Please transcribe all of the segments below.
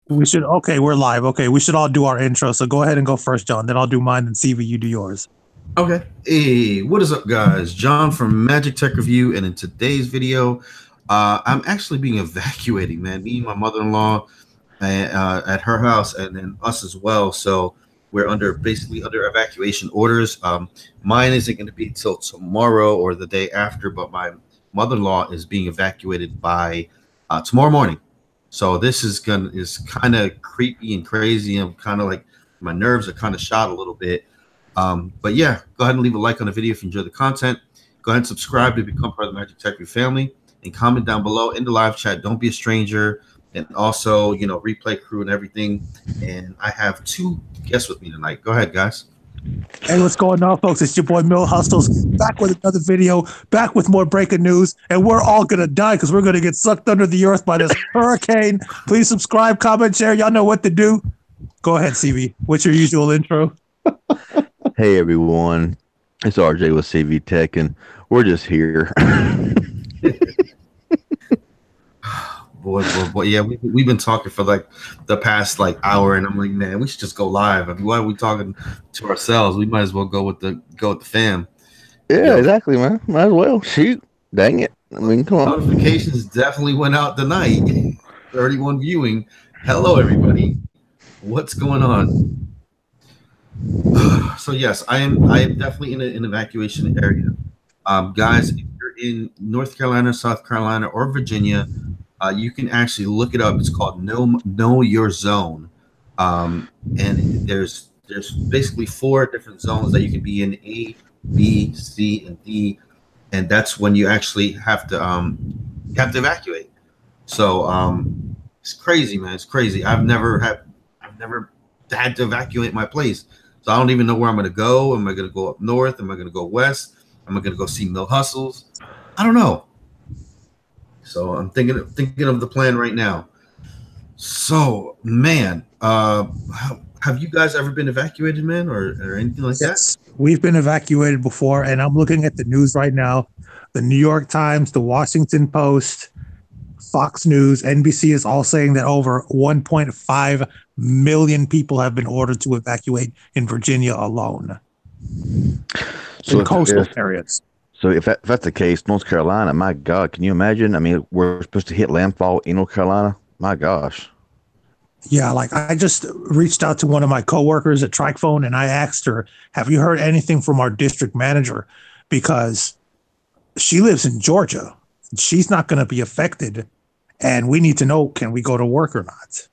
We should. Okay, we're live. Okay, we should all do our intro. So go ahead and go first, John. Then I'll do mine, and CV, you do yours. Okay. Hey, what is up, guys? John from Magic Tech Review, and in today's video, I'm actually being evacuated, man. Me and my mother-in-law at her house, and then us as well. So we're basically under evacuation orders. Mine isn't going to be until tomorrow or the day after, but my mother-in-law is being evacuated by tomorrow morning. So this is kind of creepy and crazy. I'm kind of like my nerves are kind of shot a little bit. But yeah, go ahead and leave a like on the video if you enjoy the content. Go ahead and subscribe to become part of the Magic Tech Review family, and comment down below in the live chat. Don't be a stranger, and also replay crew and everything. And I have two guests with me tonight. Go ahead, guys. Hey, what's going on, folks? It's your boy Mill Hustles back with another video, back with more breaking news, and we're all gonna die because we're gonna get sucked under the earth by this hurricane. Please subscribe, comment, share. Y'all know what to do. Go ahead, CV. What's your usual intro? Hey everyone, it's RJ with CV Tech, and we're just here. Boy, yeah, we've been talking for like the past hour, and I'm like, man, we should just go live. I mean, why are we talking to ourselves? We might as well go with the fam. Yeah, exactly, man. Might as well. Shoot, dang it. I mean, come on. Notifications definitely went out tonight. 31 viewing. Hello, everybody. What's going on? So yes, I am definitely in an evacuation area. Guys, if you're in North Carolina, South Carolina, or Virginia, you can actually look it up. It's called Know Your Zone, and there's basically 4 different zones that you can be in: A, B, C, and D, and that's when you actually have to evacuate. So it's crazy, man. It's crazy. I've never had to evacuate my place. So I don't even know where I'm going to go. Am I going to go up north? Am I going to go west? Am I going to go see Mill Hustles? I don't know. So I'm thinking of the plan right now. So, man, have you guys ever been evacuated, man, or anything like that? We've been evacuated before, and I'm looking at the news right now. The New York Times, the Washington Post, Fox News, NBC is all saying that over 1.5 million people have been ordered to evacuate in Virginia alone. So in coastal areas. So if that's the case, North Carolina, my God, can you imagine? I mean, we're supposed to hit landfall in North Carolina. My gosh. Yeah, like I just reached out to one of my coworkers at TricPhone, and I asked her, have you heard anything from our district manager? Because she lives in Georgia. She's not going to be affected, and we need to know, can we go to work or not?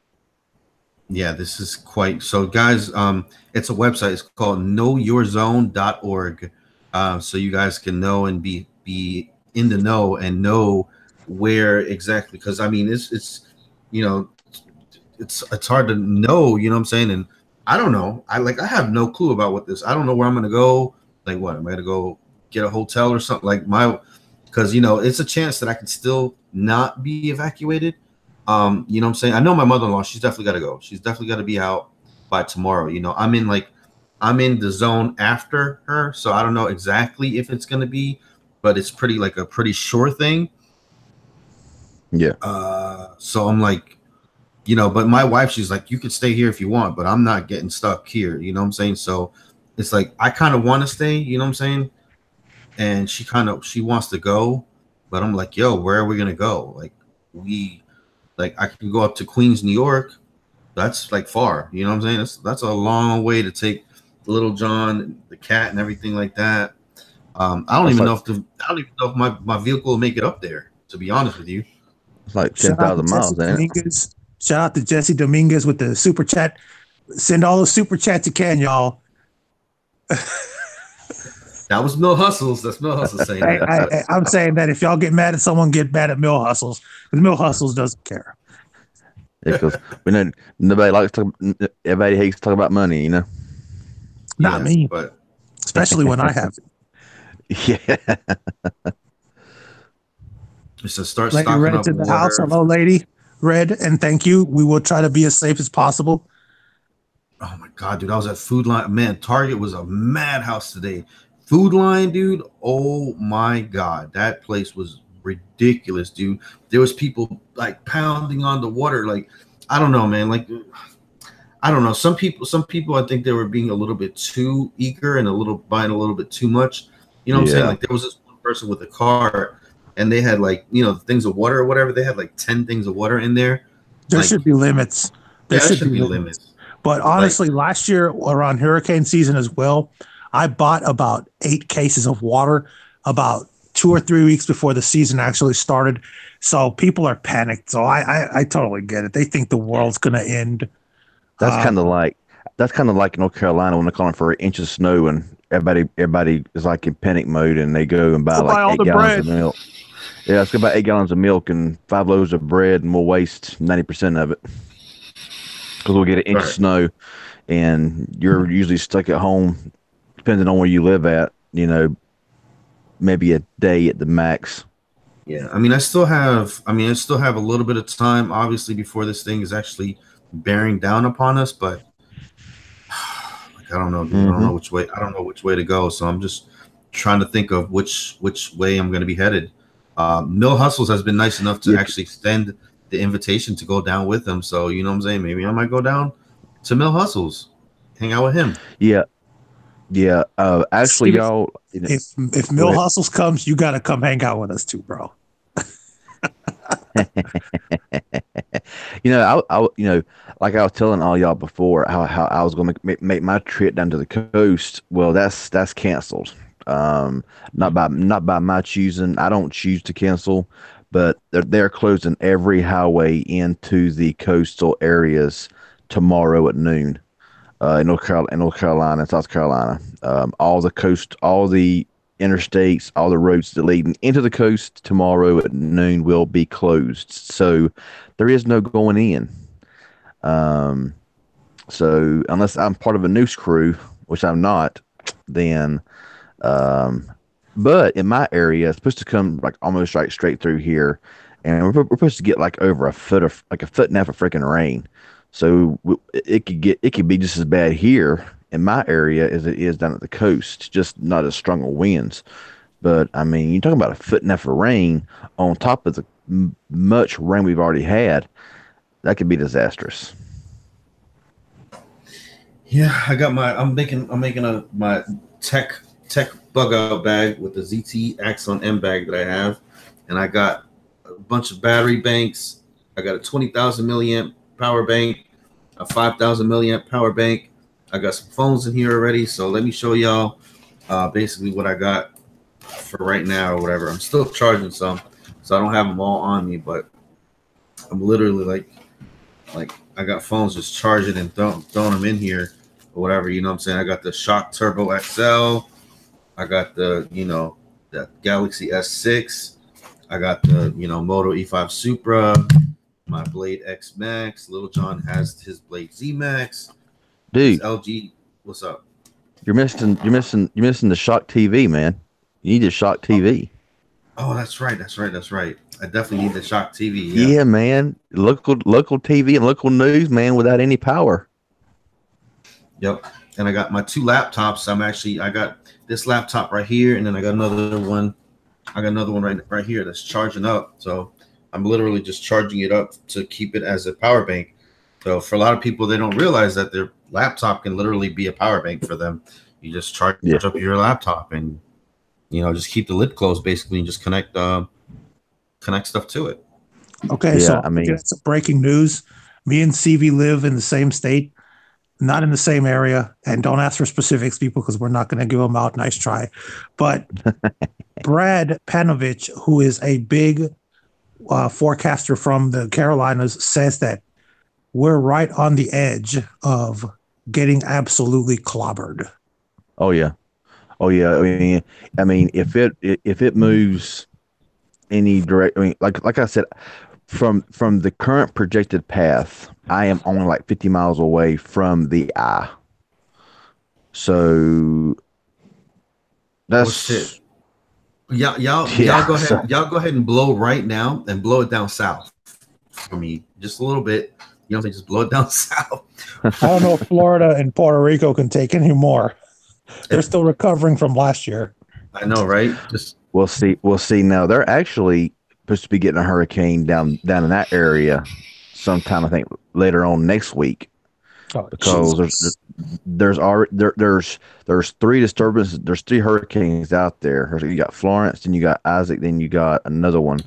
Yeah, this is quite so, guys. It's a website. It's called knowyourzone.org. So you guys can know and be in the know and know where exactly, because I mean it's it's hard to know, you know what I'm saying? And I don't know. I have no clue about what this. I don't know where I'm gonna go. Like, what am I gonna go get a hotel or something? Because it's a chance that I could still not be evacuated. You know what I'm saying? I know my mother-in-law, she's definitely got to go. She's definitely got to be out by tomorrow. I'm in the zone after her, so I don't know exactly if it's going to be, but it's a pretty sure thing. Yeah. So I'm like, but my wife, she's like, you can stay here if you want, but I'm not getting stuck here. You know what I'm saying? So it's like, I kind of want to stay, you know what I'm saying? And she wants to go, but I'm like, yo, where are we going to go? I can go up to Queens, New York. That's far, you know what I'm saying? That's a long way to take Little John, the cat, and everything like that. I don't even know if my vehicle will make it up there, to be honest with you. It's like 10,000 miles, ain't it? Shout out to Jesse Dominguez with the super chat. Send all those super chats you can, y'all. That was Mill Hustles. That's Mill Hustles saying that. I'm saying that if y'all get mad at someone, get mad at Mill Hustles, because Mill Hustles doesn't care. Yeah, because everybody hates to talk about money, you know. Not me, but especially when I have it. Yeah. Just to start Lady stocking Red up to the water. house. Hello, Lady Red, and thank you. We will try to be as safe as possible. Oh my God, dude! I was at Food Line. Man, Target was a madhouse today. Food Line, dude. Oh my God, that place was ridiculous, dude. There was people pounding on the water. I don't know, man. Like, I don't know. Some people, I think they were being a little bit too eager and buying a little bit too much. You know what I'm saying? Like, there was this one person with a car, and they had like, things of water or whatever. They had like 10 things of water in there. There should be limits. There should be limits. But honestly, last year around hurricane season as well, I bought about 8 cases of water about 2 or 3 weeks before the season actually started. So people are panicked. So I totally get it. They think the world's going to end. That's kind of like North Carolina when they're calling for an inch of snow and everybody is like in panic mode and they go and buy like 8 gallons of milk. Yeah, let's go buy 8 gallons of milk and 5 loaves of bread, and we'll waste 90% of it because we'll get an inch of snow, and you're usually stuck at home, depending on where you live at. Maybe a day at the max. Yeah, I mean, I still have a little bit of time, obviously, before this thing is actually bearing down upon us, but like, I don't know, dude. I don't know which way to go. So I'm just trying to think of which way I'm going to be headed. Mill Hustles has been nice enough to actually extend the invitation to go down with him. So you know what I'm saying? Maybe I might go down to Mill Hustles, hang out with him. Yeah. Actually, y'all, if Mill Hustles comes, you got to come hang out with us too, bro. Like I was telling all y'all before, how I was going to make my trip down to the coast. Well, that's canceled. Not by my choosing. I don't choose to cancel, but they're closing every highway into the coastal areas tomorrow at noon. In North Carolina, South Carolina, all the interstates, all the roads that lead into the coast tomorrow at noon will be closed. So there is no going in. So unless I'm part of a news crew, which I'm not, then, but in my area, it's supposed to come like almost right straight through here, and we're supposed to get like over a foot and a half of freaking rain. So it could be just as bad here in my area as it is down at the coast, just not as strong of winds. But I mean, you're talking about a foot and a half of rain on top of the much rain we've already had. That could be disastrous. Yeah, I'm making my tech bug out bag with the ZT Axon M bag that I have, and I got a bunch of battery banks. I got a 20,000 milliamp power bank, a 5,000 milliamp power bank. I got some phones in here already, so let me show y'all basically what I got for right now or whatever. I'm still charging some, so I don't have them all on me, but I'm literally like I got phones just charging and throwing them in here or whatever. You know what I'm saying? I got the Shock Turbo XL. I got the Galaxy S6. I got the Moto E5 Supra. My Blade X Max. Little John has his Blade Z Max. Dude, his LG. What's up? You're missing the Shock TV, man. You need a Shock TV. Oh, that's right. I definitely need the Shock TV. Yeah, man. Local TV and local news, man, without any power. Yep. And I got my 2 laptops. I got this laptop right here, and then I got another one. Right here that's charging up. So I'm literally just charging it up to keep it as a power bank. So for a lot of people, they don't realize that their laptop can literally be a power bank for them. You just charge up your laptop and just keep the lid closed basically and just connect stuff to it. Okay, so I mean, get some breaking news. Me and CV live in the same state, not in the same area, and don't ask for specifics, people, because we're not going to give them out. Nice try. But Brad Panovich, who is a big forecaster from the Carolinas, says that we're right on the edge of getting absolutely clobbered. Oh yeah. I mean, if it moves any direct, I mean, like I said, from the current projected path, I am only like 50 miles away from the eye. So that's y'all go ahead. Y'all go ahead and blow right now and blow it down south for me, just a little bit. You know, just blow it down south. I don't know if Florida and Puerto Rico can take any more. They're still recovering from last year. I know, right? We'll see. Now they're actually supposed to be getting a hurricane down in that area sometime, I think, later on next week. Oh, because there's three disturbances. There's three hurricanes out there. You got Florence, then you got Isaac, then you got another one.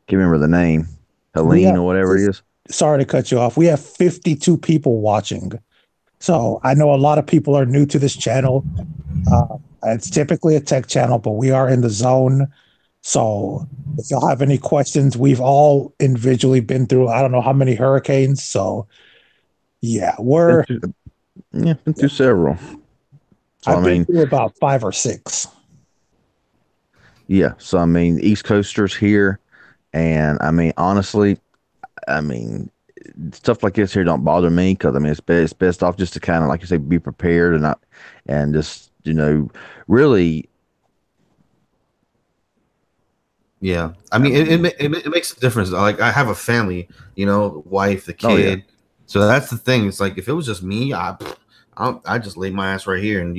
Can't remember the name, Helene or whatever it is. Sorry to cut you off. We have 52 people watching, so I know a lot of people are new to this channel. It's typically a tech channel, but we are in the zone. So if y'all have any questions, we've all individually been through I don't know how many hurricanes. So yeah, been through several. So, I've been through about 5 or 6. Yeah. So I mean, East Coasters here, and I mean, honestly, stuff like this here don't bother me because I mean, it's best off just to kind of, like you say, be prepared and not, and just really. Yeah, I mean, it makes a difference. Like, I have a family, wife, the kid. Oh, yeah. So that's the thing. It's like, if it was just me, I just lay my ass right here and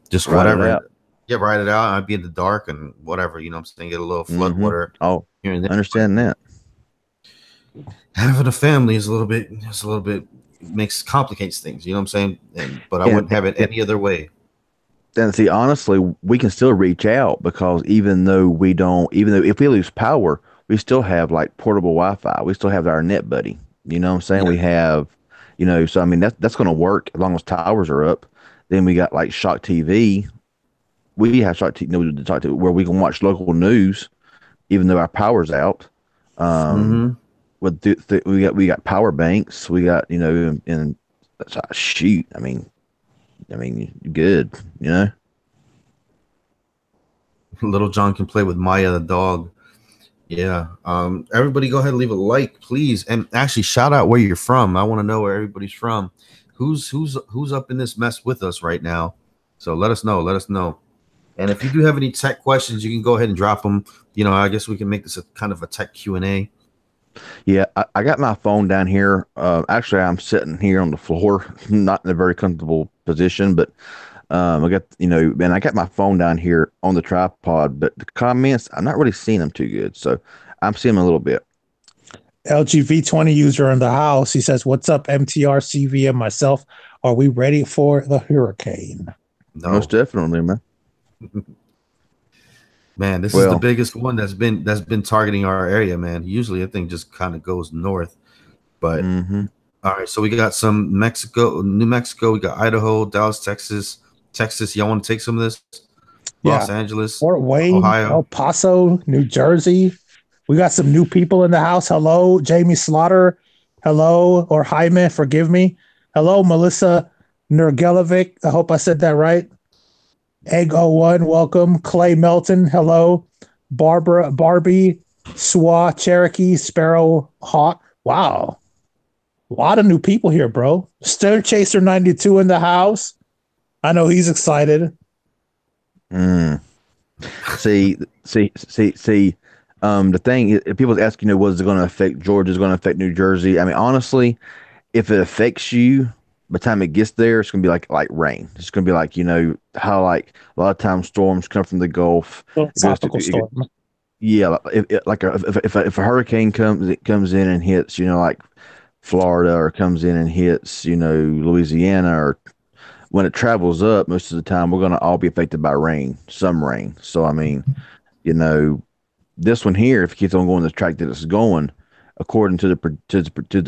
just whatever. Yeah, ride it out. I'd be in the dark and whatever. What I'm saying, get a little flood water. Oh, here and there. I understand that. Having a family is a little bit complicates things. You know what I'm saying? But I wouldn't have it any other way. And see, honestly, we can still reach out because even though if we lose power, we still have like portable Wi-Fi. We still have our net buddy. You know what I'm saying? Yeah. We have, so I mean, that's going to work as long as towers are up. Then we got like Shock TV. We have Shock TV, where we can watch local news, even though our power's out. We got power banks. We got, and shoot. I mean, good, Little John can play with Maya the dog. Yeah. Everybody go ahead and leave a like, please. And actually shout out where you're from. I want to know where everybody's from. Who's up in this mess with us right now? So let us know. And if you do have any tech questions, you can go ahead and drop them. I guess we can make this a kind of a tech Q&A. Yeah, I got my phone down here. Actually, I'm sitting here on the floor, not in a very comfortable position, but I got, and I got my phone down here on the tripod, but the comments, I'm not really seeing them too good. So I'm seeing them a little bit. LGV20 user in the house. He says, "What's up, MTR, CV, and myself? Are we ready for the hurricane?" No. Most definitely, man. Man, this is the biggest one that's been targeting our area, man. Usually, I think just kind of goes north, but all right. So we got some New Mexico. We got Idaho, Dallas, Texas. Y'all want to take some of this? Yeah. Los Angeles, Fort Wayne, Ohio, El Paso, New Jersey. We got some new people in the house. Hello, Jamie Slaughter. Hello, or Jaime, forgive me. Hello, Melissa Nurgelovic. I hope I said that right. Egg01, welcome. Clay Melton, hello. Barbie, Swa, Cherokee, Sparrow, Hawk. Wow. A lot of new people here, bro. Stern Chaser 92 in the house. I know he's excited. See. The thing is, people ask, was it going to affect Georgia? Is it going to affect New Jersey? I mean, honestly, if it affects you, by the time it gets there, it's gonna be like rain. It's gonna be like, how like a lot of times storms come from the Gulf. Tropical storm. Yeah, if a hurricane comes in and hits, like Florida, or comes in and hits, Louisiana, or when it travels up, most of the time we're gonna all be affected by rain, some rain. So I mean, this one here, if it keeps on going the track that it's going, according to the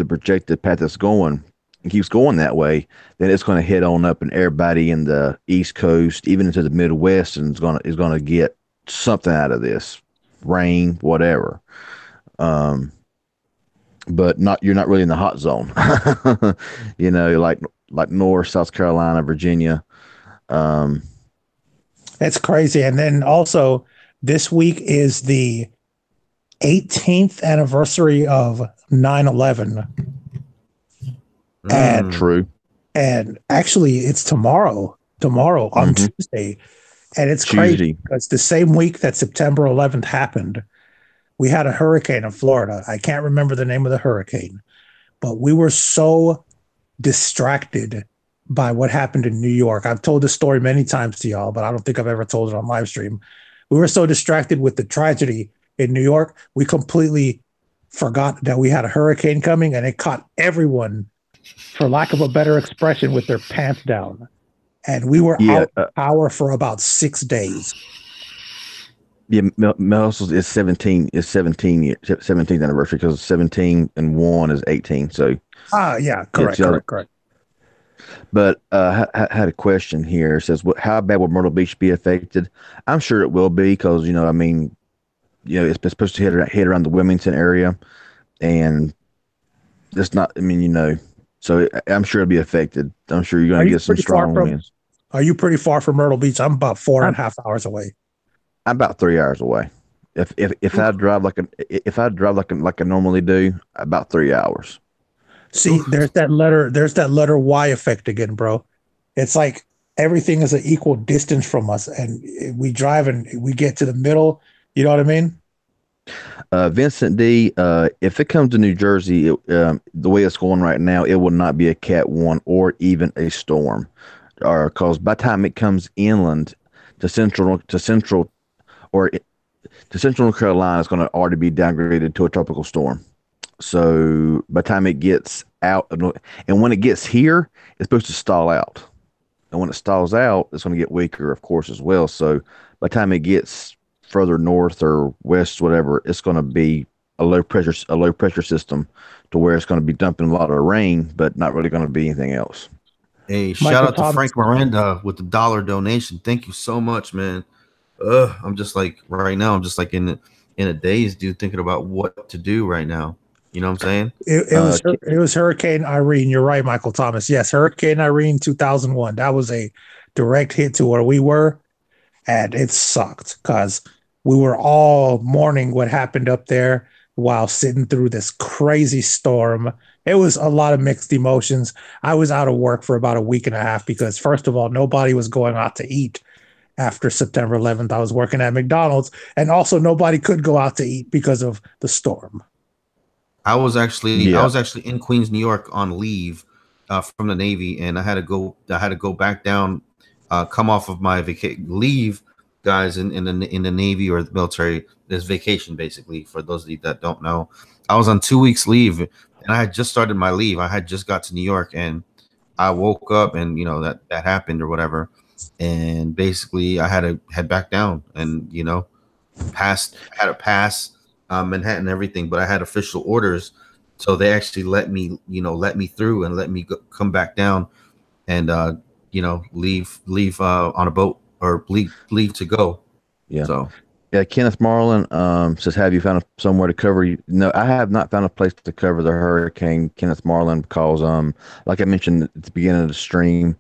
projected path it's going, and keeps going that way, then it's going to head on up, and everybody in the East Coast, even into the Midwest, and is going to get something out of this, rain, whatever. But you're not really in the hot zone, like North, South Carolina, Virginia. That's crazy. And then also this week is the 18th anniversary of 9/11. And true. And actually, it's tomorrow on Tuesday. And it's crazy because the same week that September 11th happened, we had a hurricane in Florida. I can't remember the name of the hurricane, but we were so distracted by what happened in New York. I've told this story many times to y'all, but I don't think I've ever told it on live stream. We were so distracted with the tragedy in New York, we completely forgot that we had a hurricane coming, and it caught everyone, for lack of a better expression, with their pants down. And we were out of power for about 6 days. Yeah, Mel's is 17 is 17 years 17th anniversary, because 17 and 1 is 18. So yeah, correct. But I had a question here. It says, how bad will Myrtle Beach be affected? I'm sure it will be, because I mean, it's supposed to hit around the Wilmington area, and it's not. I mean, so I'm sure it'll be affected. I'm sure you're going to get some strong winds. Are you pretty far from Myrtle Beach? I'm about 4.5 hours away. I'm about 3 hours away. If I drive like I normally do, about 3 hours. See, there's that letter Y effect again, bro. It's like everything is an equal distance from us, and we drive and we get to the middle. You know what I mean? Vincent D, if it comes to New Jersey, the way it's going right now, it will not be a Cat 1 or even a storm, because by the time it comes inland to central North Carolina, it's going to already be downgraded to a tropical storm. So by the time it gets out, and when it gets here, it's supposed to stall out. And when it stalls out, it's going to get weaker, of course, as well. So by the time it gets further north or west, whatever, it's going to be a low pressure system, to where it's going to be dumping a lot of rain, but not really going to be anything else. Hey, shout out to Frank Miranda with the $1 donation. Thank you so much, man. I'm just like right now. I'm just like in a daze, dude, thinking about what to do right now. You know what I'm saying? It was Hurricane Irene. You're right, Michael Thomas. Yes, Hurricane Irene 2001. That was a direct hit to where we were, and it sucked because we were all mourning what happened up there while sitting through this crazy storm. It was a lot of mixed emotions. I was out of work for about a week and a half because, first of all, nobody was going out to eat. After September 11th, I was working at McDonald's, and also nobody could go out to eat because of the storm. I was actually in Queens, New York on leave from the Navy, and I had to go back down, come off of my leave, guys, in the Navy or the military. There's vacation, basically, for those of you that don't know. I was on 2 weeks leave, and I had just started my leave. I had just got to New York, and I woke up, and that happened or whatever. And basically I had to head back down and pass Manhattan and everything, but I had official orders, so they actually let me through and let me come back down and leave on a boat, or leave to go. So Kenneth Marlin says, have you found somewhere to cover? No, I have not found a place to cover the hurricane, Kenneth Marlin, because like I mentioned at the beginning of the stream,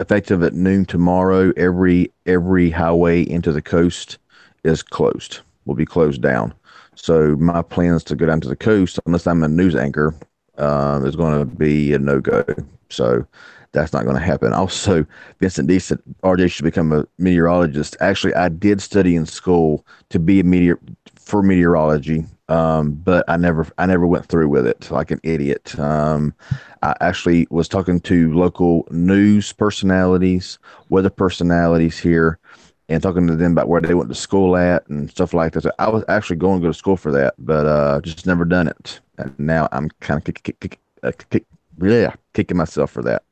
effective at noon tomorrow, every highway into the coast will be closed down. So my plans to go down to the coast, unless I'm a news anchor, is going to be a no-go. So that's not going to happen. Also, Vincent D said RJ should become a meteorologist. Actually, I did study in school to be for meteorology, but I never went through with it, like an idiot. I actually was talking to local news personalities, weather personalities here, and talking to them about where they went to school at and stuff like that. So I was actually going to go to school for that, but just never done it. And now I'm kind of kicking myself for that.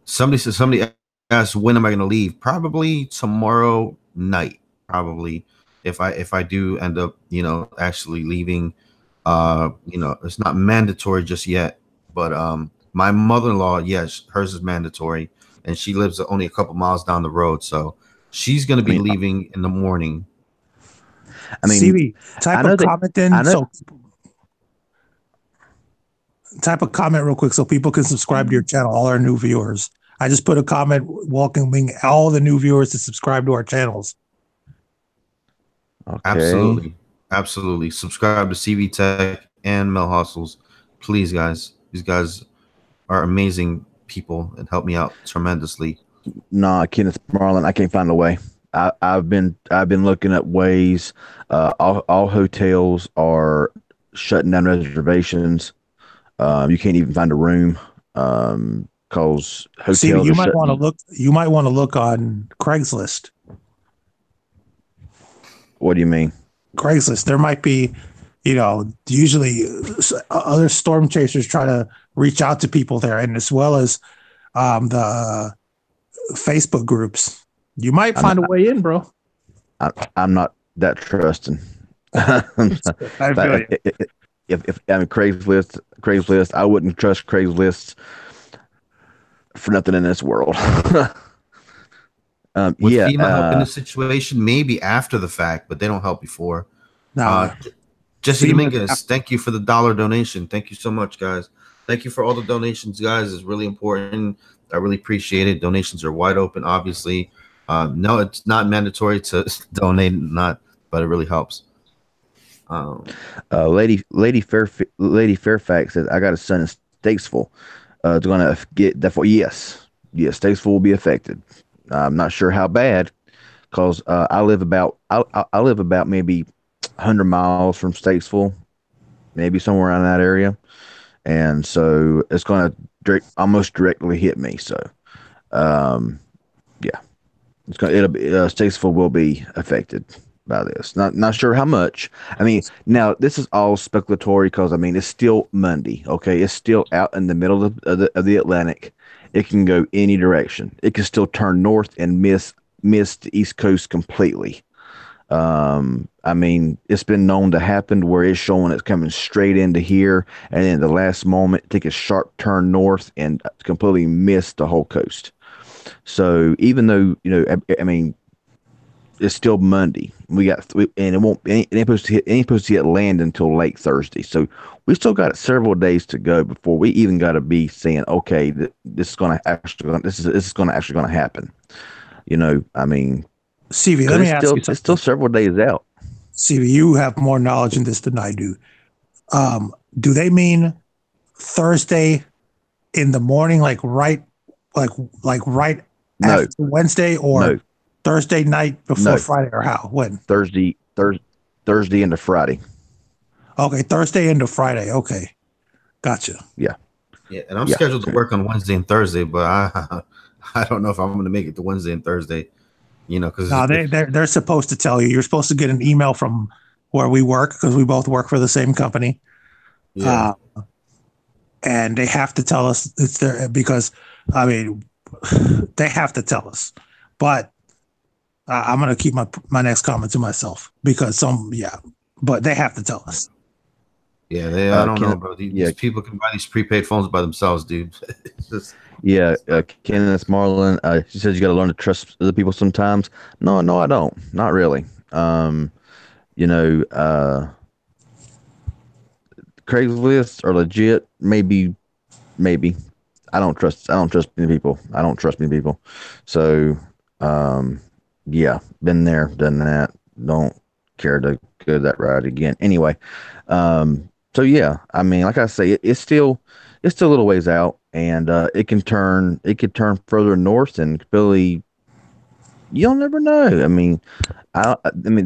Somebody asked, when am I going to leave? Probably tomorrow night. Probably if I do end up actually leaving. It's not mandatory just yet, but my mother-in-law, yes, hers is mandatory, and she lives only a couple miles down the road, so she's going to be leaving in the morning. I mean, CV, type a comment real quick so people can subscribe to your channel, all our new viewers. I just put a comment welcoming all the new viewers to subscribe to our channels. Okay. Absolutely. Subscribe to CV Tech and Mel Hustles. Please, guys. These guys are amazing people and help me out tremendously. Nah, Kenneth Marlin, I can't find a way. I've been looking at ways. All hotels are shutting down reservations. You can't even find a room because hotels. See, you might want to look on Craigslist. What do you mean? Craigslist. There might be, usually other storm chasers try to reach out to people there, and as well as the Facebook groups. You might find a way in, bro. I'm not that trusting. I feel you. If I mean Craigslist, I wouldn't trust Craigslist for nothing in this world. Would FEMA help in this situation? Maybe after the fact, but they don't help before. No. Jesse Dominguez, thank you for the $1 donation. Thank you so much, guys. Thank you for all the donations, guys. It's really important. I really appreciate it. Donations are wide open, obviously. No, it's not mandatory to donate, but it really helps. Lady Fairfax says, I got a son in Statesville. It's going to get that for yes, Statesville will be affected. I'm not sure how bad, because I live about maybe 100 miles from Statesville, maybe somewhere around that area, and so it's going to almost directly hit me. So, yeah, Statesville will be affected by this. Not sure how much. I mean, now this is all speculatory because I mean it's still Monday. Okay, it's still out in the middle of the Atlantic. It can go any direction. It can still turn north and miss the East Coast completely. I mean, it's been known to happen where it's showing it's coming straight into here, and then the last moment take a sharp turn north and completely miss the whole coast. So even though I mean, it's still Monday. And it won't. It ain't supposed to hit land until late Thursday. So we still got several days to go before we even got to be saying, okay, this is going to actually happen. I mean, CV, let me ask you something. It's still several days out. CV, you have more knowledge in this than I do. Do they mean Thursday in the morning, like right after Wednesday, or no? Thursday night before Friday, or how? When? Thursday into Friday. Okay, Thursday into Friday. Okay, gotcha. Yeah, and I'm scheduled to work on Wednesday and Thursday, but I don't know if I'm going to make it to Wednesday and Thursday. Because they're supposed to tell you. You're supposed to get an email from where we work, because we both work for the same company. Yeah, and they have to tell us it's there, because I mean they have to tell us, but. I'm going to keep my next comment to myself, because but they have to tell us. Yeah, I don't know, bro. These people can buy these prepaid phones by themselves, dude. Kenneth Marlin, she says you got to learn to trust other people sometimes. No, I don't. Not really. Craigslist are legit. Maybe. I don't trust many people. So, yeah, been there, done that. Don't care to go that route again. Anyway, so yeah, I mean, like I say, it's still a little ways out, and it could turn further north, and really, you'll never know. I mean,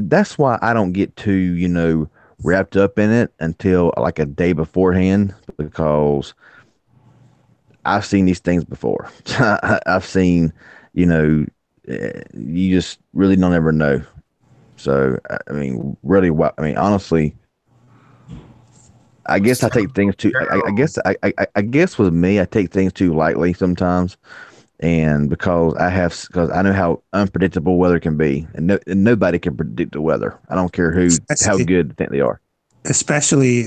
that's why I don't get too wrapped up in it until like a day beforehand, because I've seen these things before. I've seen, you just really don't ever know. So, I mean, really, honestly, I guess I take things too. I guess with me, I take things too lightly sometimes, and because I know how unpredictable weather can be, and nobody can predict the weather. I don't care how good they think they are. Especially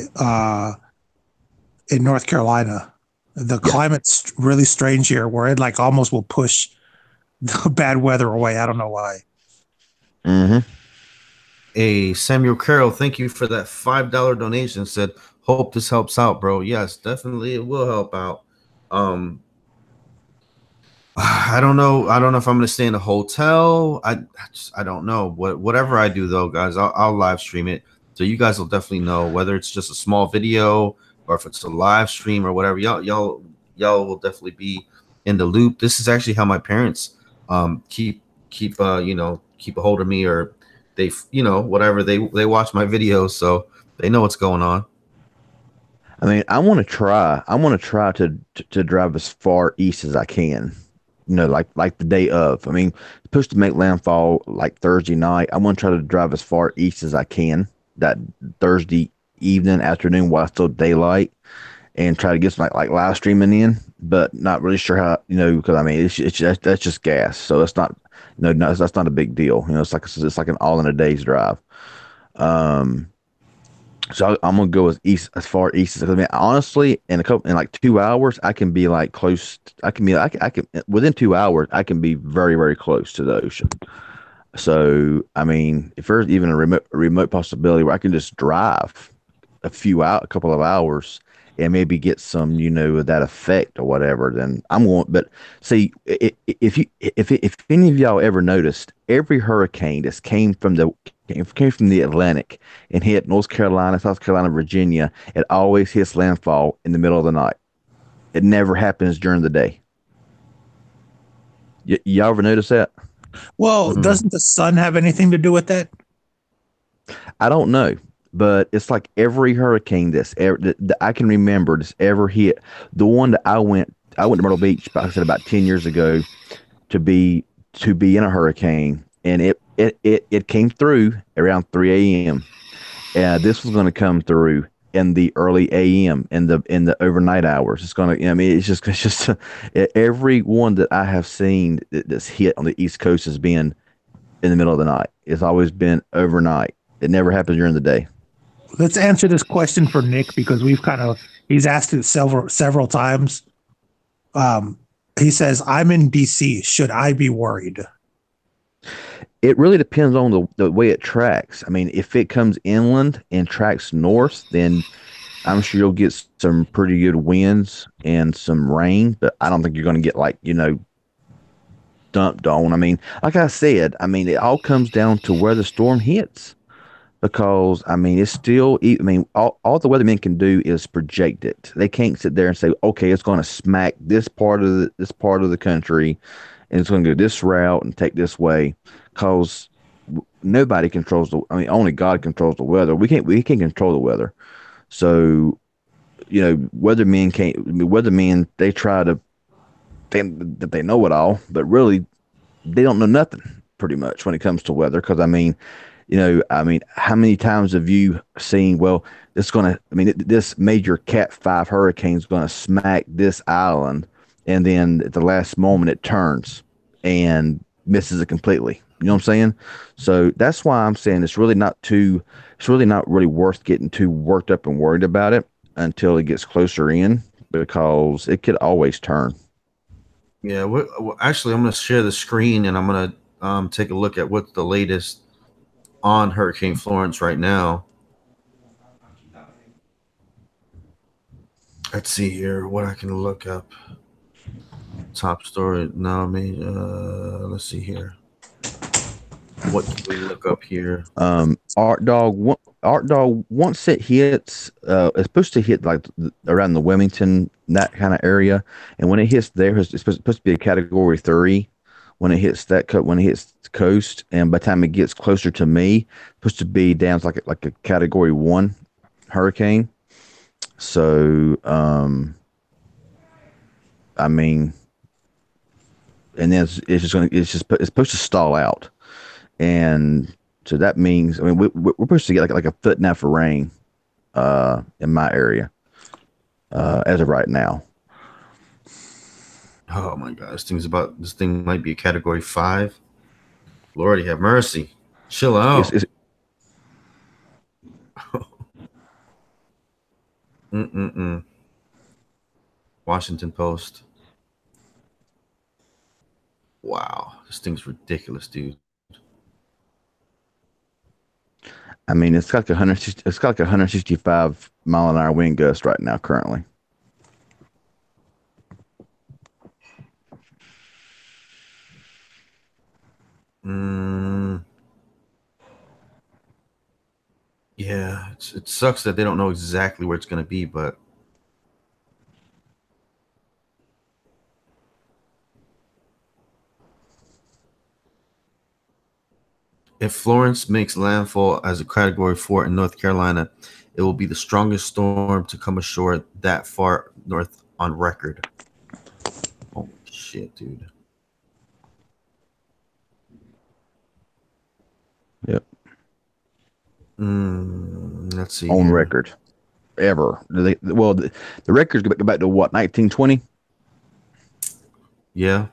in North Carolina, the climate's really strange here, where it like almost will push the bad weather away. I don't know why. Mm-hmm. Hey, Samuel Carroll, thank you for that $5 donation. Said, hope this helps out, bro. Yes, definitely it will help out. I don't know if I'm gonna stay in a hotel. I don't know. Whatever I do though, guys, I'll live stream it, so you guys will definitely know whether it's just a small video or if it's a live stream or whatever. Y'all will definitely be in the loop. This is actually how my parents keep a hold of me, or they whatever, they watch my videos, so they know what's going on. I mean, I want to try to drive as far east as I can. like the day of. I mean, supposed to make landfall like Thursday night. I want to try to drive as far east as I can that Thursday evening, afternoon while it's still daylight, and try to get some like live streaming in. But not really sure how, because I mean it's just, that's just gas, so it's not, no, that's not a big deal. It's like an all in a day's drive. Um, so I'm gonna go as far east as I mean. Honestly, in like 2 hours, I can be like close. I can within 2 hours, I can be very very close to the ocean. So I mean, if there's even a remote possibility where I can just drive a couple of hours, and maybe get some, that effect or whatever, then I'm going. But see, if any of y'all ever noticed, every hurricane that came from the Atlantic and hit North Carolina, South Carolina, Virginia, it always hits landfall in the middle of the night. It never happens during the day. Y'all ever notice that? Well, doesn't the sun have anything to do with that? I don't know, but it's like every hurricane that I can remember that's ever hit. The one that I went to Myrtle Beach, like I said, about 10 years ago to be in a hurricane, and it came through around 3 a.m. This was going to come through in the early a.m. in the overnight hours. It's going to, I mean, it's just every one that I have seen that's hit on the East Coast has been in the middle of the night. It's always been overnight. It never happens during the day. Let's answer this question for Nick, because he's asked it several times. He says, I'm in DC. Should I be worried? It really depends on the way it tracks. I mean, if it comes inland and tracks north, then I'm sure you'll get some pretty good winds and some rain, but I don't think you're going to get dumped on. I mean, like I said, I mean, it all comes down to where the storm hits, because I mean, it's still, I mean, all the weathermen can do is project it. They can't sit there and say, okay, it's going to smack this part of the country, and it's going to go this route and take this way, because nobody controls only God controls the weather. We can't control the weather. So, weathermen, they try to think that they know it all, but really they don't know nothing pretty much when it comes to weather. Because I mean, how many times have you seen, well, this major Cat 5 hurricane is going to smack this island, and then at the last moment it turns and misses it completely. You know what I'm saying? So that's why I'm saying it's really not really worth getting too worked up and worried about it until it gets closer in, because it could always turn. Yeah, well, actually, I'm going to share the screen, and I'm going to take a look at what's the latest on Hurricane Florence right now. Let's see here what I can look up. Top story. No, I mean, let's see here. What can we look up here? Art Dog, once it hits, it's supposed to hit like around the Wilmington, that kind of area. And when it hits there, it's supposed to be a category 3 when it hits the coast. And by the time it gets closer to me, it's supposed to be down to like a category 1 hurricane. So, I mean, and then it's supposed to stall out. And so that means, I mean, we're supposed to get like a foot and a half of rain in my area as of right now. Oh my God, this thing might be a category 5. Lordy have mercy. Chill out. Washington Post. Wow, this thing's ridiculous, dude. I mean, it's got like 165 mile an hour wind gust right now currently. Yeah, it sucks that they don't know exactly where it's going to be, but if Florence makes landfall as a category 4 in North Carolina, it will be the strongest storm to come ashore that far north on record. Oh shit, dude. Yep. Let's see. On here. record. Ever. The records go back to what, 1920? Yeah.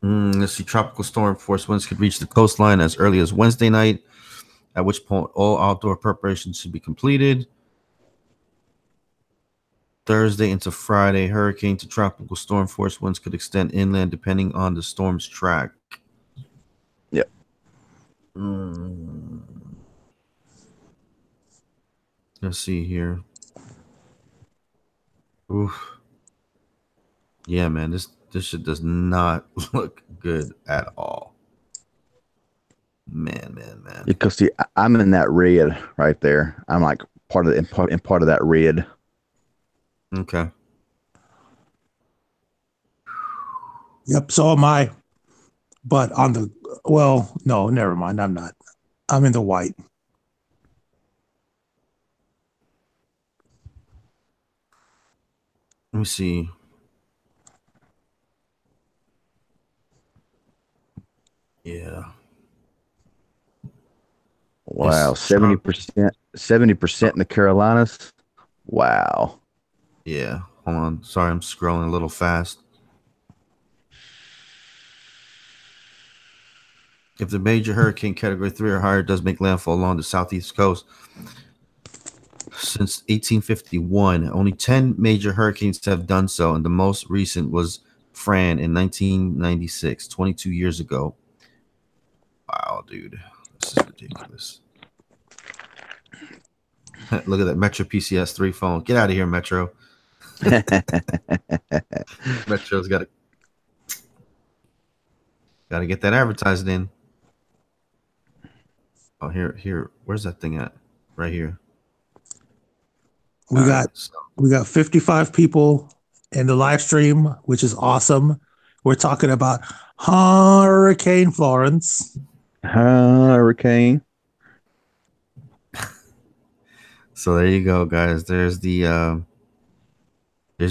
Let's see. Tropical storm force winds could reach the coastline as early as Wednesday night, at which point all outdoor preparations should be completed. Thursday into Friday, hurricane to tropical storm force winds could extend inland depending on the storm's track. Yep. Let's see here. Oof. Yeah, man, this shit does not look good at all. Man. Because see, I'm in that red right there. I'm like part of that red. Okay. Yep, so am I. But on the no, never mind. I'm not. I'm in the white. Let me see. Yeah. Wow, 70% in the Carolinas. Wow. Yeah. Hold on. Sorry, I'm scrolling a little fast. If the major hurricane category 3 or higher does make landfall along the southeast coast, since 1851, only 10 major hurricanes have done so, and the most recent was Fran in 1996, 22 years ago. Wow, dude. This is ridiculous. Look at that Metro PCS 3 phone. Get out of here, Metro. Metro's got to get that advertised in. Oh, here. Where's that thing at? Right here. We got 55 people in the live stream, which is awesome. We're talking about Hurricane Florence. Hurricane. So there you go, guys. There's a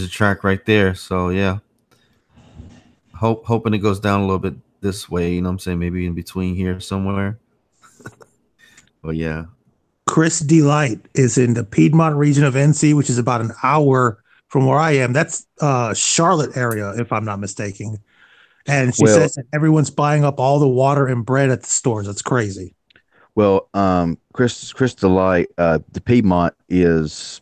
track right there. So yeah. Hoping it goes down a little bit this way, you know what I'm saying? Maybe in between here somewhere. But yeah. Chris Delight is in the Piedmont region of NC, which is about an hour from where I am. That's Charlotte area, if I'm not mistaken. And she says that everyone's buying up all the water and bread at the stores. That's crazy. Well, Chris Delight, the Piedmont is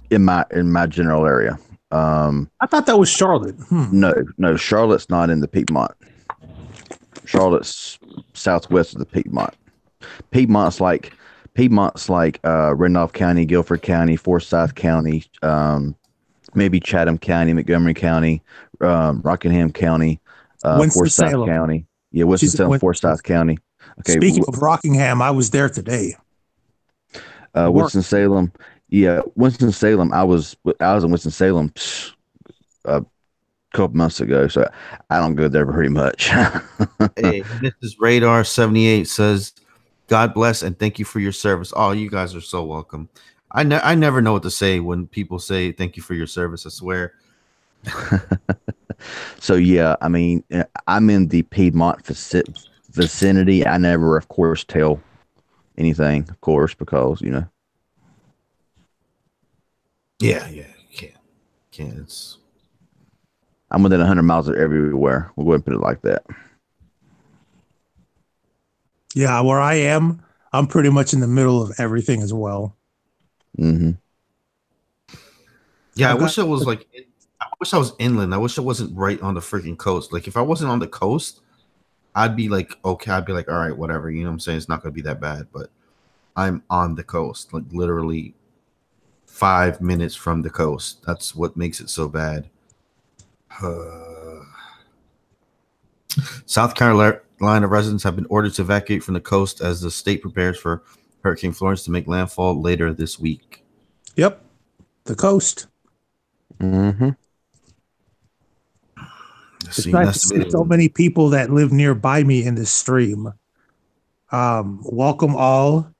in my general area. I thought that was Charlotte. No, Charlotte's not in the Piedmont. Charlotte's southwest of the Piedmont. Piedmont's like Randolph County, Guilford County, Forsyth County, maybe Chatham County, Montgomery County, Rockingham County, Forsyth County. Yeah, Winston-Salem, Forsyth County. Okay. Speaking of Rockingham, I was there today. Winston-Salem. Yeah, Winston-Salem. I was in Winston-Salem a couple months ago, so I don't go there very much. Hey, Mrs. Radar 78 says, "God bless and thank you for your service." Oh, you guys are so welcome. I never know what to say when people say thank you for your service. I swear. So yeah, I mean, I'm in the Piedmont vicinity. I never, of course, tell anything, of course, because you know. Yeah, you can't. I'm within 100 miles of everywhere. We'll go ahead and put it like that. Yeah, where I am, I'm pretty much in the middle of everything as well. Mm-hmm. Yeah, I wish I was inland. I wish I wasn't right on the freaking coast. Like, if I wasn't on the coast, I'd be like, okay, I'd be like, all right, whatever. You know what I'm saying? It's not going to be that bad. But I'm on the coast, like literally 5 minutes from the coast. That's what makes it so bad. South Carolina residents have been ordered to evacuate from the coast as the state prepares for Hurricane Florence to make landfall later this week. Yep, the coast. Mm-hmm. It's nice to see so many people that live nearby me in this stream. Welcome all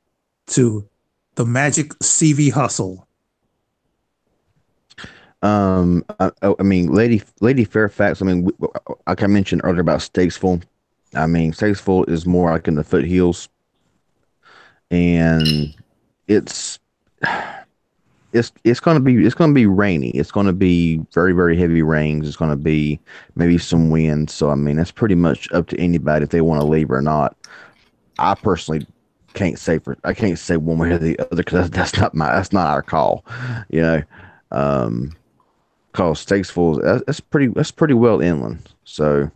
to the Magic CV Hustle. I mean, Lady Fairfax. I mean, like I mentioned earlier about Statesville, I mean, Statesville is more like in the foothills, and it's it's gonna be rainy. It's gonna be very very heavy rains. It's gonna be maybe some wind. So I mean, that's pretty much up to anybody if they want to leave or not. I personally I can't say one way or the other because that's not our call, you know. Cause Statesville that's pretty well inland. So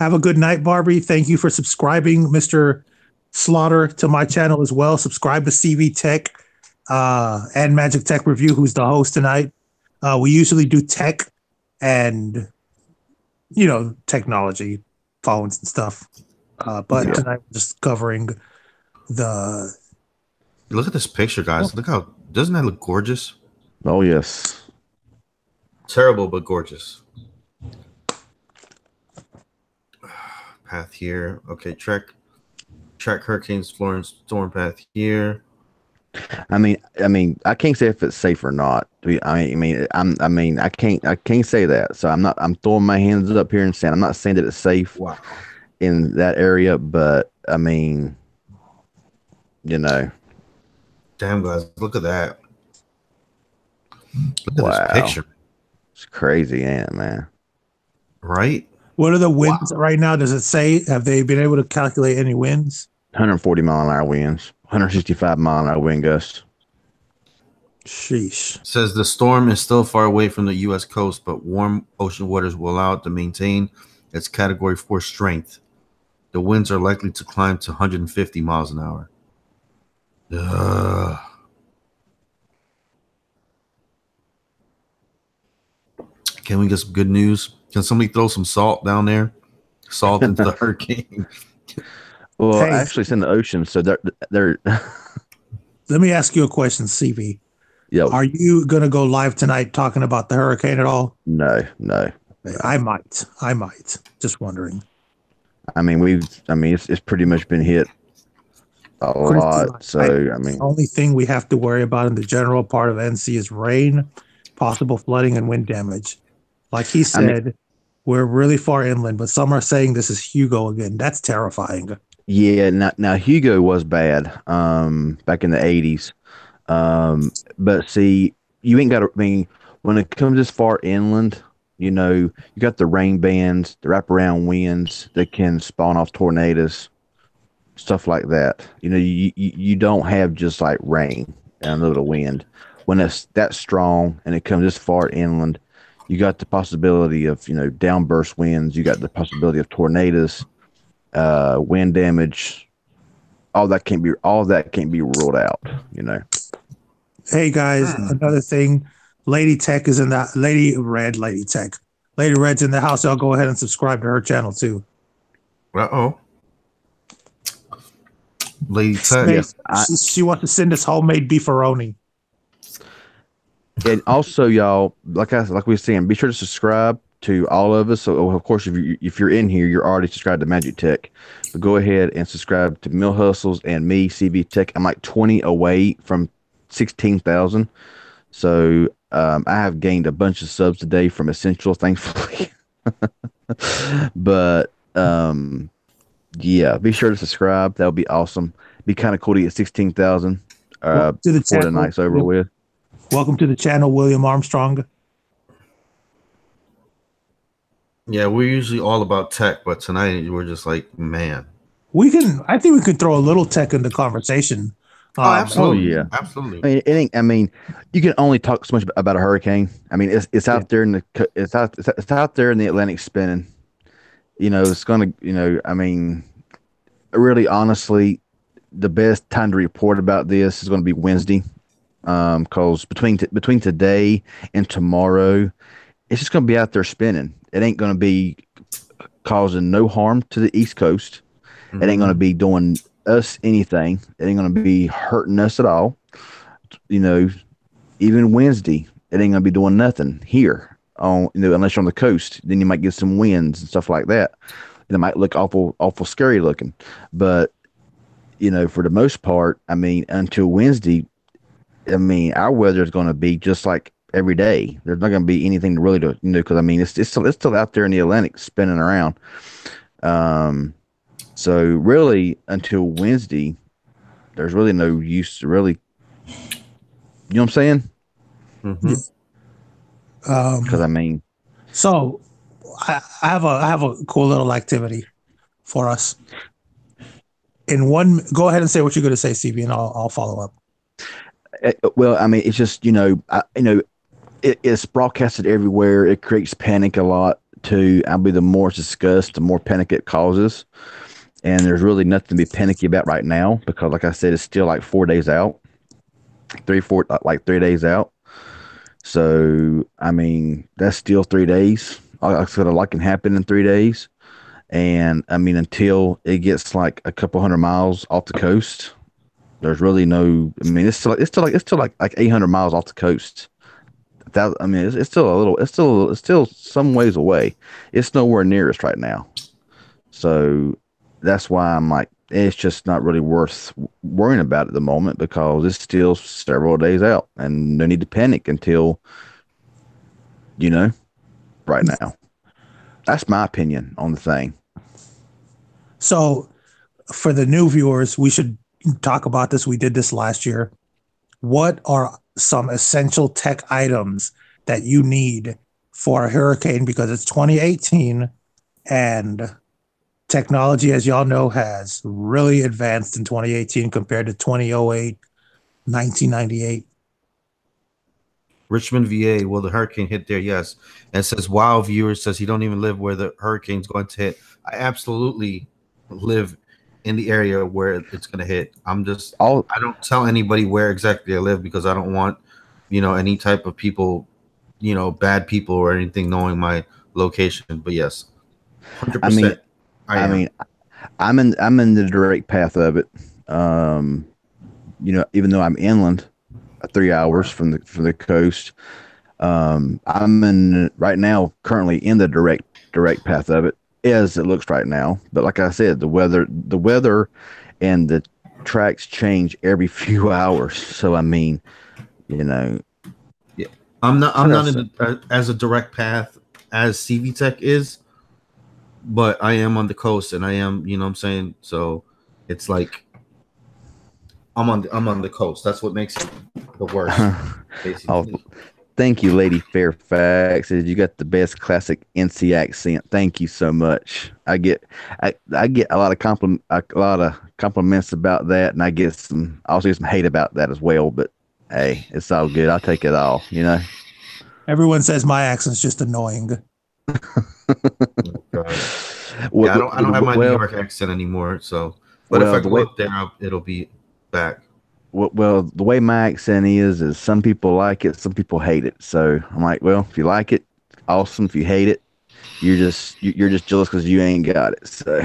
Have a good night, Barbie. Thank you for subscribing, Mr. Slaughter, to my channel as well. Subscribe to CV Tech and Magic Tech Review, who's the host tonight. We usually do tech and, technology, phones and stuff. But tonight we're just covering the. Look at this picture, guys. Look how, doesn't that look gorgeous? oh yes, Terrible, but gorgeous. Path here. Okay, track hurricanes, Florence storm path here. I mean, I can't say if it's safe or not. I can't say that. So I'm throwing my hands up here and saying I'm not saying that it's safe Wow. in that area, but I mean, Damn, guys, look at that. Look at wow. this picture. It's crazy, ain't it, man? Right? What are the winds right now? Does it say? Have they been able to calculate any winds? 140 mile an hour winds, 165 mile an hour wind gusts. Sheesh. Says the storm is still far away from the U.S. coast, but warm ocean waters will allow it to maintain its Category 4 strength. The winds are likely to climb to 150 miles an hour. Can we get some good news? Can somebody throw some salt down there? Salt into the hurricane. Well, Hey. actually, it's in the ocean, so they're. Let me ask you a question, CV. Yo, Are you going to go live tonight talking about the hurricane at all? no. I might. Just wondering. I mean, it's pretty much been hit a lot. So I mean, the only thing we have to worry about in the general part of NC is rain, possible flooding, and wind damage. Like he said, we're really far inland, but some are saying this is Hugo again. That's terrifying. yeah. Now Hugo was bad. Back in the 80s. But see, you ain't got to. I mean, when it comes this far inland, you got the rain bands, the wraparound winds that can spawn off tornadoes, stuff like that. You don't have just like rain and a little bit of wind. When it's that strong and it comes this far inland, you got the possibility of downburst winds. You got the possibility of tornadoes, wind damage. All that can't be ruled out. Hey guys, another thing. Lady Tech is in that. Lady Tech. Lady Red's in the house. Y'all go ahead and subscribe to her channel too. Lady Tech. Yes, She wants to send us homemade beefaroni. And also, y'all, like we were saying, be sure to subscribe to all of us. So, of course, if you're in here, you're already subscribed to Magic Tech. But go ahead and subscribe to Mill Hustles and me, CV Tech. I'm like 20 away from 16,000. So I have gained a bunch of subs today from Essential, thankfully. But yeah, be sure to subscribe. That would be awesome. Be kind of cool to get 16,000 before the night's over with. Welcome to the channel, William Armstrong. Yeah, we're usually all about tech, but tonight we're just like, man. I think we could throw a little tech in the conversation. Absolutely. Yeah, absolutely. I mean, you can only talk so much about a hurricane. I mean, it's out there it's out there in the Atlantic spinning. It's gonna. I mean, really, honestly, the best time to report about this is going to be Wednesday, because between today and tomorrow, it's just going to be out there spinning. It ain't going to be causing no harm to the East Coast. It ain't going to be doing us anything. It ain't going to be hurting us at all. Even Wednesday, it ain't going to be doing nothing here unless you're on the coast. Then you might get some winds and stuff like that. And it might look awful scary looking. But, for the most part, I mean, until Wednesday, I mean, our weather is going to be just like every day. There's not going to be anything really because I mean, it's still out there in the Atlantic spinning around. So really, until Wednesday, there's really no use to really. You know what I'm saying? Mm-hmm. Because I mean, so I have a cool little activity for us. Go ahead and say what you're going to say, CB, and I'll follow up. well, I mean, it's just it's broadcasted everywhere. It creates panic a lot too. I believe the more it's discussed, the more panic it causes. And there's really nothing to be panicky about right now because, like I said, it's still like 4 days out, 3 days out. So, I mean, that's still 3 days. I said a lot can happen in 3 days. And I mean, until it gets like a couple hundred miles off the coast, there's really no. I mean, it's still like 800 miles off the coast. That I mean, it's still a little. It's still some ways away. It's nowhere near us right now. So that's why I'm like, it's just not really worth worrying about at the moment because it's still several days out, and no need to panic until right now. That's my opinion on the thing. So, for the new viewers, we should talk about this. We did this last year. What are some essential tech items that you need for a hurricane? Because it's 2018 and technology, as y'all know, has really advanced in 2018 compared to 2008, 1998. Richmond, VA. Will the hurricane hit there? Yes. And it says, wow, viewer says he don't even live where the hurricane's going to hit. I absolutely live in the area where it's going to hit. I don't tell anybody where exactly I live because I don't want, any type of people, bad people or anything knowing my location. But yes, 100%. I'm in the direct path of it. Even though I'm inland, 3 hours from the coast, I'm right now currently in the direct path of it as it looks right now. But like I said, the weather and the tracks change every few hours. So I mean, yeah, I'm not in as a direct path as CV Tech is, but I am on the coast and I am, what I'm saying? So it's like I'm on the coast. That's what makes it the worst, basically. Oh, thank you, Lady Fairfax. You got the best classic NC accent. Thank you so much. I get a lot of compliments about that, and I also get some hate about that as well. But hey, it's all good. I'll take it all. Everyone says my accent's just annoying. I don't have my New York accent anymore. So, but if I go up there, it'll be back. Well, the way my accent is some people like it, some people hate it. So I'm like, well, if you like it, awesome. If you hate it, you're just jealous because you ain't got it. So,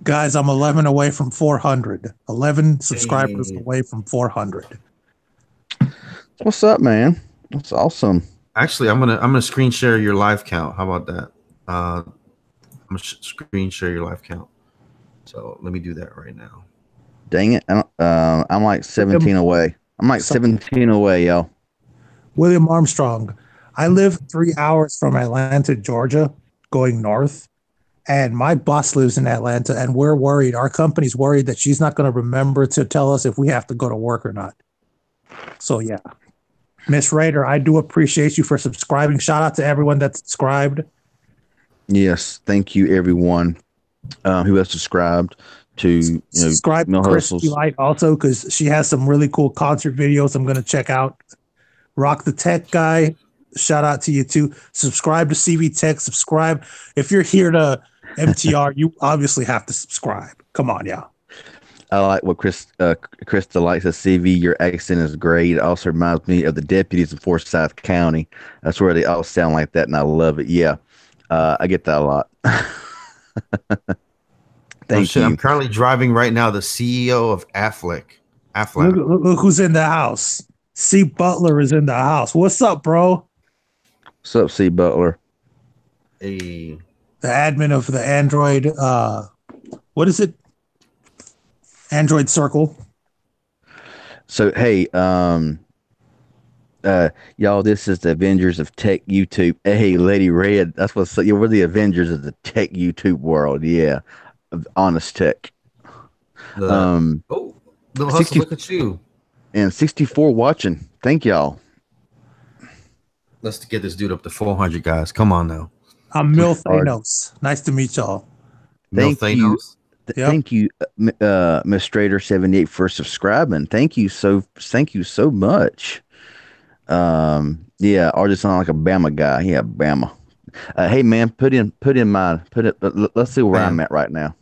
guys, I'm 11 away from 400. 11 subscribers away from 400. What's up, man? That's awesome. Actually, I'm gonna screen share your live count. How about that? I'm gonna screen share your live count. So let me do that right now. Dang it! I'm like 17 away. I'm like 17 away, yo. William Armstrong. I live 3 hours from Atlanta, Georgia, going north, and my boss lives in Atlanta, and we're worried. Our company's worried that she's not going to remember to tell us if we have to go to work or not. So yeah, Miss Raider, I do appreciate you for subscribing. Shout out to everyone that subscribed. Yes, thank you, everyone who has subscribed to subscribe to Christy Light also because she has some really cool concert videos I'm going to check out. Rock the Tech Guy, shout out to you too. Subscribe to CV Tech. Subscribe if you're here to MTR. You obviously have to subscribe. Come on, yeah. I like what Krista likes. Says, CV, your accent is great. It also reminds me of the deputies in Forsyth County. That's where they all sound like that, and I love it. Yeah, I get that a lot. Thank you. I'm currently driving right now the CEO of Affleck. Look who's in the house. C. Butler is in the house. What's up, bro? What's up, C. Butler? The admin of the Android. What is it? Android Circle. So hey, Y'all, this is the Avengers of Tech YouTube. Hey, Lady Red, that's what's yeah, we're the Avengers of the Tech YouTube world. Yeah, of honest tech. The Um, oh, Little Hustle, 60 look at you. and 64 watching. Thank y'all. Let's get this dude up to 400, guys. Come on now. I'm Mil Hard. Thanos. Nice to meet y'all. Thank you. Thanos. Yep. Thank you, Miss Strader 78 for subscribing. Thank you so much. Yeah, or just sound like a Bama guy. Yeah, Bama. Hey man, let's see where I'm at right now.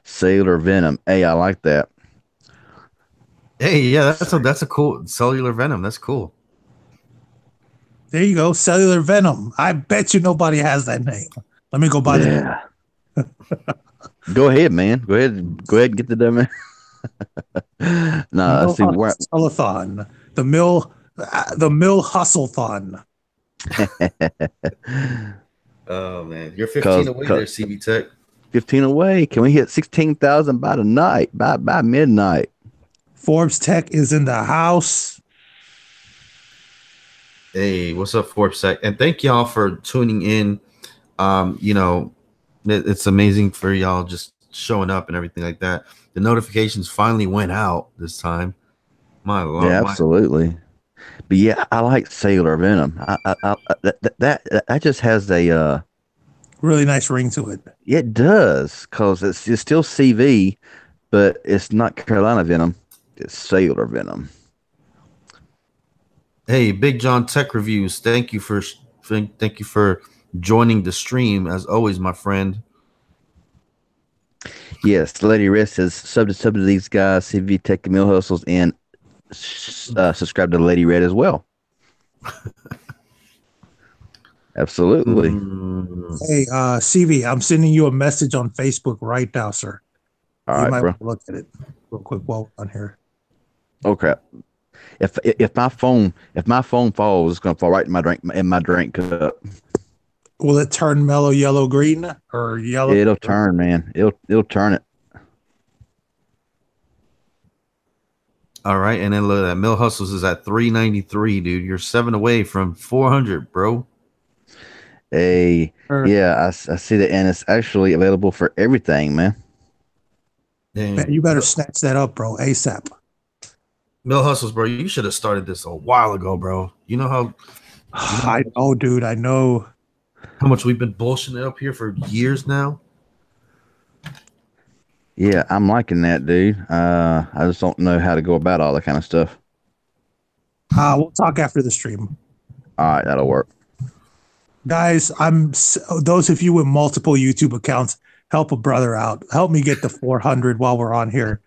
Sailor Venom. Hey, I like that. Hey, yeah, that's a cool cellular venom. That's cool. There you go. Cellular Venom. I bet you nobody has that name. Let me go buy Yeah. Go ahead, man. Go ahead and get the dumb. No, let's see where Hustleathon. The Mill Hustleathon. Oh man, you're 15 away there, CB Tech. 15 away. Can we hit 16,000 by tonight? By midnight. Forbes Tech is in the house. Hey, what's up, Forbes Tech? And thank y'all for tuning in. You know, it's amazing for y'all just showing up and everything like that. The notifications finally went out this time. My Lord. Yeah, absolutely. But yeah, I like Sailor Venom. That just has a really nice ring to it. It does, because it's still CV, but it's not Carolina Venom. It's Sailor Venom. Hey, Big John Tech Reviews. Thank you for joining the stream as always, my friend. Yes, Lady Rest says sub to these guys, CV Tech and Mill Hustles, and subscribe to Lady Red as well. Absolutely. Hey, CV, I'm sending you a message on Facebook right now, sir. All right, bro. Look at it real quick while we're on here. Oh crap! If my phone falls, it's gonna fall right in my drink cup. Will it turn mellow yellow green or yellow? It'll turn, man. It'll turn it. All right, and then look, that Mill Hustles is at 393, dude. You're 7 away from 400, bro. Hey, yeah, I see that, and it's actually available for everything, man. Man, you better snatch that up, bro, ASAP. Mill Hustles, bro. You should have started this a while ago, bro. You know how? I know, dude. I know how much we've been bullshitting up here for years now. Yeah, I'm liking that, dude. I just don't know how to go about all that kind of stuff. We'll talk after the stream. All right, that'll work. Guys, those of you with multiple YouTube accounts, help a brother out. Help me get to 400 while we're on here.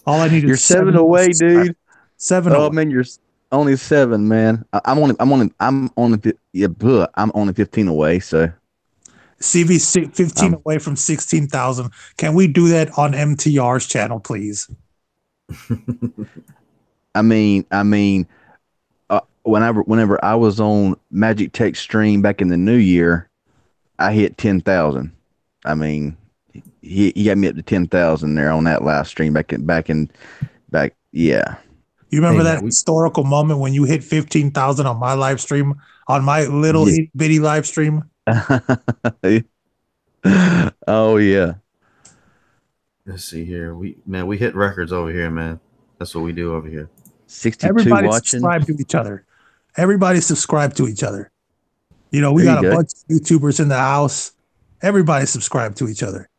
All I need is you're 7 away, dude. 7 away. Oh man, you're only 7, man. I'm only 15 away, so. CV 15 away from 16,000. Can we do that on MTR's channel, please? I mean, whenever I was on Magic Tech stream back in the new year, I hit 10,000. I mean, he got me up to 10,000 there on that last stream back. Yeah. You remember that historical moment when you hit 15,000 on my live stream, on my little bitty live stream? Oh yeah. Let's see here. We hit records over here, man. That's what we do over here. 62 Everybody watching. Subscribe to each other. Everybody subscribe to each other. You know, we got a bunch of YouTubers in the house. Everybody subscribe to each other.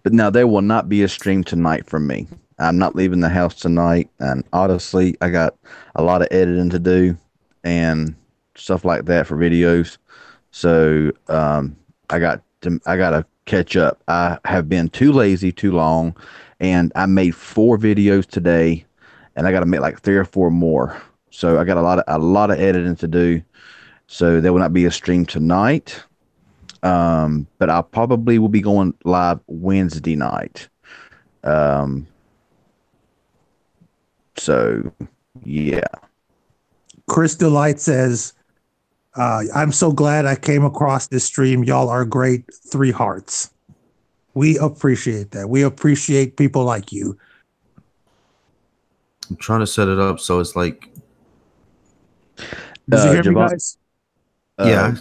But now there will not be a stream tonight from me. I'm not leaving the house tonight, and honestly, I got a lot of editing to do and stuff like that for videos. So I got to catch up. I have been too lazy too long, and I made 4 videos today, and I got to make like 3 or 4 more. So I got a lot of editing to do. So there will not be a stream tonight. But I probably will be going live Wednesday night. So yeah. Chris Delight says, I'm so glad I came across this stream. Y'all are great. 3 hearts. We appreciate that. We appreciate people like you. I'm trying to set it up so it's like. Did you hear me, Javon, guys? Yeah.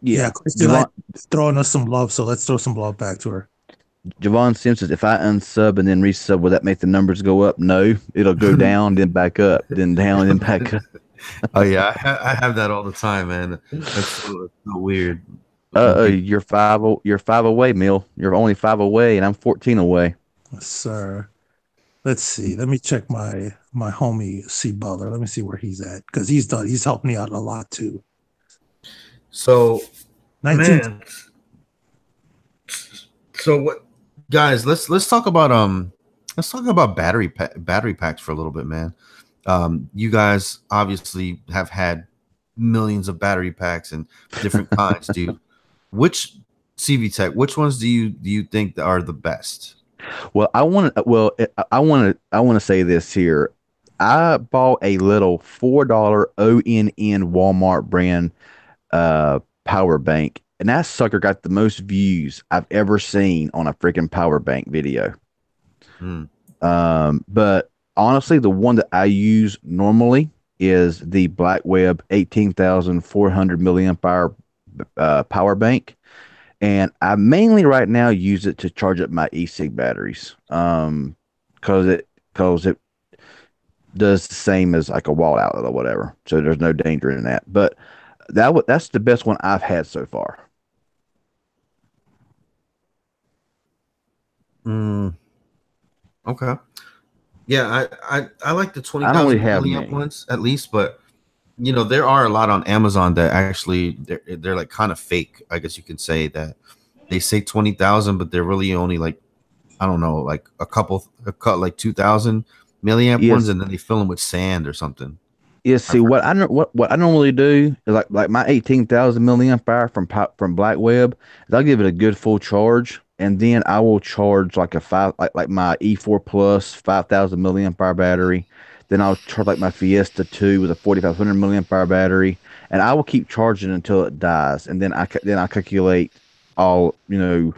Yeah, Christy like throwing us some love, so let's throw some love back to her. Javon Simpson, if I unsub and then resub, will that make the numbers go up? No, it'll go down, then back up, then down, then back up. Oh yeah, I have that all the time, man. That's so weird. You're five away, Mill. You're only 5 away, and I'm 14 away. Yes, sir. Let's see. Let me check my homie C Butler. Let me see where he's at, because he's helped me out a lot too. So 19. man. So what, guys? Let's talk about battery packs for a little bit, man. You guys obviously have had millions of battery packs and different kinds, dude. Which CV Tech? Which ones do you think are the best? Well, I want to say this here. I bought a little $4 ONN Walmart brand power bank, and that sucker got the most views I've ever seen on a freaking power bank video. But honestly, the one that I use normally is the Blackweb 18,400 milliamp hour power bank. And I mainly right now use it to charge up my e-cig batteries. Because it does the same as like a wall outlet or whatever. So there's no danger in that. But that's the best one I've had so far. Okay. Yeah, I like the 20,000 milliamp ones at least, but you know, there are a lot on Amazon that actually they're like kind of fake. I guess you could say that they say 20,000, but they're really only like, I don't know, like a like 2,000 milliamp ones, and then they fill them with sand or something. Yeah, see what I normally do is like my 18,000 milliamp hour from Blackweb is I'll give it a good full charge, and then I will charge like like my E4 Plus 5,000 milliamp hour battery. Then I'll charge like my Fiesta 2 with a 4,500 milliamp hour battery, and I will keep charging until it dies. And then I calculate all, you know,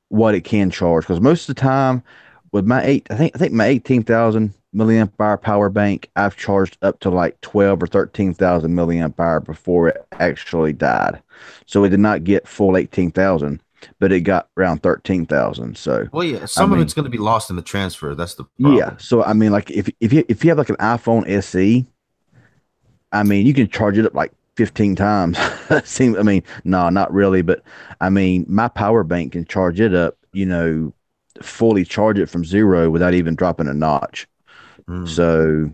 what it can charge, because most of the time with my I think my 18,000 milliamp hour power bank, I've charged up to like 12 or 13,000 milliamp hour before it actually died. So it did not get full 18,000. But it got around 13,000. So well, yeah, some of it's going to be lost in the transfer. That's the problem. Yeah. So I mean, like if you have like an iPhone SE, I mean, you can charge it up like 15 times. I mean, no, not really, but I mean, my power bank can charge it up, you know, fully charge it from zero without even dropping a notch. So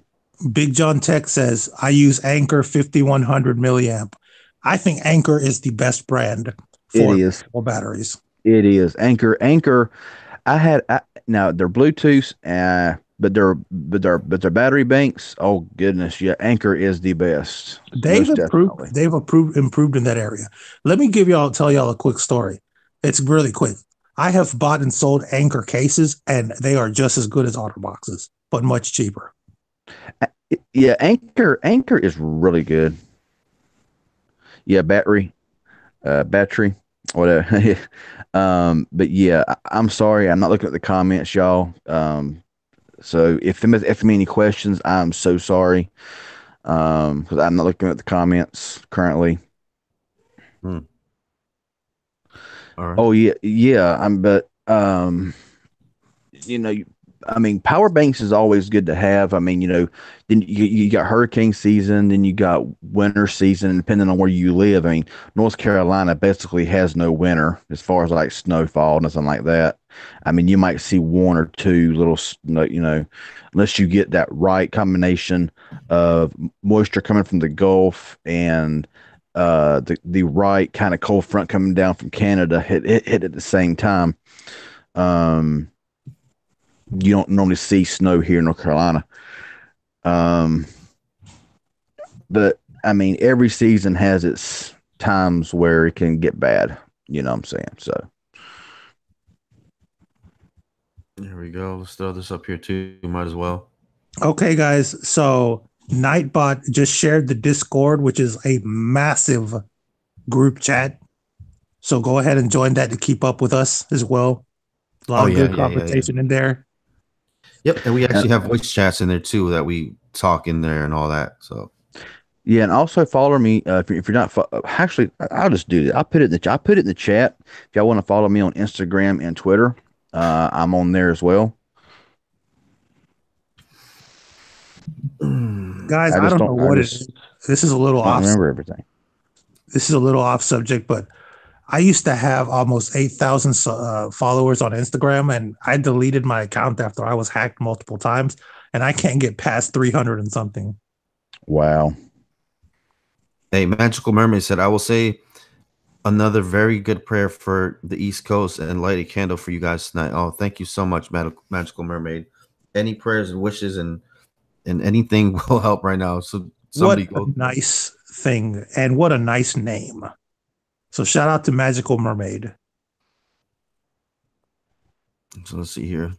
Big John Tech says I use Anchor 5100 milliamp. I think Anchor is the best brand for batteries. It is Anchor. Now they're Bluetooth, but their battery banks. Oh goodness, yeah, Anchor is the best. They've improved in that area. Let me tell y'all a quick story. It's really quick. I have bought and sold Anchor cases, and they are just as good as OtterBoxes, but much cheaper. Yeah, Anchor is really good. Yeah, battery, whatever. But yeah, I'm sorry, I'm not looking at the comments, y'all. So if any questions, I'm so sorry. Because I'm not looking at the comments currently. All right. Oh yeah. You know, I mean, power banks is always good to have. I mean, you know, then you got hurricane season, then you got winter season, depending on where you live. I mean, North Carolina basically has no winter as far as like snowfall, nothing like that. I mean, you might see one or two little, you know, unless you get that right combination of moisture coming from the Gulf and the right kind of cold front coming down from Canada hit at the same time. You don't normally see snow here in North Carolina. But I mean, every season has its times where it can get bad. You know what I'm saying? So there we go. Let's throw this up here too. Might as well. Okay, guys. So Nightbot just shared the Discord, which is a massive group chat. So go ahead and join that to keep up with us as well. A lot of good conversation in there. Yep, and we actually have voice chats in there too that we talk in there and all that. So yeah, and also follow me if you're not. Actually, I'll just do it. I put it in the chat. If y'all want to follow me on Instagram and Twitter, I'm on there as well. Guys, I don't know what it is. This is a little off. Remember everything. This is a little off subject, but I used to have almost 8,000 followers on Instagram, and I deleted my account after I was hacked multiple times, and I can't get past 300 and something. Wow. Hey, Magical Mermaid said, I will say another very good prayer for the East Coast and light a candle for you guys tonight. Oh, thank you so much, Magical Mermaid. Any prayers and wishes and anything will help right now. So what a nice thing, and what a nice name. So shout out to Magical Mermaid. So let's see here.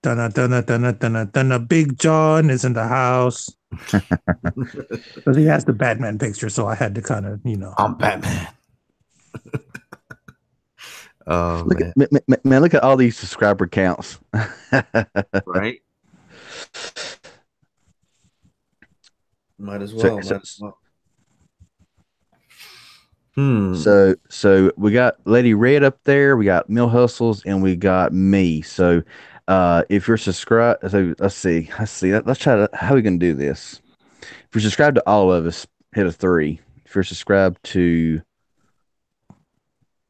Dunna, dunna, dunna, dunna, dunna. Big John is in the house. Because he has the Batman picture, so I had to kind of, I'm Batman. Look at all these subscriber counts. Right? Might as well. So we got Lady Red up there, we got Mill Hustles, and we got me. So if you're subscribed, so let's see. Let's try to how we can do this. If you're subscribed to all of us, hit a 3. If you're subscribed to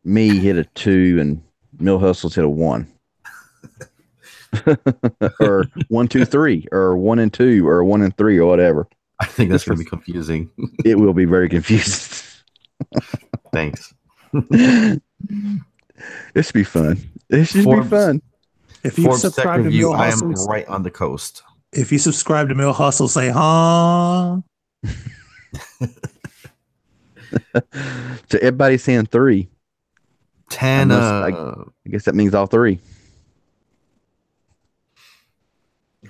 me, hit a 2, and Mill Hustles hit a 1. Or 1, 2, 3, or 1 and 2, or 1 and 3, or whatever. I think that's gonna be confusing. It will be very confusing. Thanks. This should be fun. This should be fun. If you subscribe to Mill Hustles, I am right on the coast. If you subscribe to Mill Hustle, say huh. So everybody's saying 3. 10. I guess that means all 3.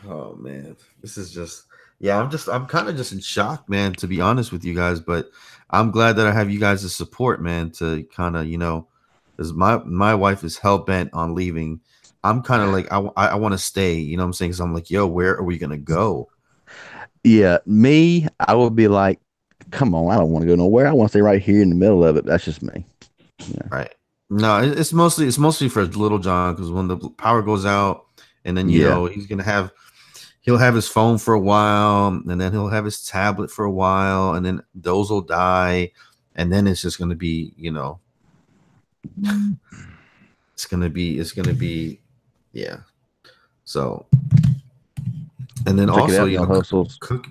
Oh man, this is just I'm kind of just in shock, man, to be honest with you guys, but I'm glad that I have you guys' support, man, to kind of, because my wife is hell-bent on leaving. I'm kind of like, I want to stay, you know what I'm saying? Because I'm like, yo, where are we going to go? Yeah, me, I would be like, come on, I don't want to go nowhere. I want to stay right here in the middle of it. That's just me. Yeah. Right. No, it's mostly for Little John, because when the power goes out and then, you know, he'll have his phone for a while, and then he'll have his tablet for a while, and then those will die, and then it's just going to be, it's going to be, yeah. So, and then also, cook.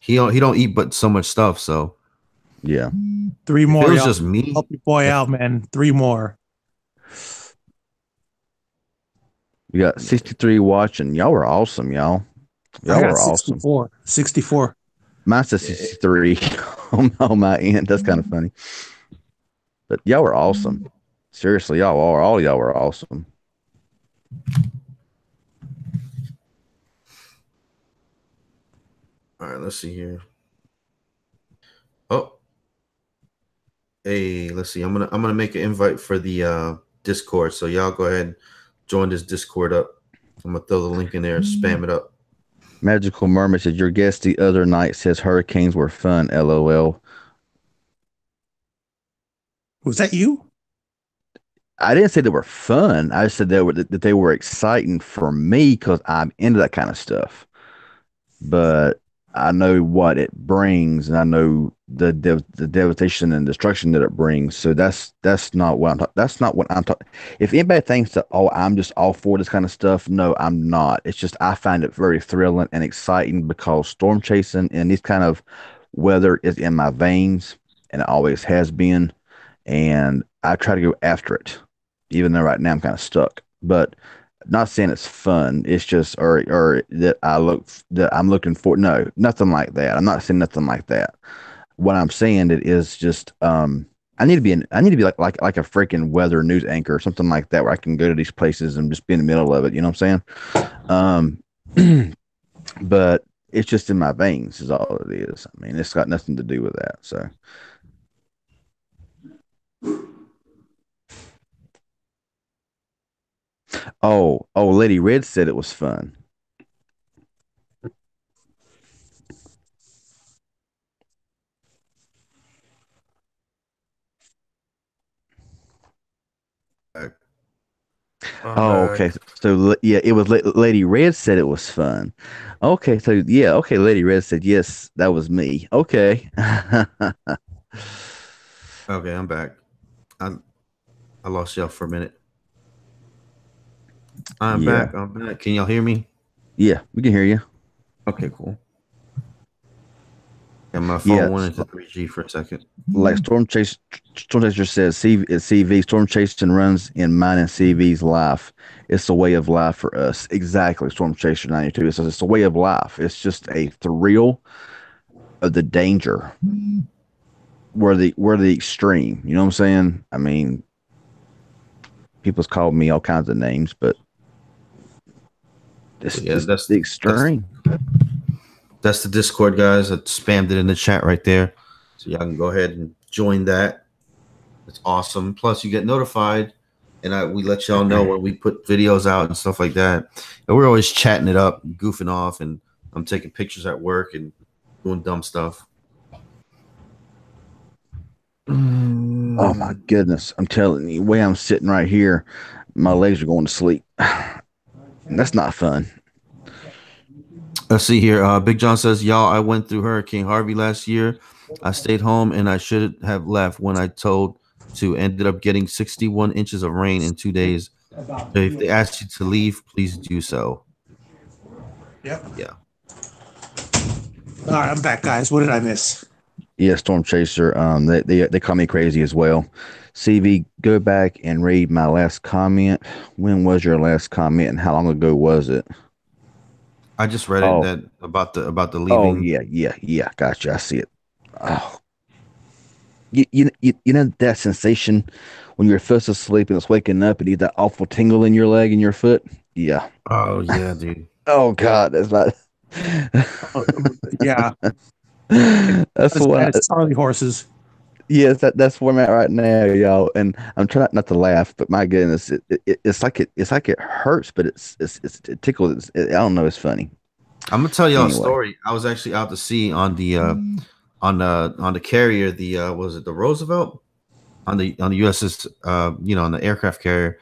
He don't eat but so much stuff. So, yeah. 3 more. It was just me. Help your boy out, man. 3 more. We got 63 watching. Y'all were awesome, y'all. Y'all were 64. Awesome. 64. Mine says 63 on my end. That's kind of funny. But y'all were awesome. Seriously, all y'all were awesome. All right, let's see here. Oh. Hey, let's see. I'm gonna make an invite for the Discord. So y'all go ahead and join this Discord up. I'm gonna throw the link in there and spam it up. Magical Mermaid said your guest the other night says hurricanes were fun. LOL. Was that you? I didn't say they were fun. I said that they were exciting for me because I'm into that kind of stuff. But I know what it brings, and I know the devastation and destruction that it brings. So that's not what I'm talking. If anybody thinks that I'm just all for this kind of stuff, no, I'm not. It's just I find it very thrilling and exciting because storm chasing and this kind of weather is in my veins, and it always has been. And I try to go after it, even though right now I'm kind of stuck. But not saying it's fun. It's just or that I'm looking for. No, nothing like that. I'm not saying nothing like that. What I'm saying it is just I need to be like a freaking weather news anchor or something like that where I can go to these places and just be in the middle of it. You know what I'm saying? But it's just in my veins is all it is. I mean, it's got nothing to do with that. So. Oh, Lady Red said it was fun. I'm Oh, back. okay. So yeah, it was Lady Red said it was fun. Okay, so yeah, okay. Lady Red said yes, that was me. Okay. Okay, I'm back. I I lost y'all for a minute. I'm Yeah, back. I'm back. Can y'all hear me? yeah, we can hear you. Okay, cool. And my Yeah, phone went into 3G for a second. like Storm Chaser says, CV Storm Chasing runs in mine and CV's life. It's a way of life for us. Exactly, Storm Chaser 92. It says it's a way of life. It's just a thrill of the danger. We're the extreme. You know what I'm saying? I mean, people's called me all kinds of names, but So this yeah, is the extreme. that's the Discord, guys. I spammed it in the chat right there, so y'all can go ahead and join that. It's awesome. Plus, you get notified, and we let y'all know when we put videos out and stuff like that. And we're always chatting it up, goofing off, and I'm taking pictures at work and doing dumb stuff. Oh my goodness. I'm telling you, the way I'm sitting right here, my legs are going to sleep. That's not fun. Let's see here. Big John says, "Y'all, I went through Hurricane Harvey last year. I stayed home and I should have left when I told to. Ended up getting 61 inches of rain in 2 days. If they ask you to leave, please do so." Yep. Yeah. All right, I'm back, guys. What did I miss? Yeah, Storm Chaser. They call me crazy as well. CV, go back and read my last comment. When was your last comment and how long ago was it? I just read it Oh, that about the oh leaving. yeah. Gotcha. I see it. Oh, you know that sensation when you're first asleep and it's waking up and you get that awful tingle in your leg and your foot. Yeah. Oh yeah, dude. Oh God, that's not. Oh, yeah, not That's as bad what. as Charlie horses. Yes, that's where I'm at right now, y'all. And I'm trying not to laugh, but my goodness, it's like it hurts, but it tickles. I don't know. It's funny. I'm gonna tell y'all a Anyway, story. I was actually out to sea on the carrier. The was it the Roosevelt on the USS on the aircraft carrier.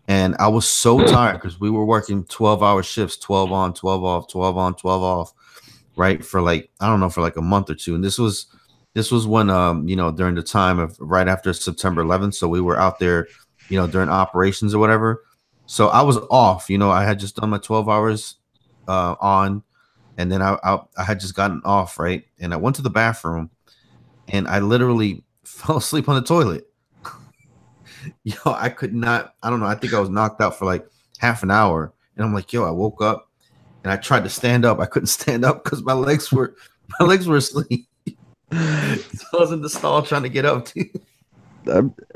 And I was so tired because we were working 12-hour shifts, 12 on, 12 off, 12 on, 12 off, right? For like, I don't know, for like a month or two. And this was when during the time of right after September 11th. So we were out there, during operations or whatever. So I was off, I had just done my 12 hours on, and then I had just gotten off, right? And I went to the bathroom and I literally fell asleep on the toilet. I could not. I don't know. I think I was knocked out for like half an hour, and I'm like, I woke up and I tried to stand up. I couldn't stand up because my legs were asleep. So I was in the stall trying to get up. Too.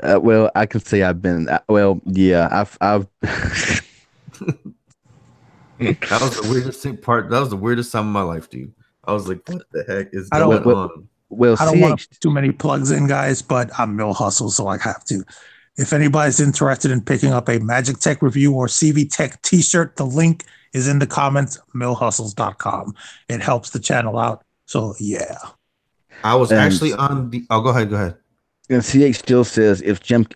well, I can say I've been. Well, yeah, I've. That was the weirdest part. That was the weirdest time of my life, dude. I was like, what the heck is I don't. going on? Well, I don't want CH. too many plugs in, guys, but I'm Mill Hustle, so I have to. If anybody's interested in picking up a Magic Tech Review or CV Tech t-shirt, the link is in the comments, millhustles.com. It helps the channel out. So, yeah. I was And actually on the. Oh, go ahead. Go ahead. And CH still says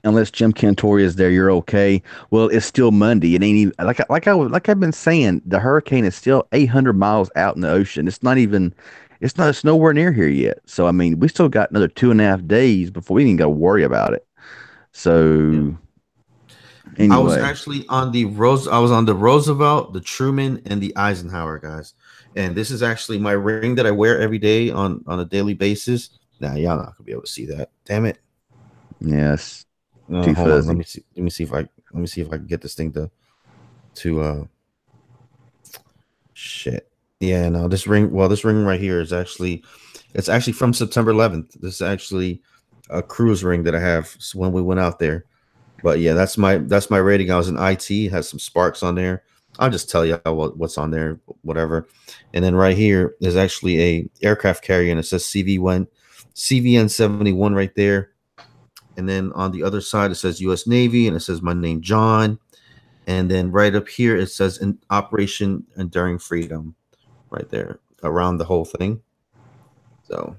unless Jim Cantori is there, you're okay. Well, it's still Monday. It ain't even like I've been saying. The hurricane is still 800 miles out in the ocean. It's nowhere near here yet. So I mean, we still got another 2.5 days before we even got to worry about it. Yeah. So I was anyway, actually on the Roosevelt, the Truman, and the Eisenhower, guys. And this is actually my ring that I wear every day on a daily basis. Now, y'all not gonna be able to see that. Damn it. yes, too Hold on. Let fuzzy. me see. Let me see if I can get this thing to shit. Yeah, no, this ring. Well, this ring right here it's actually from September 11th. This is actually a cruise ring that I have when we went out there. But yeah, that's my rating. I was in IT, has some sparks on there. I'll just tell you what's on there, whatever. And then right here is actually a aircraft carrier, and it says CVN 71 right there. And then on the other side it says U.S. Navy, and it says my name John. And then right up here it says in Operation Enduring Freedom, right there around the whole thing. So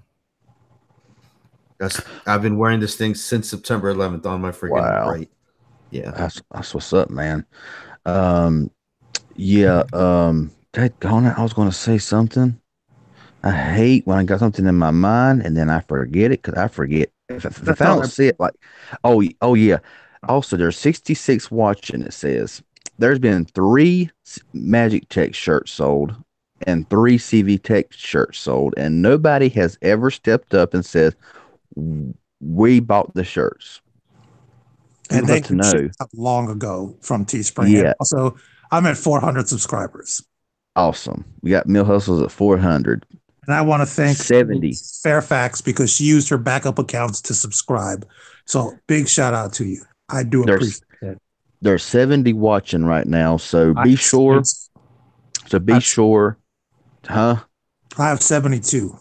I've been wearing this thing since September 11th on my freaking right. Yeah, that's what's up, man. Yeah. I was going to say something. I hate when I got something in my mind and then I forget it because I forget. If I don't see it, like, oh yeah. Also, there's 66 watching. It says there's been 3 Magic Tech shirts sold and 3 CV Tech shirts sold, and nobody has ever stepped up and said we bought the shirts. And they know long ago from Teespring. Yeah. And also, I'm at 400 subscribers. Awesome. We got Mill Hustles at 400. And I want to thank 70 Fairfax because she used her backup accounts to subscribe. So big shout out to you. I do appreciate it. There's 70 watching right now. So be sure. Huh? I have 72.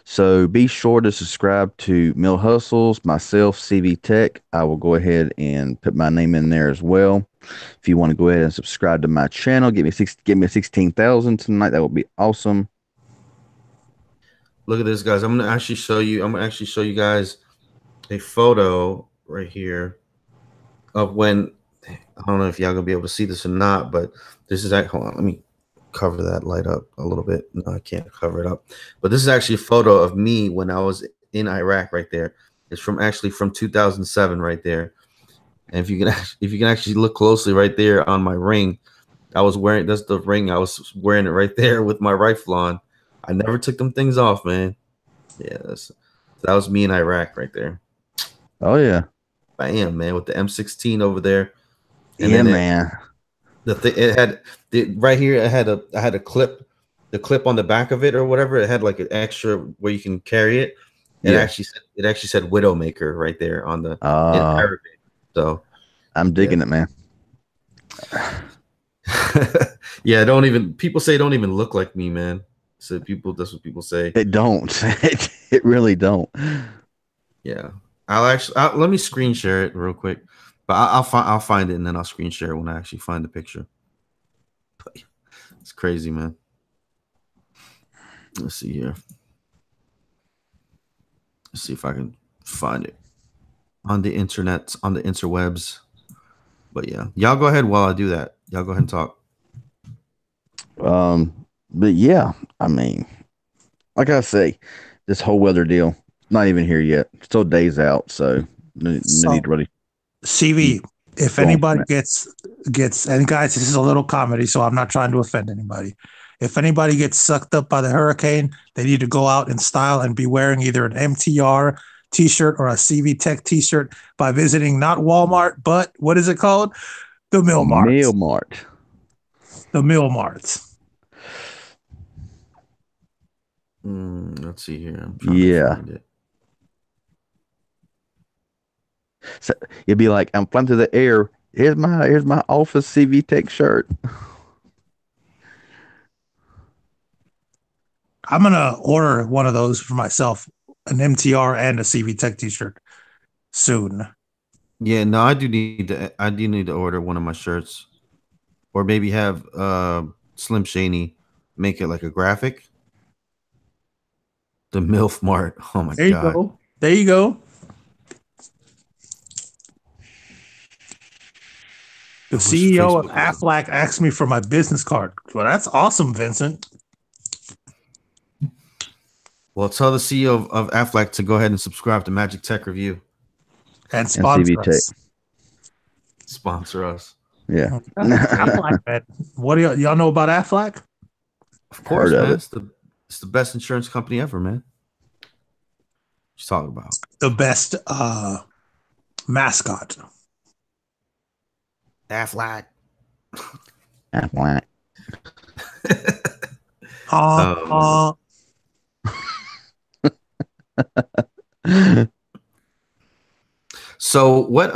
So be sure to subscribe to Mill Hustles, myself, CV Tech. I will go ahead and put my name in there as well. If you want to go ahead and subscribe to my channel, give me 16,000 tonight. That would be awesome. Look at this, guys. I'm gonna actually show you guys a photo right here of when, I don't know if y'all gonna be able to see this or not, but this is hold on, let me cover that light up a little bit. No, I can't cover it up. But this is actually a photo of me when I was in Iraq right there. It's from 2007 right there. And if you can actually look closely right there on my ring, I was wearing, that's the ring, I was wearing it right there with my rifle on. I never took them things off, man. Yeah, that was me in Iraq right there. Oh yeah. Bam, man, with the M16 over there. And yeah, man. Right here. I had a clip, the clip on the back of it or whatever. It had like an extra where you can carry it. It actually said Widowmaker right there on the in Arabic. So I'm digging it, man. Yeah, people say it don't even look like me, man. So that's what people say. It don't. It really don't. Yeah. Let me screen share it real quick. But I'll find it and then I'll screen share it when I actually find the picture. It's crazy, man. Let's see here. Let's see if I can find it on the internet, on the interwebs. But yeah, y'all go ahead while I do that. Y'all go ahead and talk. But yeah, I mean, like I say, this whole weather deal, not even here yet. Still days out, so no need to really. CV, if anybody gets, and guys, this is a little comedy, so I'm not trying to offend anybody. If anybody gets sucked up by the hurricane, they need to go out in style and be wearing either an MTR t-shirt or a CV Tech t-shirt by visiting not Walmart, but what is it called? The Mill Mart. The Mill Mart. Let's see here. I'm trying to find it. So you'd be like, I'm flying through the air. Here's my office CV Tech shirt. I'm gonna order one of those for myself, an MTR and a CV Tech t-shirt soon. Yeah, no, I do need to order one of my shirts, or maybe have Slim Shady make it like a graphic. The MILF Mart. Oh my God. There you go. The CEO of Aflac asked me for my business card. Well, that's awesome, Vincent. Well, tell the CEO of Aflac to go ahead and subscribe to Magic Tech Review. And sponsor us. Sponsor us. Yeah. Aflac, man. What do y'all know about Aflac? Of course, man. It's the best insurance company ever, man. What you talking about? The best mascot. Aflac. Aflac. So what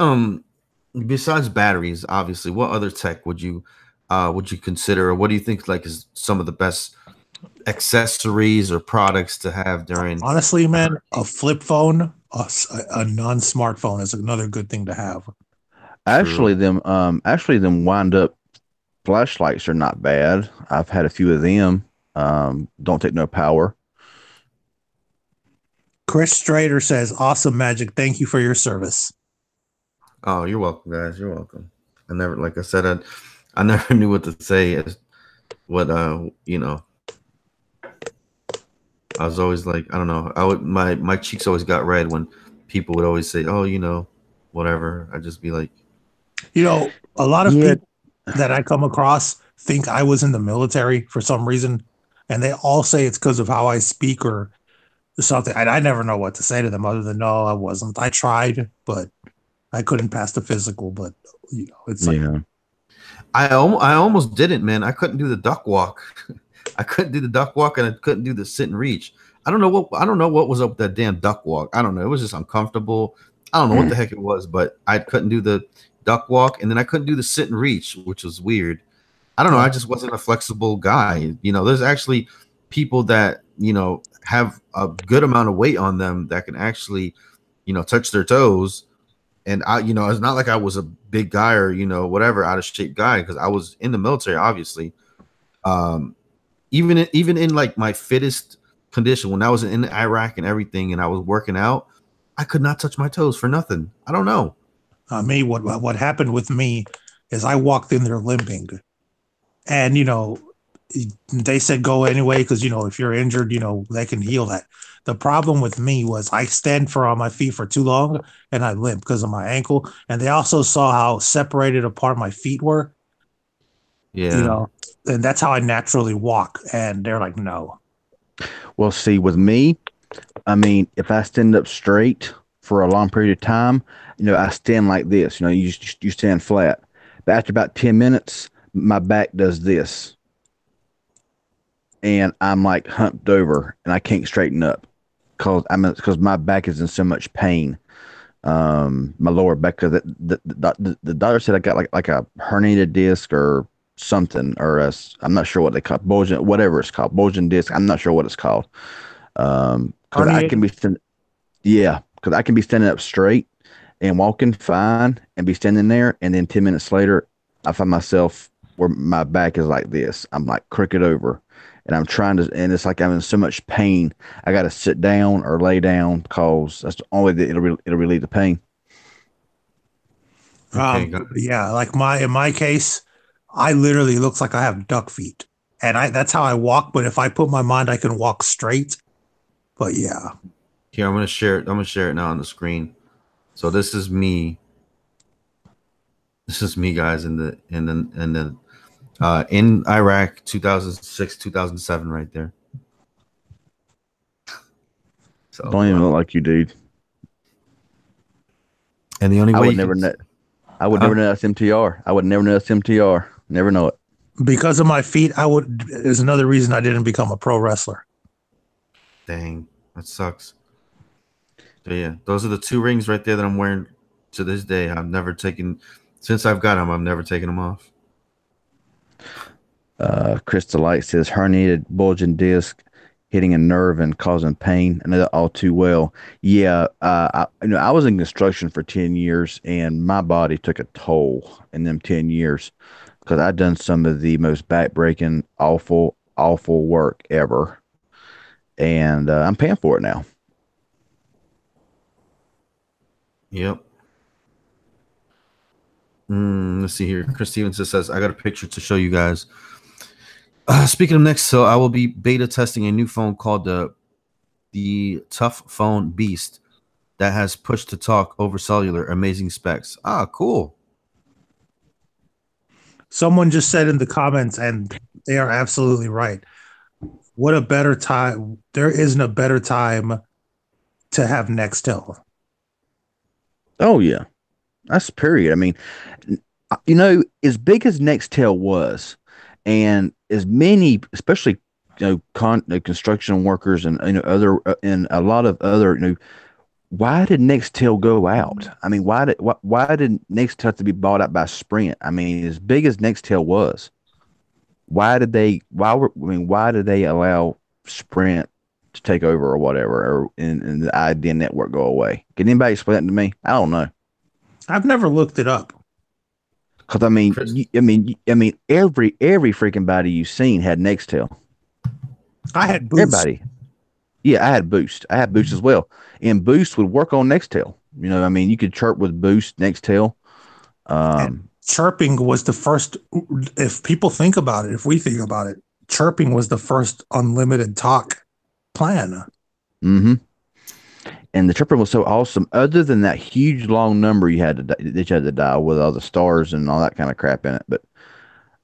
besides batteries, obviously, what other tech would you consider, or what do you think like is some of the best accessories or products to have during? Honestly, man, a flip phone, a non-smartphone is another good thing to have. Actually, them wind up flashlights are not bad. I've had a few of them. Don't take no power. Chris Strader says, "Awesome magic. Thank you for your service." Oh, you're welcome, guys. You're welcome. I never, like I said, I never knew what to say. As what you know, I was always like, I don't know. My cheeks always got red when people would always say, "Oh, whatever." I'd just be like, a lot of people that I come across think I was in the military for some reason, and they all say it's because of how I speak or something. And I never know what to say to them other than, "No, I wasn't. I tried, but I couldn't pass the physical." But it's like, I almost didn't, man. I couldn't do the duck walk. I couldn't do the duck walk, and I couldn't do the sit and reach. I don't know what was up with that damn duck walk. I don't know. It was just uncomfortable. I don't know what the heck it was, but I couldn't do the duck walk, and then I couldn't do the sit and reach, which was weird. I don't know. I just wasn't a flexible guy. There's actually people that have a good amount of weight on them that can actually touch their toes. And it's not like I was a big guy or whatever out of shape guy, because I was in the military, obviously. Even in like my fittest condition, when I was in Iraq and everything, and I was working out, I could not touch my toes for nothing. I don't know. What happened with me is I walked in there limping, and they said go anyway because if you're injured, they can heal that. The problem with me was I stand on my feet for too long and I limp because of my ankle. And they also saw how separated apart my feet were. Yeah. And that's how I naturally walk. And they're like, no. Well, see, with me, I mean, if I stand up straight for a long period of time, I stand like this. You stand flat. But after about 10 minutes, my back does this. And I'm like humped over and I can't straighten up because my back is in so much pain. My lower back, because the doctor said I got like a herniated disc or something, or I'm not sure what they call it, bulging, whatever it's called, bulging disc. I'm not sure what it's called. Because I can be because I can be standing up straight and walking fine and be standing there, and then 10 minutes later, I find myself where my back is like this. I'm like crooked over. And I'm trying to, and it's like I'm in so much pain. I got to sit down or lay down because that's the only way that it'll relieve the pain. Yeah, like in my case, I literally looks like I have duck feet, and that's how I walk. But if I put my mind, I can walk straight. But yeah, here I'm gonna share it. I'm gonna share it now on the screen. So this is me. This is me, guys, in Iraq, 2006, 2007, right there. So don't even look like you, dude. And the only way I would never know that's MTR. I would never know that's MTR. Never know it. Because of my feet, is another reason I didn't become a pro wrestler. Dang, that sucks. So yeah, those are the 2 rings right there that I'm wearing to this day. I've never taken, since I've got them, I've never taken them off. Crystal Light says herniated bulging disc hitting a nerve and causing pain. I know that all too well. Yeah, I was in construction for 10 years, and my body took a toll in them 10 years because I'd done some of the most backbreaking, awful work ever, and I'm paying for it now. Yep. Let's see here. Chris Stevenson says, I got a picture to show you guys. Speaking of next, so I will be beta testing a new phone called the Tough Phone Beast that has push to talk over cellular. Amazing specs. Ah, cool. Someone just said in the comments, and they are absolutely right. What a better time. There isn't a better time to have Nextel. Oh, yeah. That's period. I mean, as big as Nextel was, and as many, especially construction workers and other and a lot of other why did Nextel go out? I mean, why did Nextel have to be bought out by Sprint? I mean, as big as Nextel was, why did they allow Sprint to take over or whatever, or and the ID network go away? Can anybody explain that to me? I don't know. I've never looked it up. Because every freaking body you've seen had Nextel. I had Boost. Everybody. Yeah, I had Boost. I had Boost as well, and Boost would work on Nextel. You could chirp with Boost, Nextel. And chirping was the first. If people think about it, if we think about it, chirping was the first unlimited talk plan. Mm-hmm. And the chirping was so awesome. Other than that huge long number you had to dial with all the stars and all that kind of crap in it, but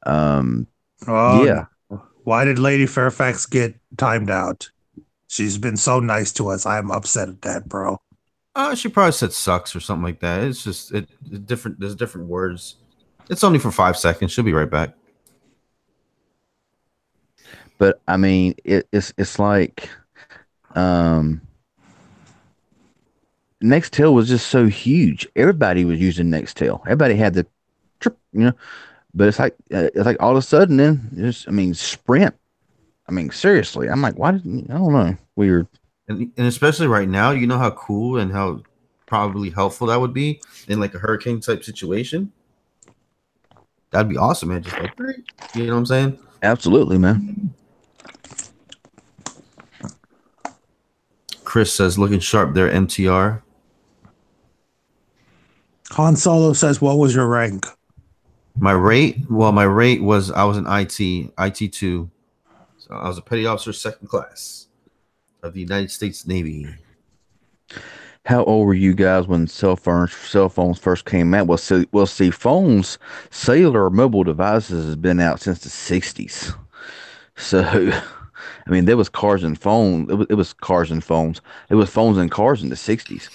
yeah. No. Why did Lady Fairfax get timed out? She's been so nice to us. I'm upset at that, bro. She probably said sucks or something like that. It's just different. There's different words. It's only for 5 seconds. She'll be right back. But I mean, it's like Nextel was just so huge. Everybody was using Nextel. Everybody had the trip, But it's like all of a sudden, then Sprint. I mean, seriously, I'm like, why didn't I don't know, weird. And especially right now, you know how cool and how probably helpful that would be in like a hurricane type situation. That'd be awesome, man. Just like, you know what I'm saying? Absolutely, man. Chris says, looking sharp there, MTR. Han Solo says, what was your rank? My rate? Well, my rate was, I was in IT 2. So I was a petty officer, 2nd class of the United States Navy. How old were you guys when cell phones first came out? Well, see, phones, cellular mobile devices has been out since the 60s. So, I mean, there was cars and phones. It was cars and phones. It was phones and cars in the 60s.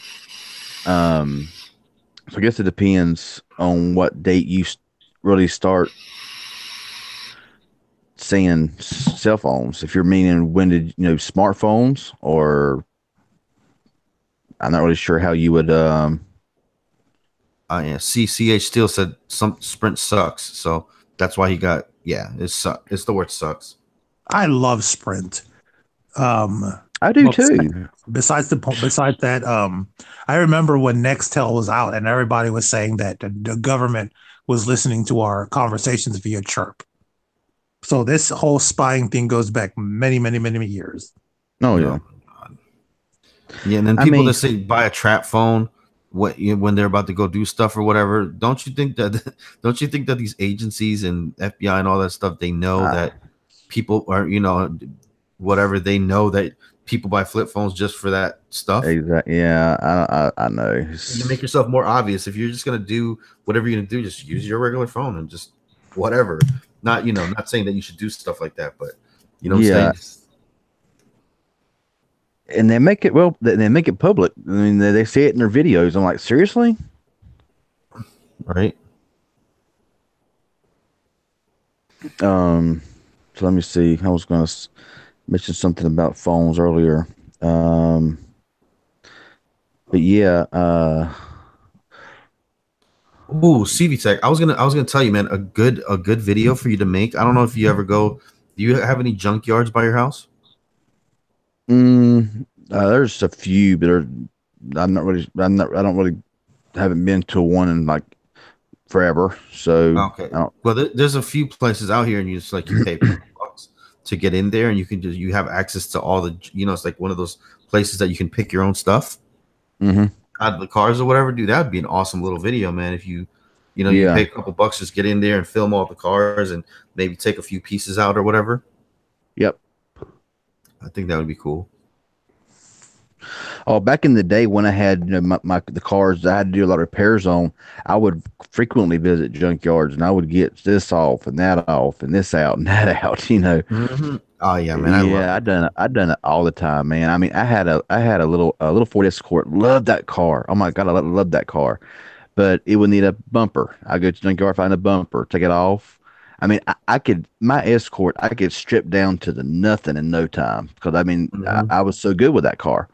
So I guess it depends on what date you really start seeing cell phones. If you're meaning when did smartphones, or I'm not really sure how you would. Yeah, CCH still said some Sprint sucks, so that's why he got. Yeah, it's the word sucks. I love Sprint. I do too. Besides that, I remember when Nextel was out and everybody was saying that the government was listening to our conversations via chirp. So this whole spying thing goes back many, many, many years. Oh yeah. Yeah, and then people that say buy a trap phone when they're about to go do stuff or whatever. Don't you think that these agencies and FBI and all that stuff, they know that people are, whatever, they know that people buy flip phones just for that stuff? Exactly. Yeah, I know. You make yourself more obvious. If you're just gonna do whatever you're gonna do, just use your regular phone and just whatever. Not not saying that you should do stuff like that, but what I'm saying? And they make it they make it public. I mean, they say it in their videos. I'm like, seriously? Right. So let me see. I was going to mention something about phones earlier. But yeah. Ooh, CV Tech. I was gonna tell you, man, a good video for you to make. I don't know if you ever go. Do you have any junkyards by your house? There's a few, but I don't really haven't been to one in like forever. So okay. Well, there's a few places out here, and you just you pay bucks to get in there, and you have access to all the it's like one of those places that you can pick your own stuff out of the cars or whatever. Dude, that'd be an awesome little video, man. If you you pay a couple bucks, just get in there and film all the cars and maybe take a few pieces out or whatever. Yep. I think that would be cool. Oh, back in the day when I had the cars I had to do a lot of repairs on, I would frequently visit junkyards and I would get this off and that off and this out and that out. Mm-hmm. Oh yeah, man. I've done it all the time, man. I mean, I had a little Ford Escort. Loved that car. Oh my god, I love that car. But it would need a bumper. I go to junkyard, find a bumper, take it off. I mean, my Escort, I could strip down to the nothing in no time because I was so good with that car.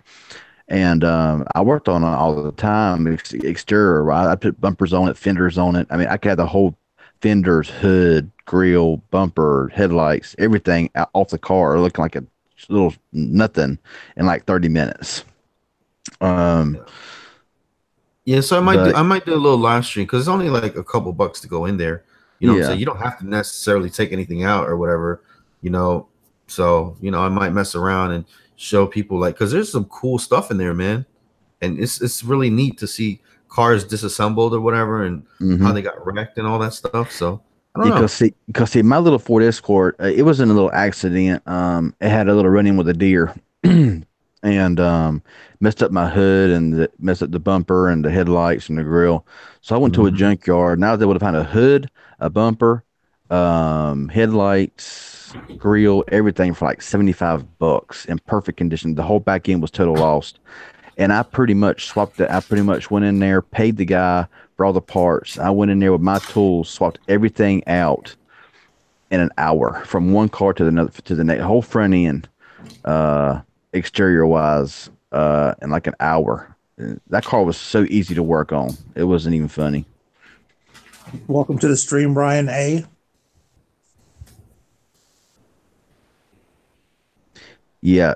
And I worked on it all the time. Exterior, I put bumpers on it, fenders on it. I mean, I could have the whole fenders, hood, grill, bumper, headlights, everything off the car looking like a little nothing in like 30 minutes. Yeah, so But I might do a little live stream because it's only like a couple bucks to go in there. You know what I'm saying? You don't have to necessarily take anything out or whatever, you know. So, I might mess around and show people like because there's some cool stuff in there, man. And it's really neat to see cars disassembled or whatever and how they got wrecked and all that stuff. So I don't know. because see, my little Ford Escort, it was in a little accident. It had a little run in with a deer, and messed up my hood and messed up the bumper and the headlights and the grill. So I went to a junkyard. Now they would have found a hood, a bumper, headlights, grill, everything for like $75 in perfect condition. The whole back end was total lost. And I pretty much swapped it. I pretty much went in there, paid the guy for all the parts. I went in there with my tools, swapped everything out in an hour from one car to the next, whole front end, exterior wise, in like an hour. That car was so easy to work on. It wasn't even funny. Welcome to the stream, Brian A. Yeah,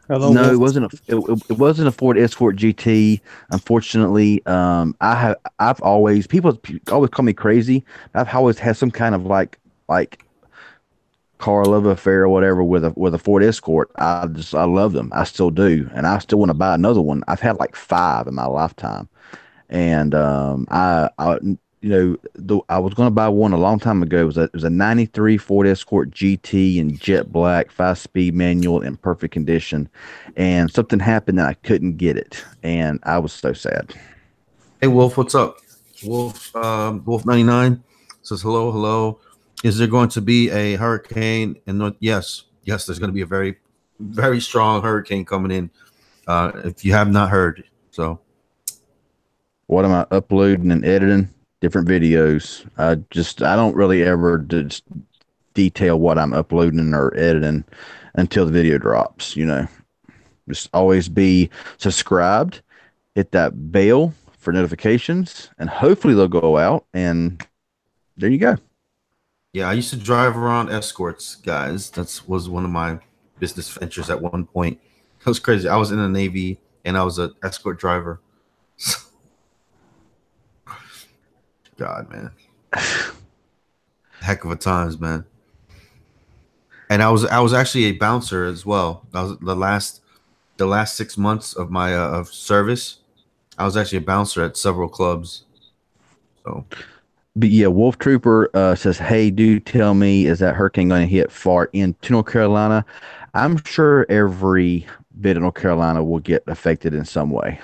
Hello, no, Wolf. it wasn't a Ford Escort GT. Unfortunately, I've always people always call me crazy. I've always had some kind of like car love affair or whatever with a Ford Escort. I love them. I still do, and I still want to buy another one. I've had like 5 in my lifetime, and I was going to buy one a long time ago. It was a 93 Ford Escort GT in jet black, 5-speed manual in perfect condition. And something happened and I couldn't get it. And I was so sad. Hey, Wolf, what's up? Wolf 99 says, hello. Is there going to be a hurricane in North? Yes, there's going to be a very, very strong hurricane coming in. If you have not heard. So what am I uploading and editing? Different videos. I don't really ever just detail what I'm uploading or editing until the video drops, Just always be subscribed, hit that bell for notifications, and hopefully they'll go out, and there you go. Yeah, I used to drive around escorts, guys. Was one of my business ventures at one point. It was crazy. I was in the Navy and I was an escort driver. God, man. Heck of a times, man. And I was actually a bouncer as well. That was the last 6 months of my of service. I was actually a bouncer at several clubs. So, but yeah, Wolf Trooper says, "Hey, do tell me, is that hurricane going to hit far into North Carolina?" I'm sure every bit of North Carolina will get affected in some way.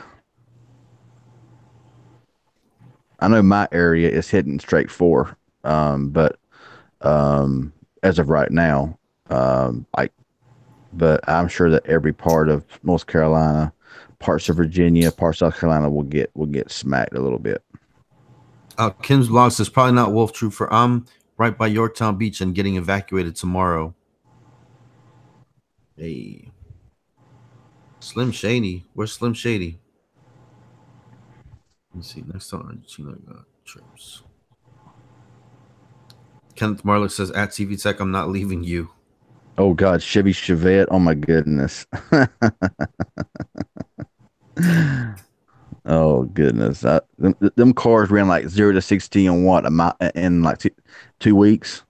I know my area is hitting straight 4, but as of right now, but I'm sure that every part of North Carolina, parts of Virginia, parts of South Carolina will get smacked a little bit. Kim's blog says probably not Wolf Trooper. I'm right by Yorktown Beach and getting evacuated tomorrow. Hey, Slim Shady, where's Slim Shady? Let's see. Next time, Argentina got trips. Kenneth Marlick says at TV Tech, I'm not leaving you. Oh God, Chevy Chevette. Oh my goodness. Oh goodness. Them cars ran like 0 to 60 in what in like 2 weeks.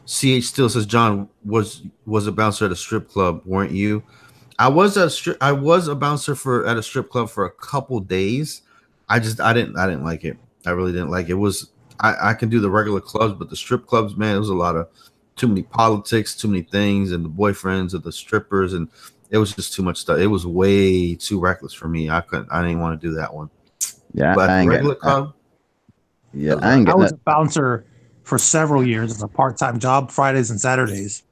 CH still says John was a bouncer at a strip club, weren't you? I was a bouncer at a strip club for a couple days. I didn't like it. I really didn't like it. I can do the regular clubs, but the strip clubs, man, it was a lot of too many politics, too many things, and the boyfriends of the strippers, and it was just too much stuff. It was way too reckless for me. I didn't want to do that one. Yeah, but the regular club. I was a bouncer for several years as a part-time job, Fridays and Saturdays.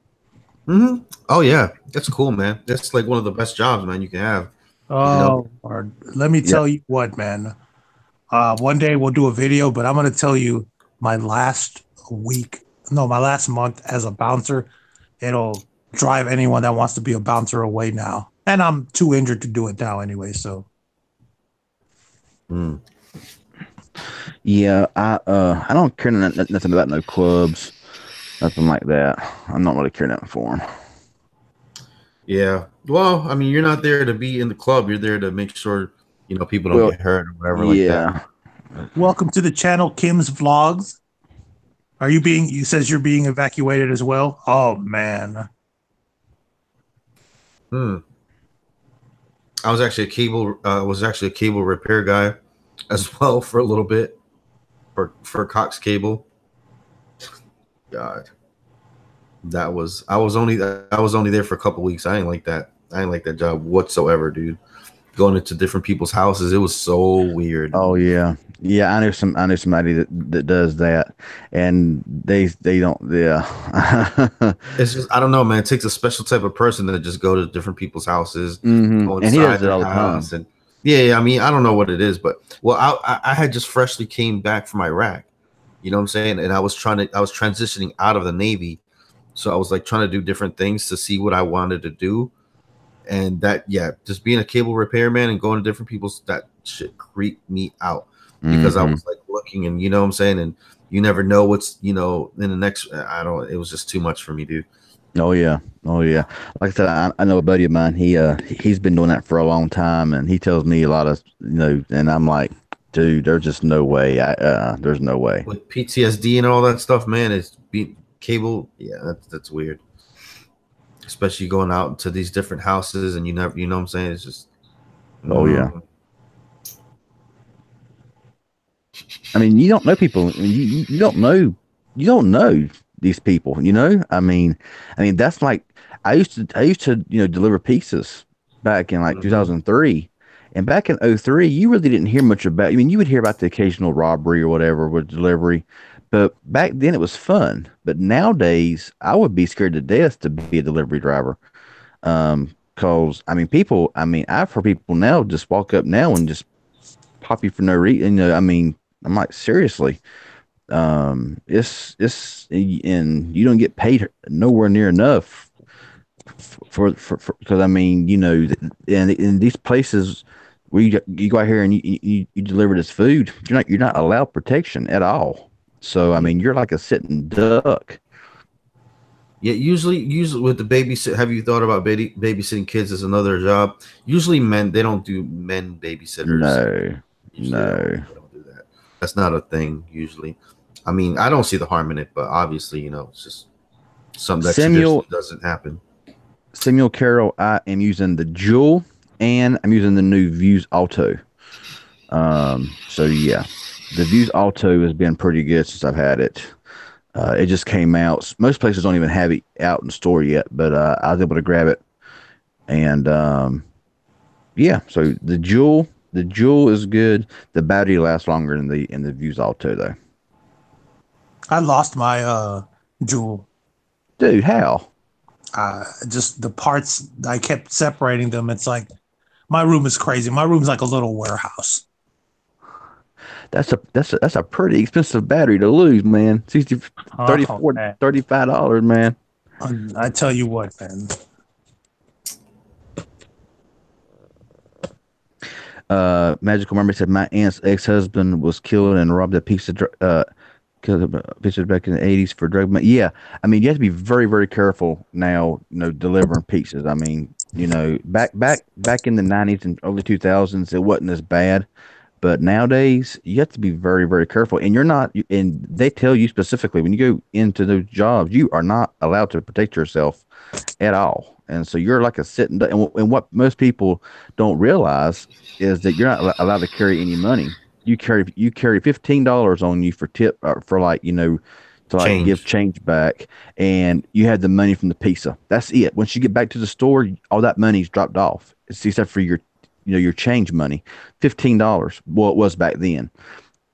Mm-hmm. Oh yeah, that's cool, man. That's like one of the best jobs, man, you can have. Oh, Lord. Let me tell you what, man. One day we'll do a video, but I'm going to tell you my last month as a bouncer. It'll drive anyone that wants to be a bouncer away now. And I'm too injured to do it now anyway, so. Yeah, I don't care nothing about no clubs, nothing like that. I'm not really caring nothing for them. Yeah. Well, I mean, you're not there to be in the club. You're there to make sure, people don't get hurt or whatever like that. Welcome to the channel, Kim's Vlogs. You says you're being evacuated as well? Oh, man. I was actually a cable repair guy as well for a little bit for Cox Cable. God. I was only there for a couple weeks. I ain't like that. I didn't like that job whatsoever, dude. Going into different people's houses, it was so weird. Oh yeah, yeah. I know somebody that does that, and they don't. Yeah. It's just I don't know, man. It takes a special type of person to just go to different people's houses, go inside, and he does it all the time. And yeah, I mean, I don't know what it is, but I had just freshly came back from Iraq. You know what I'm saying? And I was transitioning out of the Navy. So I was like trying to do different things to see what I wanted to do. And that, just being a cable repairman and going to different people's, that shit creeped me out because I was like looking and, you know what I'm saying? And you never know what's, in the next, it was just too much for me, dude. Oh yeah. Like I said, I know a buddy of mine, he's been doing that for a long time, and he tells me a lot of, and I'm like, dude, there's just no way. There's no way. With PTSD and all that stuff, man, it's cable. Yeah, that's weird. Especially going out to these different houses and you know what I'm saying? It's just. Oh yeah. I mean, you don't know people. You don't know these people. I mean, that's like I used to deliver pizzas back in like 2003. And back in 2003, you really didn't hear much about. I mean, you would hear about the occasional robbery or whatever with delivery, but back then it was fun. But nowadays, I would be scared to death to be a delivery driver, because I've heard people now just walk up now and just pop you for no reason. I'm like, seriously, it's and you don't get paid nowhere near enough for because in these places where you go out here and you deliver this food, you're not allowed protection at all. So you're like a sitting duck. Yeah, usually with the babysit, have you thought about babysitting kids as another job? Usually they don't do men babysitters. No. They don't do that. That's not a thing usually. I mean, I don't see the harm in it, but obviously, it's just something that traditionally doesn't happen. Samuel Carroll, I am using the Jewel and I'm using the new Views Auto. So yeah, the Views Auto has been pretty good since I've had it. It just came out. Most places don't even have it out in store yet, but I was able to grab it. And yeah, so the Jewel is good. The battery lasts longer in the Views Auto though. I lost my Jewel. Dude, how? Just the parts, I kept separating them. It's like my room is crazy. My room's like a little warehouse. That's a pretty expensive battery to lose, man. $35, man. I tell you what, man. Magical Mermaid said my aunt's ex-husband was killed and robbed a piece of killed a pizza back in the 80s for drug money. Yeah, you have to be very, very careful now. Delivering pizzas. Back in the 90s and early 2000s, it wasn't as bad. But nowadays, you have to be very, very careful. And and they tell you specifically when you go into those jobs, you are not allowed to protect yourself at all. And so you're like a sitting duck. And what most people don't realize is that you're not allowed to carry any money. You carry $15 on you for tip, for to give change back, and you have the money from the pizza. That's it. Once you get back to the store, all that money's dropped off. It's except for your change money, $15. Well, it was back then,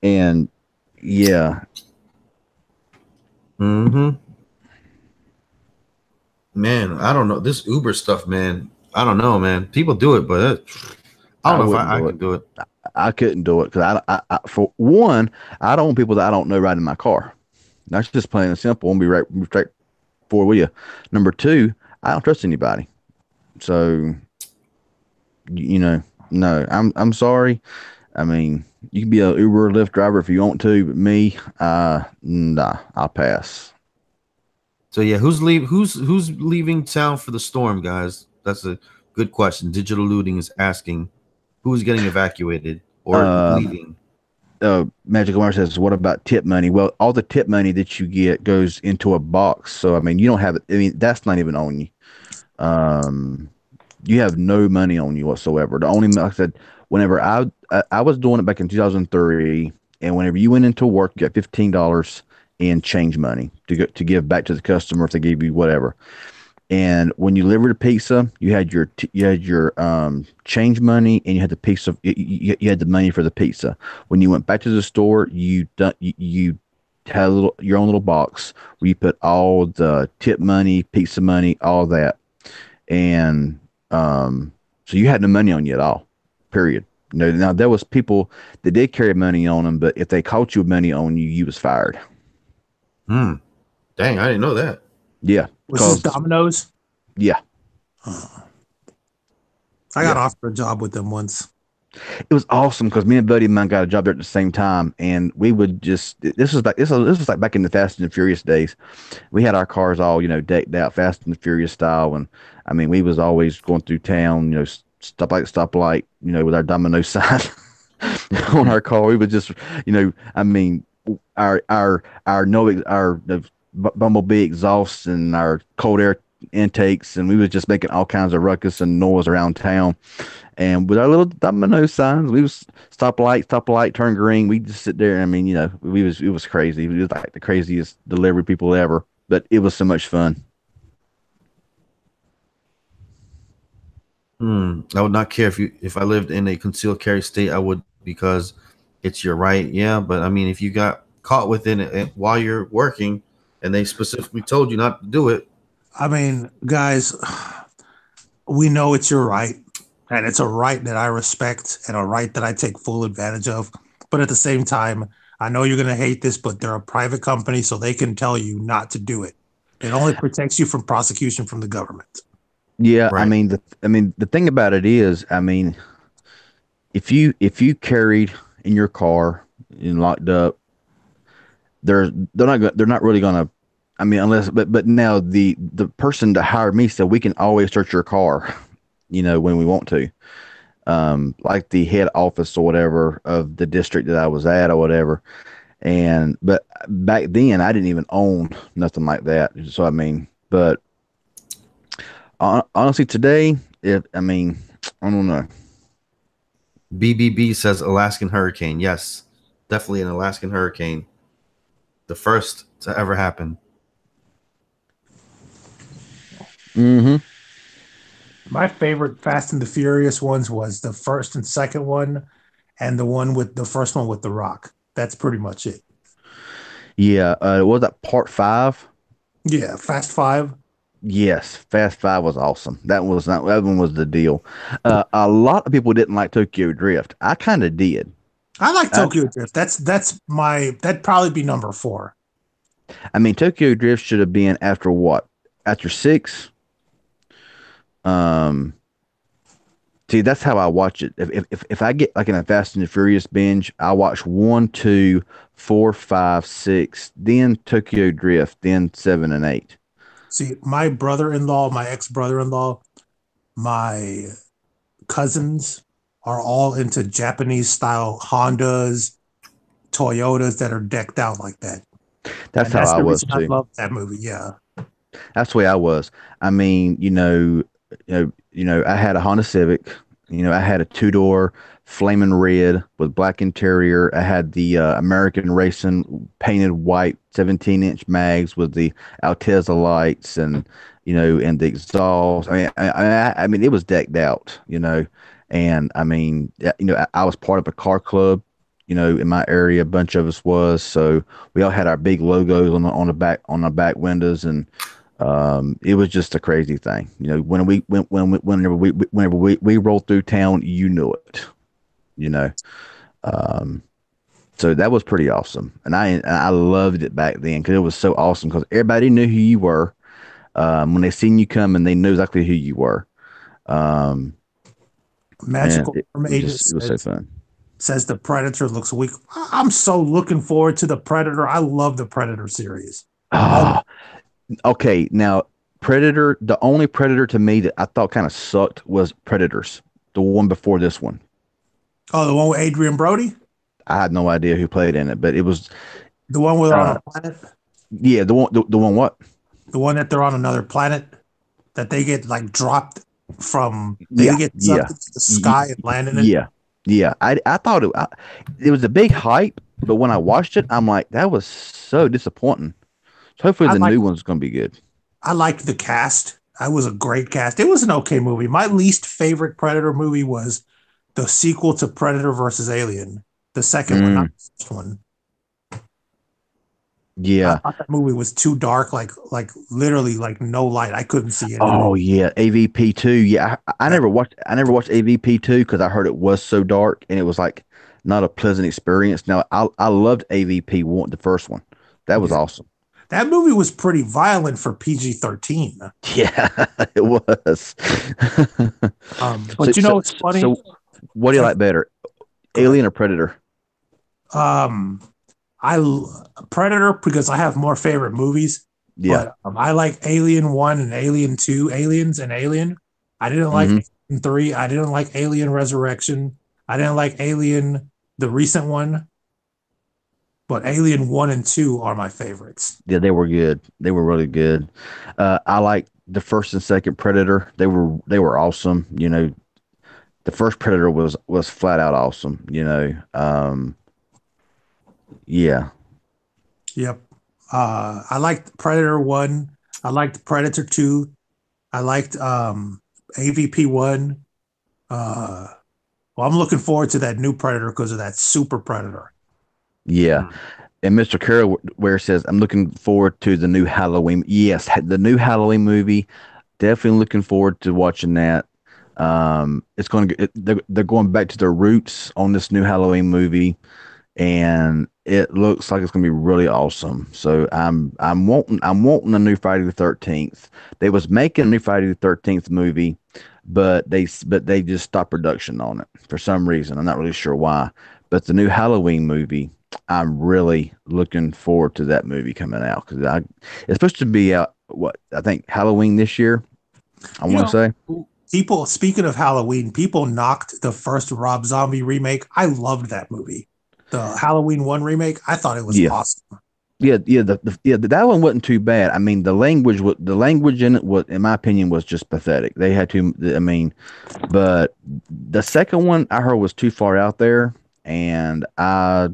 and yeah. Man, I don't know this Uber stuff, man. I don't know, man. People do it, but I don't know if I can do it. I couldn't do it because I for one, I don't want people that I don't know riding my car. That's just plain and simple. I'll be right forward with you. Number two, I don't trust anybody. So, no, I'm sorry. You can be a Uber or Lyft driver if you want to, but me, nah, I'll pass. So yeah, who's leaving town for the storm, guys? That's a good question. Digital looting is asking who's getting evacuated or leaving. Magical Mark says, "What about tip money?" Well, all the tip money that you get goes into a box. So I mean, you don't have it. I mean, that's not even on you. You have no money on you whatsoever. The only, like I said, whenever I was doing it back in 2003, and whenever you went into work, you got $15 in change money to give back to the customer if they gave you whatever. And when you delivered a pizza, you had your change money, and you had the pizza. You had the money for the pizza. When you went back to the store, you had your own little box where you put all the tip money, pizza money, all that, and so you had no money on you at all. Period. Now there was people that did carry money on them, but if they caught you with money on you, you was fired. Dang, I didn't know that. Yeah. Was this Domino's? Yeah. I got offered a job with them once. It was awesome because me and buddy of mine got a job there at the same time, and we would just this was like back in the Fast and the Furious days. We had our cars all decked out Fast and the Furious style, and I mean we was always going through town, stoplight, with our Domino sign on our car. We would just I mean our Bumblebee exhausts and our cold air intakes, and we was just making all kinds of ruckus and noise around town. And with our little Domino signs, we was stoplight, turn green. We just sit there. I mean, it was crazy. We was like the craziest delivery people ever, but it was so much fun. I would not care if I lived in a concealed carry state. I would, because it's your right. Yeah, but I mean, if you got caught within it while you're working, and they specifically told you not to do it. I mean, guys, we know it's your right, and it's a right that I respect and a right that I take full advantage of. But at the same time, I know you're going to hate this, but they're a private company, so they can tell you not to do it. It only protects you from prosecution from the government. Yeah, right. I mean, the thing about it is, I mean, if you carried in your car and locked up, they're not really gonna. I mean, but now the person that hired me said we can always search your car, when we want to, like the head office or whatever of the district that I was at or whatever. But back then I didn't even own nothing like that. So I mean, but honestly, today, I don't know. BBB says Alaskan hurricane. Yes, definitely an Alaskan hurricane. The first to ever happen. My favorite Fast and the Furious ones was the first and second one, and the first one with The Rock. That's pretty much it. Yeah, was that part 5? Yeah, Fast 5. Yes, Fast 5 was awesome. That one was the deal. A lot of people didn't like Tokyo Drift. I kind of did. I like Tokyo Drift. That'd probably be number 4. I mean, Tokyo Drift should have been after what? After 6? See, that's how I watch it. If I get like in a Fast and the Furious binge, I watch 1, 2, 4, 5, 6, then Tokyo Drift, then 7 and 8. See, my ex-brother-in-law, my cousins are all into Japanese style Hondas, Toyotas that are decked out like that. That's how I was too. I love that movie. Yeah, that's the way I was. I mean, I had a Honda Civic. I had a 2-door flaming red with black interior. I had the American Racing painted white 17-inch mags with the Altezza lights and and the exhaust. I mean, it was decked out. And I mean, I was part of a car club. In my area, a bunch of us was, so we all had our big logos on the back windows, and it was just a crazy thing. Whenever we rolled through town, you knew it. So that was pretty awesome, and I loved it back then because it was so awesome because everybody knew who you were. When they seen you coming, they knew exactly who you were. Magical it was so fun. Says the Predator looks weak. I'm so looking forward to the Predator. I love the Predator series. Okay, now Predator. The only Predator to me that I thought kind of sucked was Predators. The one before this one. Oh, the one with Adrian Brody? I had no idea who played in it, but it was The one where they're on a planet? yeah, the one what? The one that they're on another planet that they get like dropped from, Yeah, they get yeah, sucked into the sky and land in it. yeah, yeah. I thought it was a big hype, but when I watched it, I'm like, that was so disappointing. So hopefully the new one's going to be good. I liked the cast. It was a great cast. It was an okay movie. My least favorite Predator movie was the sequel to Predator versus Alien, the second one, not the first one. Yeah, I thought that movie was too dark, like literally like no light. I couldn't see it. oh yeah, AVP 2. Yeah, I never watched AVP 2 because I heard it was so dark and it was like not a pleasant experience. Now I loved AVP 1, the first one. That was awesome. That movie was pretty violent for PG-13. Yeah, it was. But what's funny? So what do you like better, Alien or Predator? Predator because I have more favorite movies. Yeah, but I like Alien 1 and Alien 2, Aliens and Alien. I didn't like Alien 3. I didn't like Alien Resurrection. I didn't like Alien, the recent one. But Alien 1 and 2 are my favorites. Yeah, they were good. They were really good. I like the first and second Predator. They were awesome. You know, the first Predator was flat out awesome. You know, yeah. Yep. I liked Predator 1. I liked Predator 2. I liked AVP 1. Well, I'm looking forward to that new Predator because of that Super Predator. Yeah. And Mr. Carroll where says, I'm looking forward to the new Halloween. Yes, the new Halloween movie. Definitely looking forward to watching that. It's going to they're going back to their roots on this new Halloween movie, and it looks like it's going to be really awesome. So I'm wanting a new Friday the 13th. They was making a new Friday the 13th movie, but they just stopped production on it for some reason. I'm not really sure why. But the new Halloween movie, I'm really looking forward to that movie coming out because it's supposed to be out. What I think Halloween this year. I want to say. People, speaking of Halloween, people knocked the first Rob Zombie remake. I loved that movie, the Halloween 1 remake. I thought it was awesome. Yeah, that one wasn't too bad. I mean, the language in it was, in my opinion, was just pathetic. They had to. I mean, but the second one I heard was too far out there. And I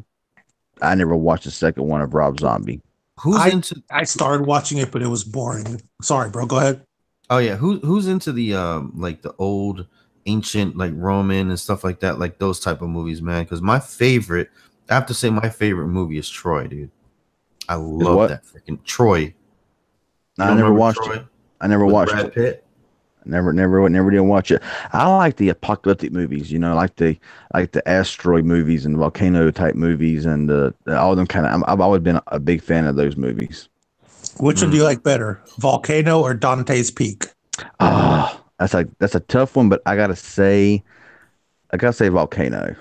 never watched the second one of Rob Zombie. I started watching it, but it was boring. Sorry, bro. Go ahead. Oh yeah, who's into the like the old ancient like Roman and stuff like that, like those type of movies, man? Because I have to say my favorite movie is Troy, dude. I love that freaking Troy. I never watched it. I never watched Brad Pitt. Never did watch it. I like the apocalyptic movies, you know, like the asteroid movies and volcano type movies and all them kind of. I've always been a big fan of those movies. Which one do you like better, Volcano or Dante's Peak? That's a tough one, but I gotta say Volcano.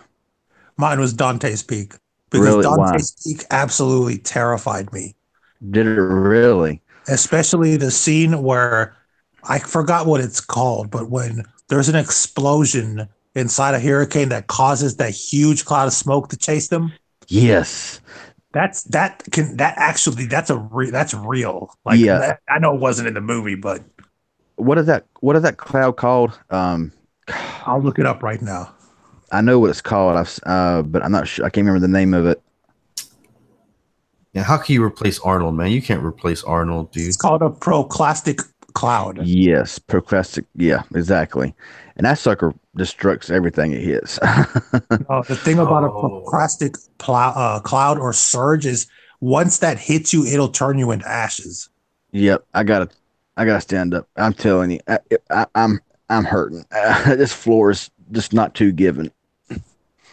Mine was Dante's Peak because really? Dante's Peak absolutely terrified me. Did it really? Especially the scene where. I forgot what it's called, but when there's an explosion inside a hurricane that causes that huge cloud of smoke to chase them. Yes. That's real. Like, yeah. I know it wasn't in the movie, but what is that cloud called? I'll look it up right now. I know what it's called. But I'm not sure. I can't remember the name of it. Yeah. How can you replace Arnold, man? You can't replace Arnold, dude. It's called a proclastic cloud. Yes, proclastic. Yeah, exactly. And that sucker destructs everything it hits. The thing about a proclastic cloud or surge is once that hits you, it'll turn you into ashes. Yep, I gotta stand up. I'm telling you, I'm hurting. This floor is just not too given.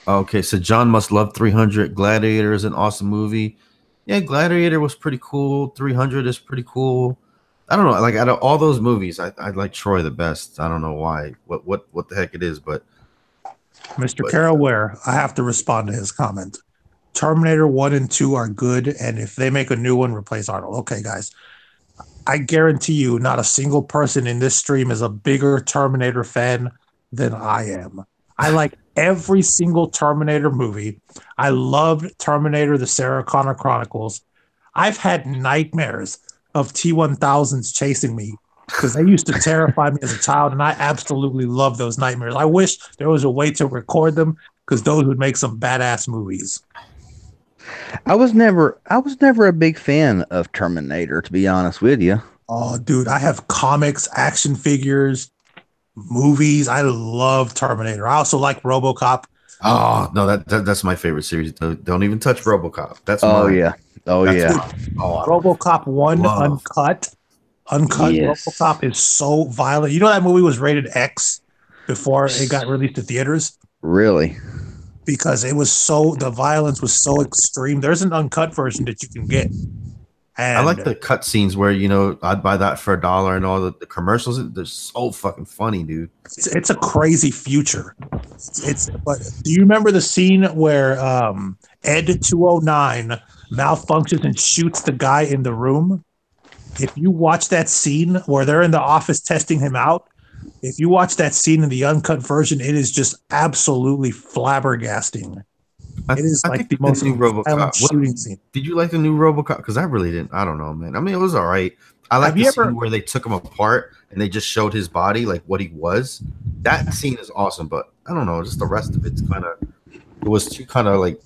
Okay, so John must love 300. Gladiator is an awesome movie. Yeah, Gladiator was pretty cool. 300 is pretty cool. I don't know. Like out of all those movies, I like Troy the best. I don't know why. What the heck it is, but Mr. Carroll Ware, I have to respond to his comment. Terminator 1 and 2 are good, and if they make a new one, replace Arnold. Okay, guys. I guarantee you, not a single person in this stream is a bigger Terminator fan than I am. I like every single Terminator movie. I loved Terminator, the Sarah Connor Chronicles. I've had nightmares of T-1000s chasing me because they used to terrify me as a child, and I absolutely love those nightmares. I wish there was a way to record them because those would make some badass movies. I was never a big fan of Terminator, to be honest with you. Oh, dude, I have comics, action figures, movies. I love Terminator. I also like RoboCop. Oh no, that's my favorite series. Don't even touch RoboCop. That's mine. Yeah. Oh that's yeah. RoboCop 1 uncut. Uncut yes. RoboCop is so violent. You know that movie was rated X before it got released to theaters? Really? Because it was the violence was so extreme. There's an uncut version that you can get. And I like the cut scenes where, I'd buy that for $1 and all the commercials. They're so fucking funny, dude. It's a crazy future. But do you remember the scene where Ed 209 malfunctions and shoots the guy in the room? If you watch that scene where they're in the office testing him out, if you watch that scene in the uncut version, it is just absolutely flabbergasting. It is like the most new RoboCop shooting scene. Did you like the new RoboCop? Because I really didn't. I don't know, man. I mean, it was all right. I like the scene where they took him apart and they just showed his body, like what he was. That scene is awesome, but I don't know. Just the rest of it's it was too kind of like,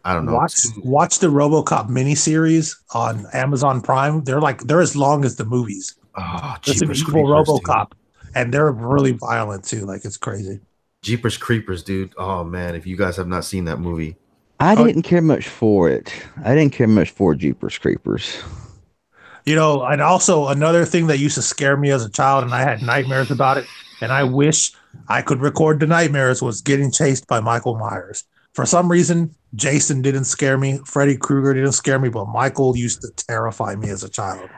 I don't know. Watch the RoboCop miniseries on Amazon Prime. They're as long as the movies. Oh, it's an evil RoboCop, and they're really violent too. Like it's crazy. Jeepers Creepers, dude. Oh man, if you guys have not seen that movie, I didn't care much for it. I didn't care much for Jeepers Creepers. And also another thing that used to scare me as a child, and I had nightmares about it, and I wish I could record the nightmares, was getting chased by Michael Myers. For some reason, Jason didn't scare me. Freddy Krueger didn't scare me, but Michael used to terrify me as a child.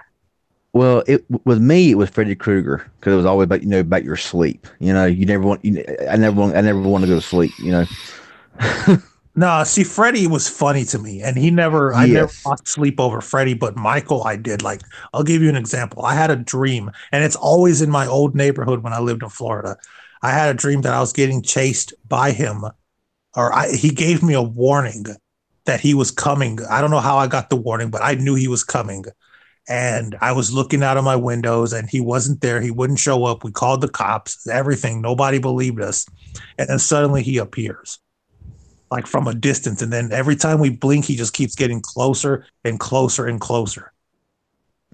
Well, with me, it was Freddy Krueger because it was always about your sleep. You never want. I never want to go to sleep. No, see, Freddy was funny to me, and I never lost sleep over Freddy, but Michael, I did. Like, I'll give you an example. I had a dream, and it's always in my old neighborhood when I lived in Florida. I had a dream that I was getting chased by him, he gave me a warning that he was coming. I don't know how I got the warning, but I knew he was coming. And I was looking out of my windows and he wasn't there. He wouldn't show up. We called the cops, everything. Nobody believed us. And then suddenly he appears like from a distance. And then every time we blink, he just keeps getting closer and closer and closer.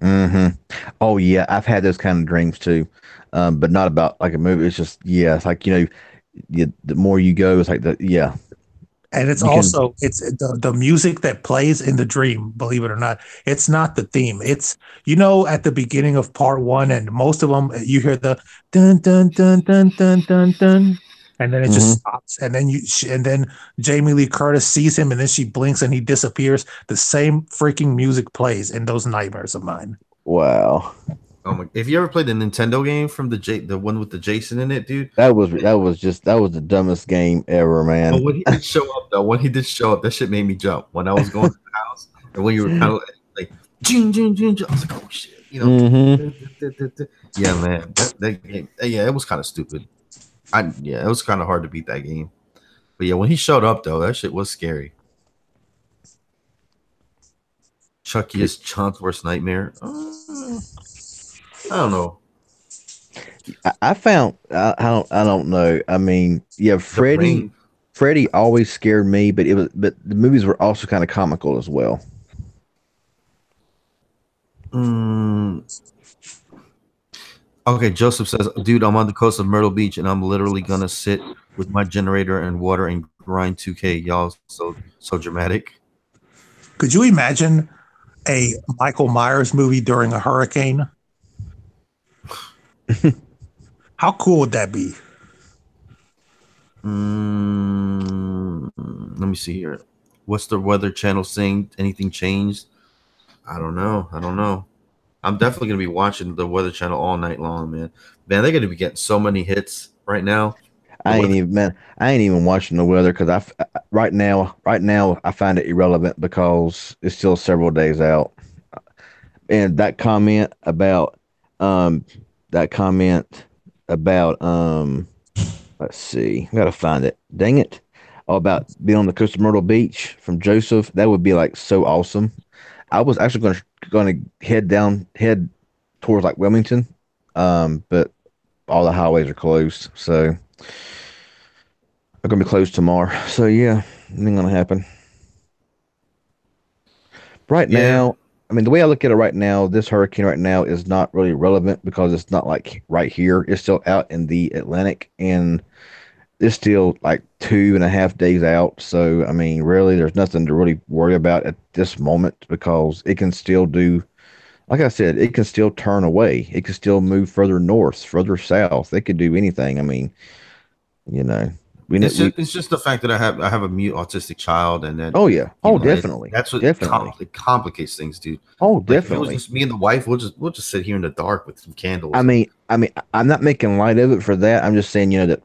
Mm-hmm. Oh yeah. I've had those kind of dreams too. But not about like a movie. It's just, it's like, the more you go, it's like yeah. And it's the music that plays in the dream, believe it or not. It's not the theme. It's, at the beginning of part 1 and most of them, you hear the dun, dun, dun, dun, dun, dun, dun. And then it just stops. And then Jamie Lee Curtis sees him and then she blinks and he disappears. The same freaking music plays in those nightmares of mine. Wow. Oh my! If you ever played the Nintendo game from the one with the Jason in it, dude, that was the dumbest game ever, man. But when he did show up, that shit made me jump when I was going to the house, and when you were kind of like, jing, jing, jing, I was like, oh shit, Yeah, man, that game, it was kind of stupid. It was kind of hard to beat that game, but yeah, when he showed up though, that shit was scary. Chucky is Chant's worst nightmare. I don't know. I don't know. I mean, yeah, Freddy always scared me, but the movies were also kind of comical as well. Okay, Joseph says, dude, I'm on the coast of Myrtle Beach and I'm literally gonna sit with my generator and water and grind 2K. Y'all so dramatic. Could you imagine a Michael Myers movie during a hurricane? How cool would that be? Let me see here. What's the Weather Channel saying? Anything changed? I don't know. I'm definitely gonna be watching the Weather Channel all night long, man. Man, they're gonna be getting so many hits right now. I ain't even watching the weather because right now I find it irrelevant because it's still several days out. And that comment about um that comment about let's see, I gotta find it. Dang it. Oh, about being on the coast of Myrtle Beach from Joseph. That would be like so awesome. I was actually gonna head towards like Wilmington. But all the highways are closed. So they're gonna be closed tomorrow. So yeah, nothing gonna happen. Right Yeah, now, I mean, the way I look at it right now, this hurricane right now is not really relevant because it's not like right here. It's still out in the Atlantic and it's still like 2.5 days out. So, I mean, really, there's nothing to really worry about at this moment because it can still do, like I said, it can still turn away. It can still move further north, further south. It could do anything. I mean, you know, it's just the fact that I have a mute autistic child, and that oh, yeah. Oh, definitely. that's what Definitely. it complicates things, dude. Oh, Like if it was definitely. just me and the wife, we'll just sit here in the dark with some I candles and. mean, I mean, I'm not making light of it for that. I'm just saying, that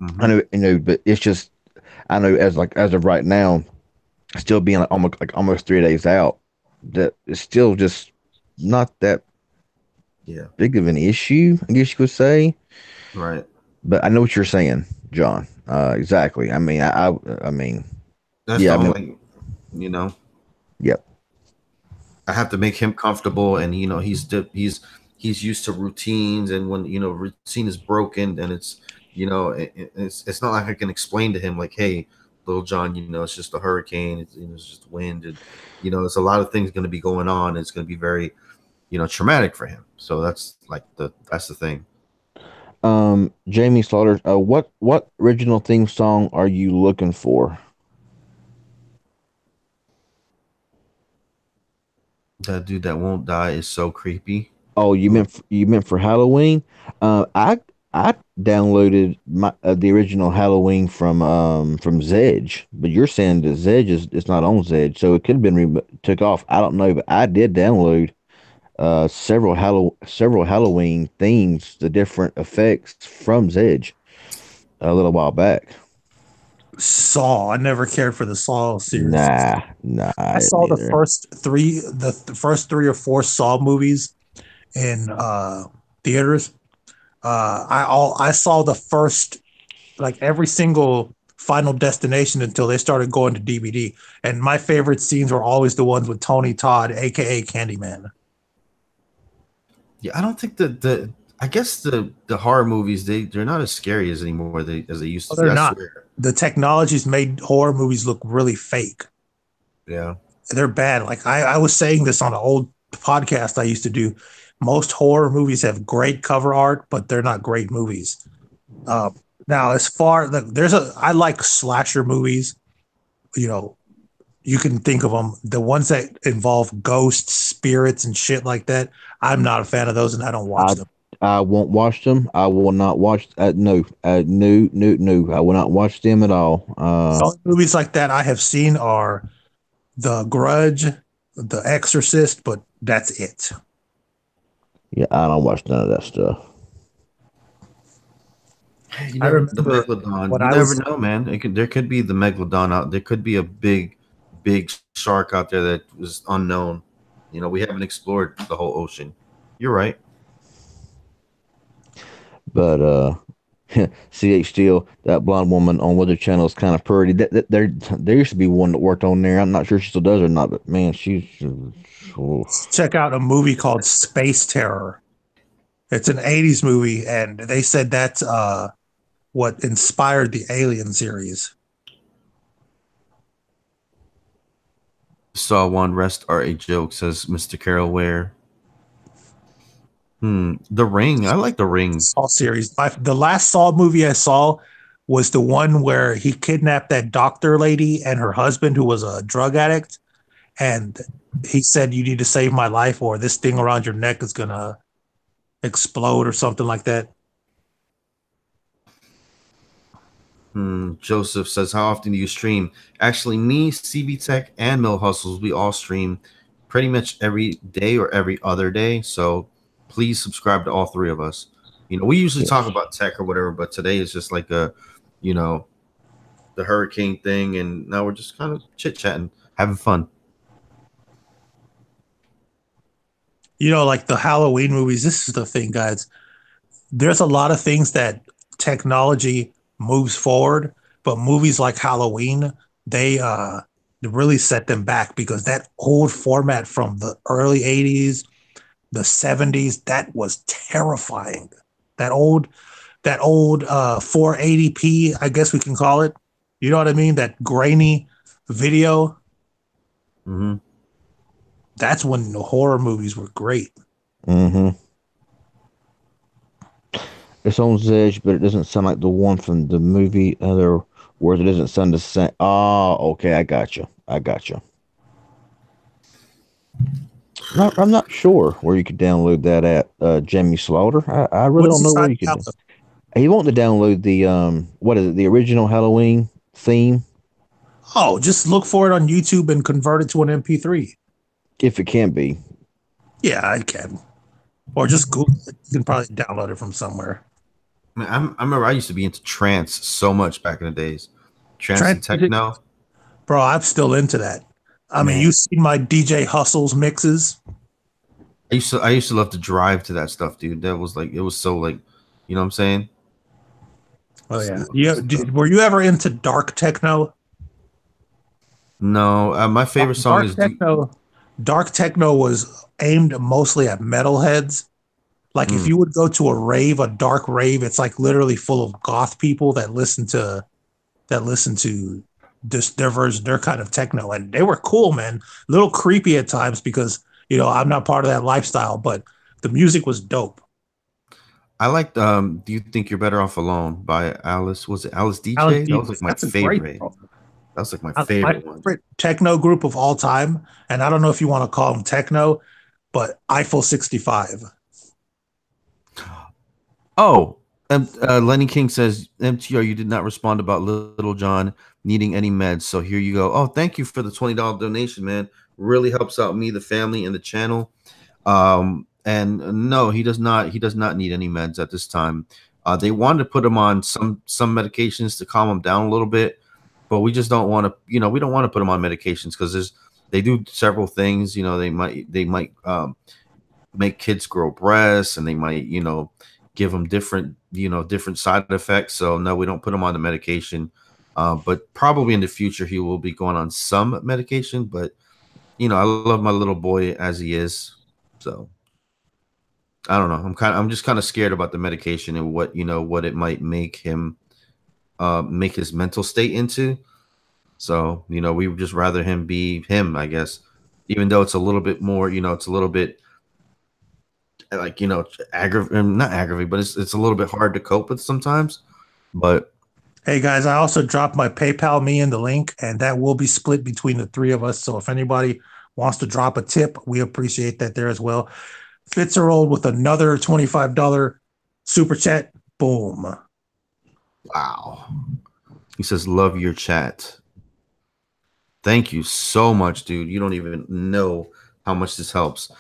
I Mhm. know, but it's just I know as of right now, still being like almost 3 days out, that it's still just not that Yeah, big of an issue, I guess you could say. right. But I know what you're saying, John. Exactly. I mean, I mean, That's the yeah. I mean, only, you know, yep. I have to make him comfortable, and he's used to routines, and when routine is broken, then it's not like I can explain to him like, hey, little John, it's just a hurricane, it's just wind, and there's a lot of things going to be going on. It's going to be very traumatic for him. So that's the thing. Jamie Slaughter. What original theme song are you looking for? That dude that won't die is so creepy. Oh, Ooh. you meant for Halloween? I downloaded the original Halloween from Zedge, but you're saying that Zedge is not on Zedge, so it could have been took off. I don't know, but I did download several Halloween themes, the different effects from Zedge a little while back. Saw. I never cared for the Saw series. Nah, I I didn't saw the either. first three or four Saw movies in theaters. I saw the first, like, every single Final Destination until they started going to DVD. And my favorite scenes were always the ones with Tony Todd, aka Candyman. Yeah, I don't think the I guess the horror movies they're not as scary as they used Well, to be. they're I not. swear. The technology's made horror movies look really fake. Yeah. They're bad. Like I was saying this on an old podcast I used to do. Most horror movies have great cover art, but they're not great movies. Uh, Now, as far I like slasher movies. You know, you can think of them. The ones that involve ghosts, spirits, and shit like that. I'm not a fan of those, and I don't watch I them. I won't watch them. I will not watch. No, no, no, no. I will not watch them at all. The only movies like that I have seen are The Grudge, The Exorcist, but that's it. Yeah, I don't watch none of that stuff. Hey, I the remember megalodon. when You I never was know, man. There could be the megalodon out. There could be a big shark out there that was unknown. We haven't explored the whole ocean. You're right. But CH Steele, that blonde woman on Weather Channel is kind of pretty. There used to be one that worked on there. I'm not sure she still does or not, but man, she's. Oh. check out a movie called Space Terror. It's an 80s movie, and they said that's what inspired the Alien series. Saw one rest are a joke, says Mr. Carol Ware. The Ring. I like The Ring. Saw series. The last Saw movie I saw was the one where he kidnapped that doctor lady and her husband, who was a drug addict, and he said, "You need to save my life, or this thing around your neck is gonna explode," or something like that. Joseph says, how often do you stream? Actually, me, CB Tech, and Mill Hustles, we all stream pretty much every day or every other day. So please subscribe to all three of us. We usually talk Yes. about tech or whatever, but today is just like you know, the hurricane thing, and now we're just kind of chit chatting, having fun. like the Halloween movies. This is the thing, guys. There's a lot of things that technology moves forward, but movies like Halloween, they really set them back because that old format from the early 80s, the 70s, that was terrifying. That old 480p, I guess we can call it. You know what I mean? That grainy video. Mm-hmm. That's when the horror movies were great. Mm-hmm. It's on Zedge, but it doesn't sound like the one from the movie. Other words, it doesn't sound the same. Oh, okay, I got you. I'm not sure where you could download that at. Jamie Slaughter. I really don't know where you could. He wanted to download the what is it? The original Halloween theme. Oh, just look for it on YouTube and convert it to an MP3. If it can be. Yeah, I can. Or just Google it. You can probably download it from somewhere. I remember I used to be into trance so much back in the days. Trance and techno. Bro, I'm still into that. I mean, you see my DJ Hustles mixes. I used to love to drive to that stuff, dude. That was like, it was so like, you know what I'm saying? Oh yeah. Were you ever into dark techno? No, my favorite song is techno. Dark techno was aimed mostly at metalheads. Like if you would go to a dark rave, it's like literally full of goth people that listen to their version, their kind of techno, and they were cool, man. A little creepy at times because I'm not part of that lifestyle, but the music was dope. I liked Do You Think You're Better Off Alone by Alice. Was it Alice DJ? Alice that was like my favorite. That was like my favorite one. Techno group of all time, and I don't know if you want to call them techno, but Eiffel 65. Oh, Lenny King says, MTR, you did not respond about Little John needing any meds. So here you go. Oh, thank you for the $20 donation, man. Really helps out me, the family, and the channel. And no, he does not need any meds at this time. They wanted to put him on some medications to calm him down a little bit, but we just don't want to, we don't want to put him on medications because they do several things. They might make kids grow breasts, and they might, give them different side effects. So no, we don't put him on the medication. But probably in the future he will be going on some medication. But I love my little boy as he is. So I don't know. I'm just kind of scared about the medication and what it might make him make his mental state into. So we would just rather him be him, I guess. Even though it's a little bit more, it's a little bit like not aggravating, but it's a little bit hard to cope with sometimes. But hey guys, I also dropped my PayPal me in the link, and that will be split between the three of us. So if anybody wants to drop a tip, we appreciate that there as well. Fitzgerald with another $25 super chat. Boom. Wow. He says, love your chat. Thank you so much, dude. You don't even know how much this helps.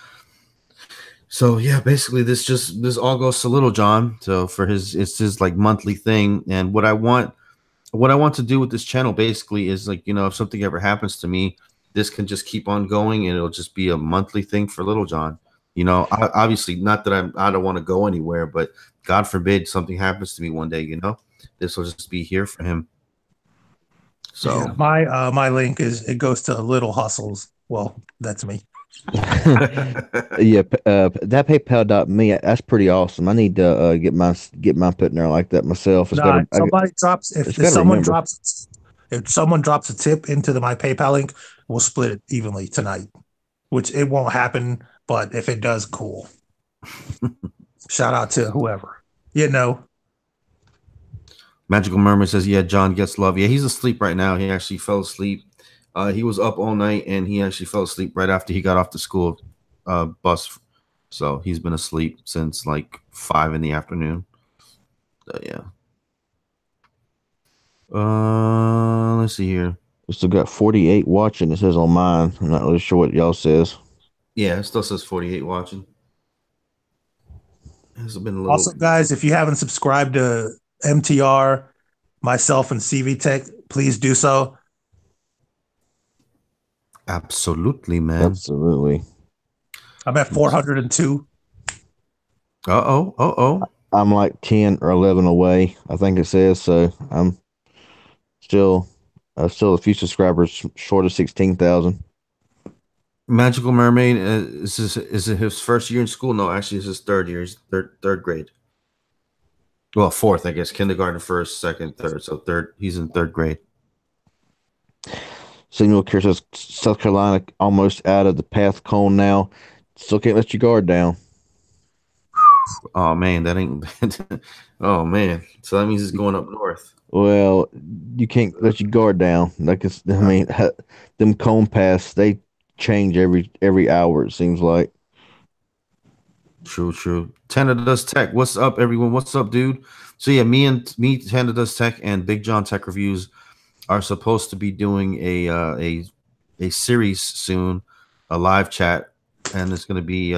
So yeah, basically this all goes to Little John. So it's his like monthly thing. And what I want to do with this channel basically is like, if something ever happens to me, this can just keep on going and it'll just be a monthly thing for Little John. Obviously not that I don't want to go anywhere, but God forbid something happens to me one day, this will just be here for him. So yeah, my link it goes to Little Hustles. Well, that's me. Yeah, that PayPal.me, that's pretty awesome. I need to get mine put in there like that myself. If someone drops a tip into my PayPal link, we'll split it evenly tonight. Which it won't happen, but if it does, cool. Shout out to whoever. Magical Mermaid says, yeah, John gets love. Yeah, he's asleep right now. He actually fell asleep. He was up all night, and he actually fell asleep right after he got off the school bus. So he's been asleep since like 5 in the afternoon. So yeah. Let's see here. We still got 48 watching. It says on mine. I'm not really sure what y'all says. Yeah, it still says 48 watching. It's been a little... Also, guys, if you haven't subscribed to MTR, myself, and CV Tech, please do so. Absolutely, man. Absolutely. I'm at 402. I'm like 10 or 11 away, I think it says. So I'm still still a few subscribers short of 16,000. Magical Mermaid is it his first year in school? No, actually, it's his third year. He's third grade. Well, fourth, I guess. Kindergarten, first, second, third. So third, he's in third grade. Signal Care says South Carolina almost out of the path cone now. Still can't let your guard down. Oh man, that ain't. Oh man, so that means it's going up north. Well, you can't let your guard down. Like I mean, them cone paths they change every hour. It seems like. True. Tanda Does Tech. What's up, everyone? What's up, dude? So yeah, me, Tanda Does Tech, and Big John Tech Reviews are supposed to be doing a series soon, a live chat, and it's going to be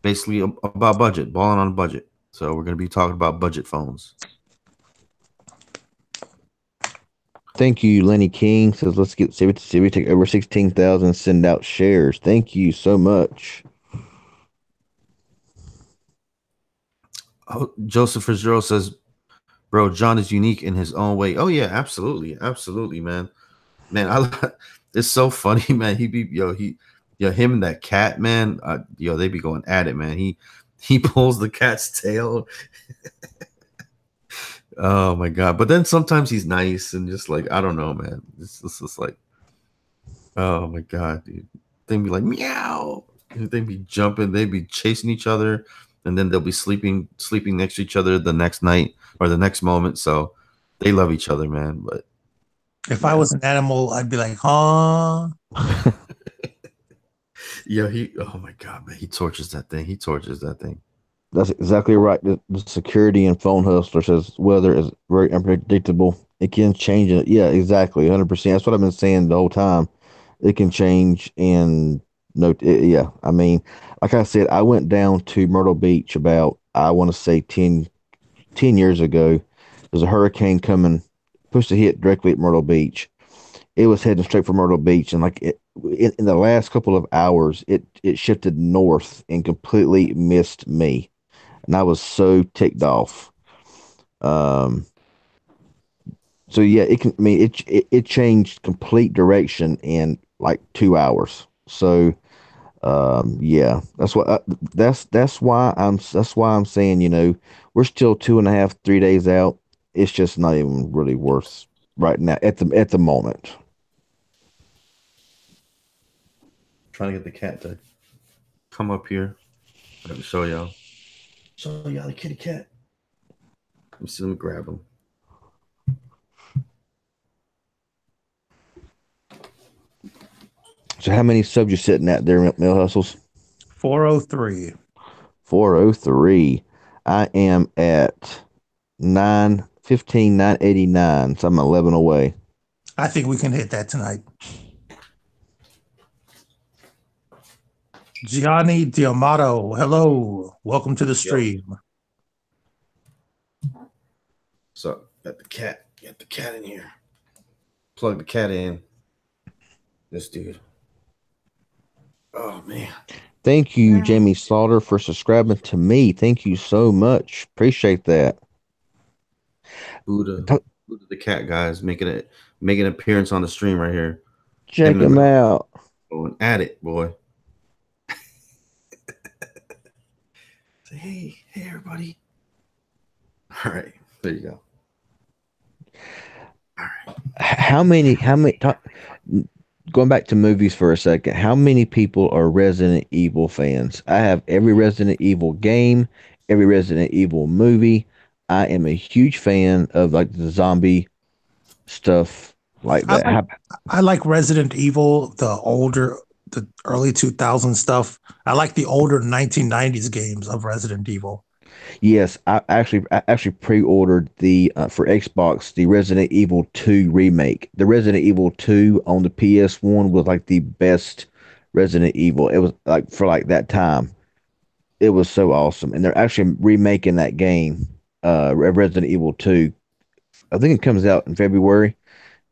basically about budget, balling on a budget. So we're going to be talking about budget phones. Thank you, Lenny King says. Let's see we take over 16,000. Send out shares. Thank you so much. Oh, Joseph Fitzgerald says, "Bro, John is unique in his own way." Oh yeah, absolutely, man. It's so funny, man. Him and that cat, man. They be going at it, man. He pulls the cat's tail. Oh my god! But then sometimes he's nice and just like I don't know, man. It's just like, oh my god, dude. They be like meow. They be jumping. They be chasing each other. And then they'll be sleeping next to each other the next night or the next moment. So they love each other, man. But if I was an animal, I'd be like, huh? Yeah, oh my god, man, he tortures that thing. That's exactly right. The security and phone hustler says weather is very unpredictable. It can change it. Yeah, exactly. 100%. That's what I've been saying the whole time. It can change and yeah. I mean, like I said, I went down to Myrtle Beach about, I want to say 10 years ago. There's a hurricane coming, supposed to hit directly at Myrtle Beach. It was heading straight for Myrtle Beach, and like in the last couple of hours, it shifted north and completely missed me, and I was so ticked off. Um, so yeah, it can. I mean, it changed complete direction in like 2 hours. So yeah, that's why I'm saying, we're still 2.5, 3 days out. It's just not even really worth right now at the moment. Trying to get the cat to come up here. Let me show y'all. Show y'all the kitty cat. Let me grab him. So how many subs you sitting at there, Mill Hustles? 403. 403. I am at 989. So I'm 11 away. I think we can hit that tonight. Gianni Diamato, hello. Welcome to the stream. So got the cat in here. Plug the cat in. This dude. Oh man. Thank you, Jamie Slaughter, for subscribing to me. Thank you so much. Appreciate that. Buddha the cat, guys, making an appearance on the stream right here. Check him out. Going at it, boy. Say hey everybody. All right, there you go. All right. How many going back to movies for a second, how many people are Resident Evil fans? I have every Resident Evil game, every Resident Evil movie. I am a huge fan of like the zombie stuff like that. I like Resident Evil, the early 2000s stuff. I like the older 1990s games of Resident Evil. Yes, I actually pre-ordered the for Xbox the Resident Evil 2 remake. The Resident Evil 2 on the PS1 was like the best Resident Evil. It was like for like that time. It was so awesome. And they're actually remaking that game, Resident Evil 2. I think it comes out in February.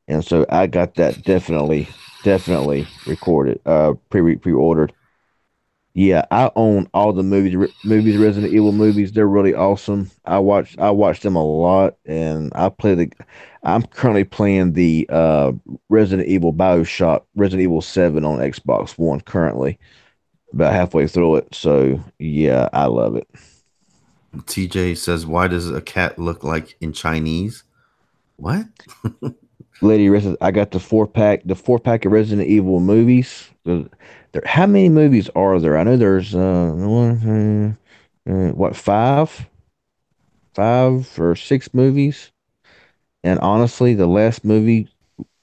And so I got that definitely recorded, pre-ordered. Yeah, I own all the movies, Resident Evil movies. They're really awesome. I watch them a lot, and I'm currently playing the Resident Evil BioShock, Resident Evil 7 on Xbox One currently, about halfway through it. So yeah, I love it. TJ says, "Why does a cat look like in Chinese?" What? Lady Resident, I got the 4 pack of Resident Evil movies. How many movies are there? I know there's what, five or six movies. And honestly, the last movie,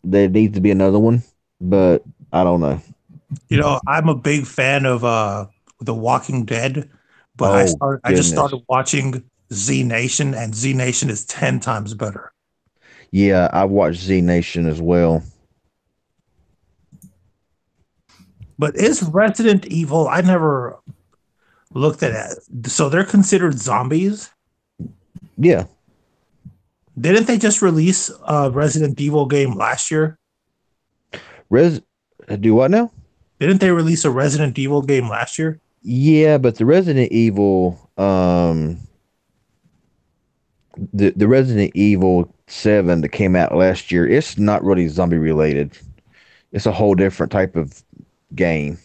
there needs to be another one, but I don't know. I'm a big fan of The Walking Dead, but Oh I just goodness. started watching Z Nation, and Z Nation is 10 times better. Yeah, I watched Z Nation as well. But is Resident Evil, I never looked at it. So they're considered zombies? Yeah. Didn't they just release a Resident Evil game last year? Res Do what now? Didn't they release a Resident Evil game last year? Yeah, but the Resident Evil the Resident Evil 7 that came out last year, it's not really zombie related. It's a whole different type of game.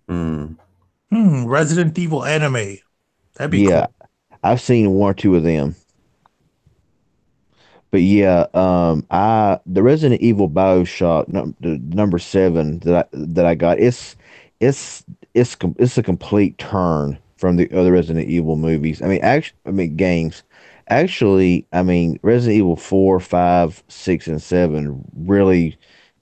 Hmm. Resident Evil anime. That'd be Yeah, cool. I've seen one or two of them. But yeah, I the Resident Evil BioShock the number 7 that I got, it's a complete turn from the other Resident Evil movies. I mean games. Actually, I mean Resident Evil 4, 5, 6, and 7 really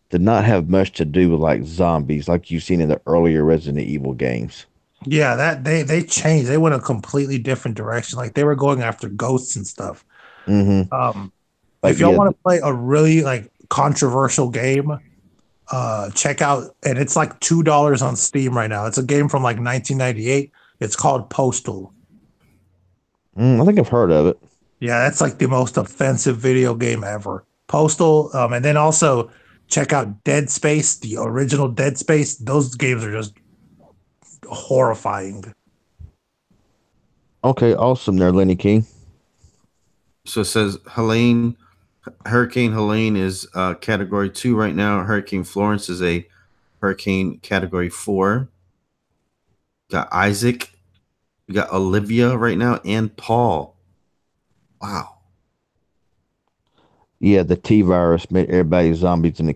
did not have much to do with like zombies like you've seen in the earlier Resident Evil games. Yeah, that they changed. They went a completely different direction. Like they were going after ghosts and stuff. Hmm. Um, Like if y'all yeah, want to play a really like controversial game, check out, and it's like $2 on Steam right now. It's a game from like 1998. It's called Postal. I think I've heard of it. Yeah, that's like the most offensive video game ever. Postal, and then also check out Dead Space, the original Dead Space. Those games are just horrifying. Okay, awesome there, Lenny King. So it says Hurricane Helene is category 2 right now. Hurricane Florence is a hurricane category 4. Got Isaac, we got Olivia right now, and Paul. Wow. Yeah, the T virus made everybody zombies, and they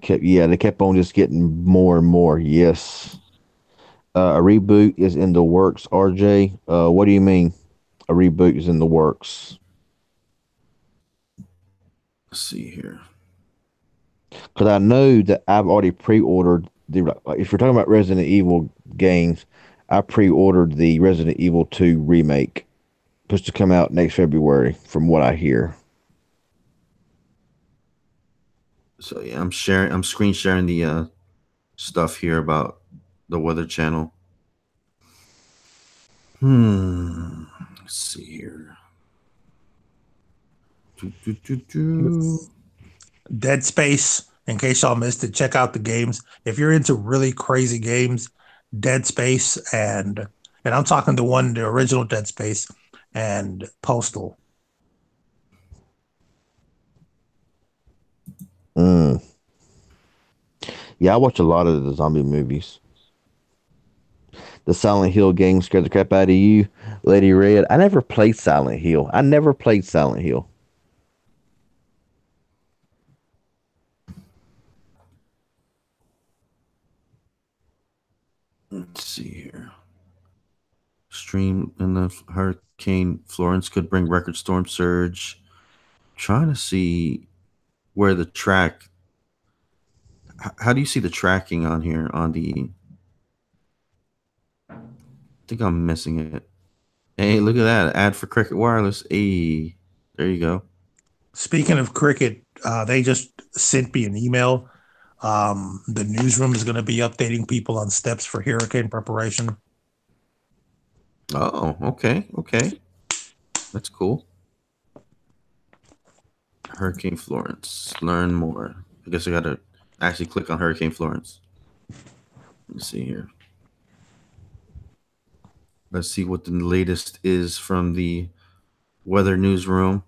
kept on just getting more and more. Yes, a reboot is in the works. RJ, what do you mean? A reboot is in the works? Let's see here. Because I know that I've already pre-ordered if you're talking about Resident Evil games, I pre-ordered the Resident Evil 2 remake, supposed to come out next February, from what I hear. So yeah, I'm screen sharing the stuff here about the Weather Channel. Let's see here. Dead Space, in case y'all missed it, check out the games. If you're into really crazy games, Dead Space and I'm talking the original Dead Space and Postal. Mm. Yeah, I watch a lot of the zombie movies. The Silent Hill game scared the crap out of you, Lady Red. I never played Silent Hill. I never played Silent Hill. Let's see here. Stream in the Hurricane Florence could bring record storm surge. Trying to see where the track. How do you see the tracking on here on the? I think I'm missing it. Hey, look at that ad for Cricket Wireless. Hey, there you go. Speaking of cricket, they just sent me an email. The newsroom is going to be updating people on steps for hurricane preparation. Oh, okay. That's cool. Hurricane Florence. Learn more. I guess I gotta actually click on Hurricane Florence. Let's see here. Let's see what the latest is from the weather newsroom.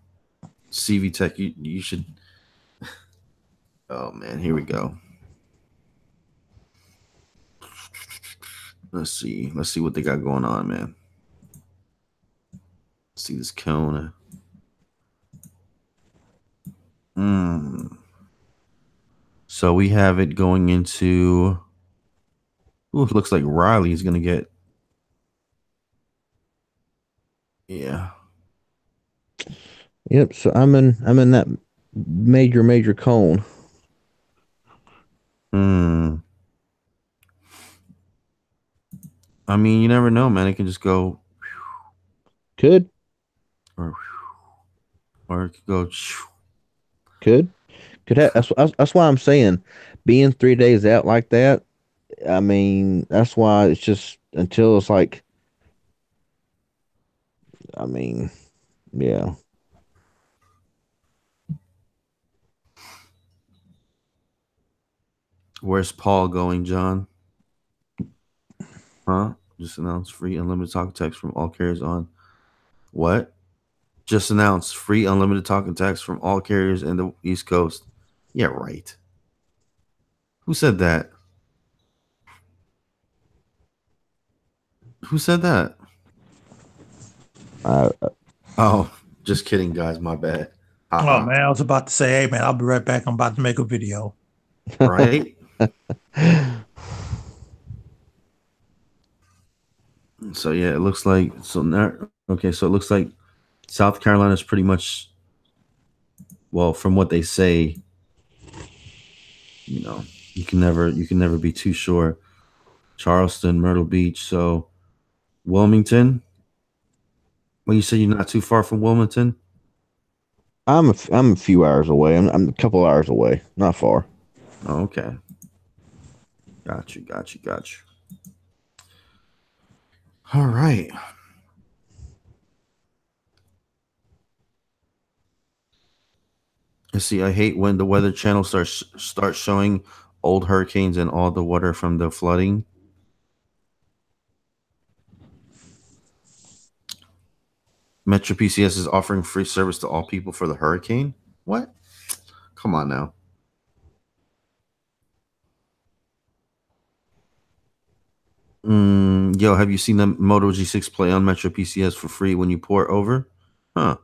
CV Tech, you should. Oh man, here we go. Let's see what they got going on, man. Let's see this cone. So we have it going into. Ooh, it looks like Riley's gonna get. Yeah. Yep. So I'm in that major cone. I mean, you never know, man. It can just go. Could. Or it could go. Could have. That's why I'm saying, being 3 days out like that. I mean, that's why it's just until it's like. I mean, yeah. Where's Paul going, John? Huh? Just announced free unlimited talk text from all carriers on. What? Just announced free unlimited talk and text from all carriers in the East Coast. Yeah, right. Who said that? Who said that? Oh, just kidding, guys. My bad. Oh man, I was about to say, hey man, I'll be right back. I'm about to make a video. Right? So yeah, it looks like okay, so it looks like South Carolina is pretty much, well, from what they say, you can never be too sure. Charleston, Myrtle Beach, so Wilmington. Well, you said you're not too far from Wilmington. I'm a few hours away. I'm a couple hours away, not far. Oh, okay. Got you. All right. You see, I hate when the Weather Channel starts showing old hurricanes and all the water from the flooding. Metro PCS is offering free service to all people for the hurricane. What? Come on now. Yo, have you seen the Moto G6 play on Metro PCS for free when you port over? Huh.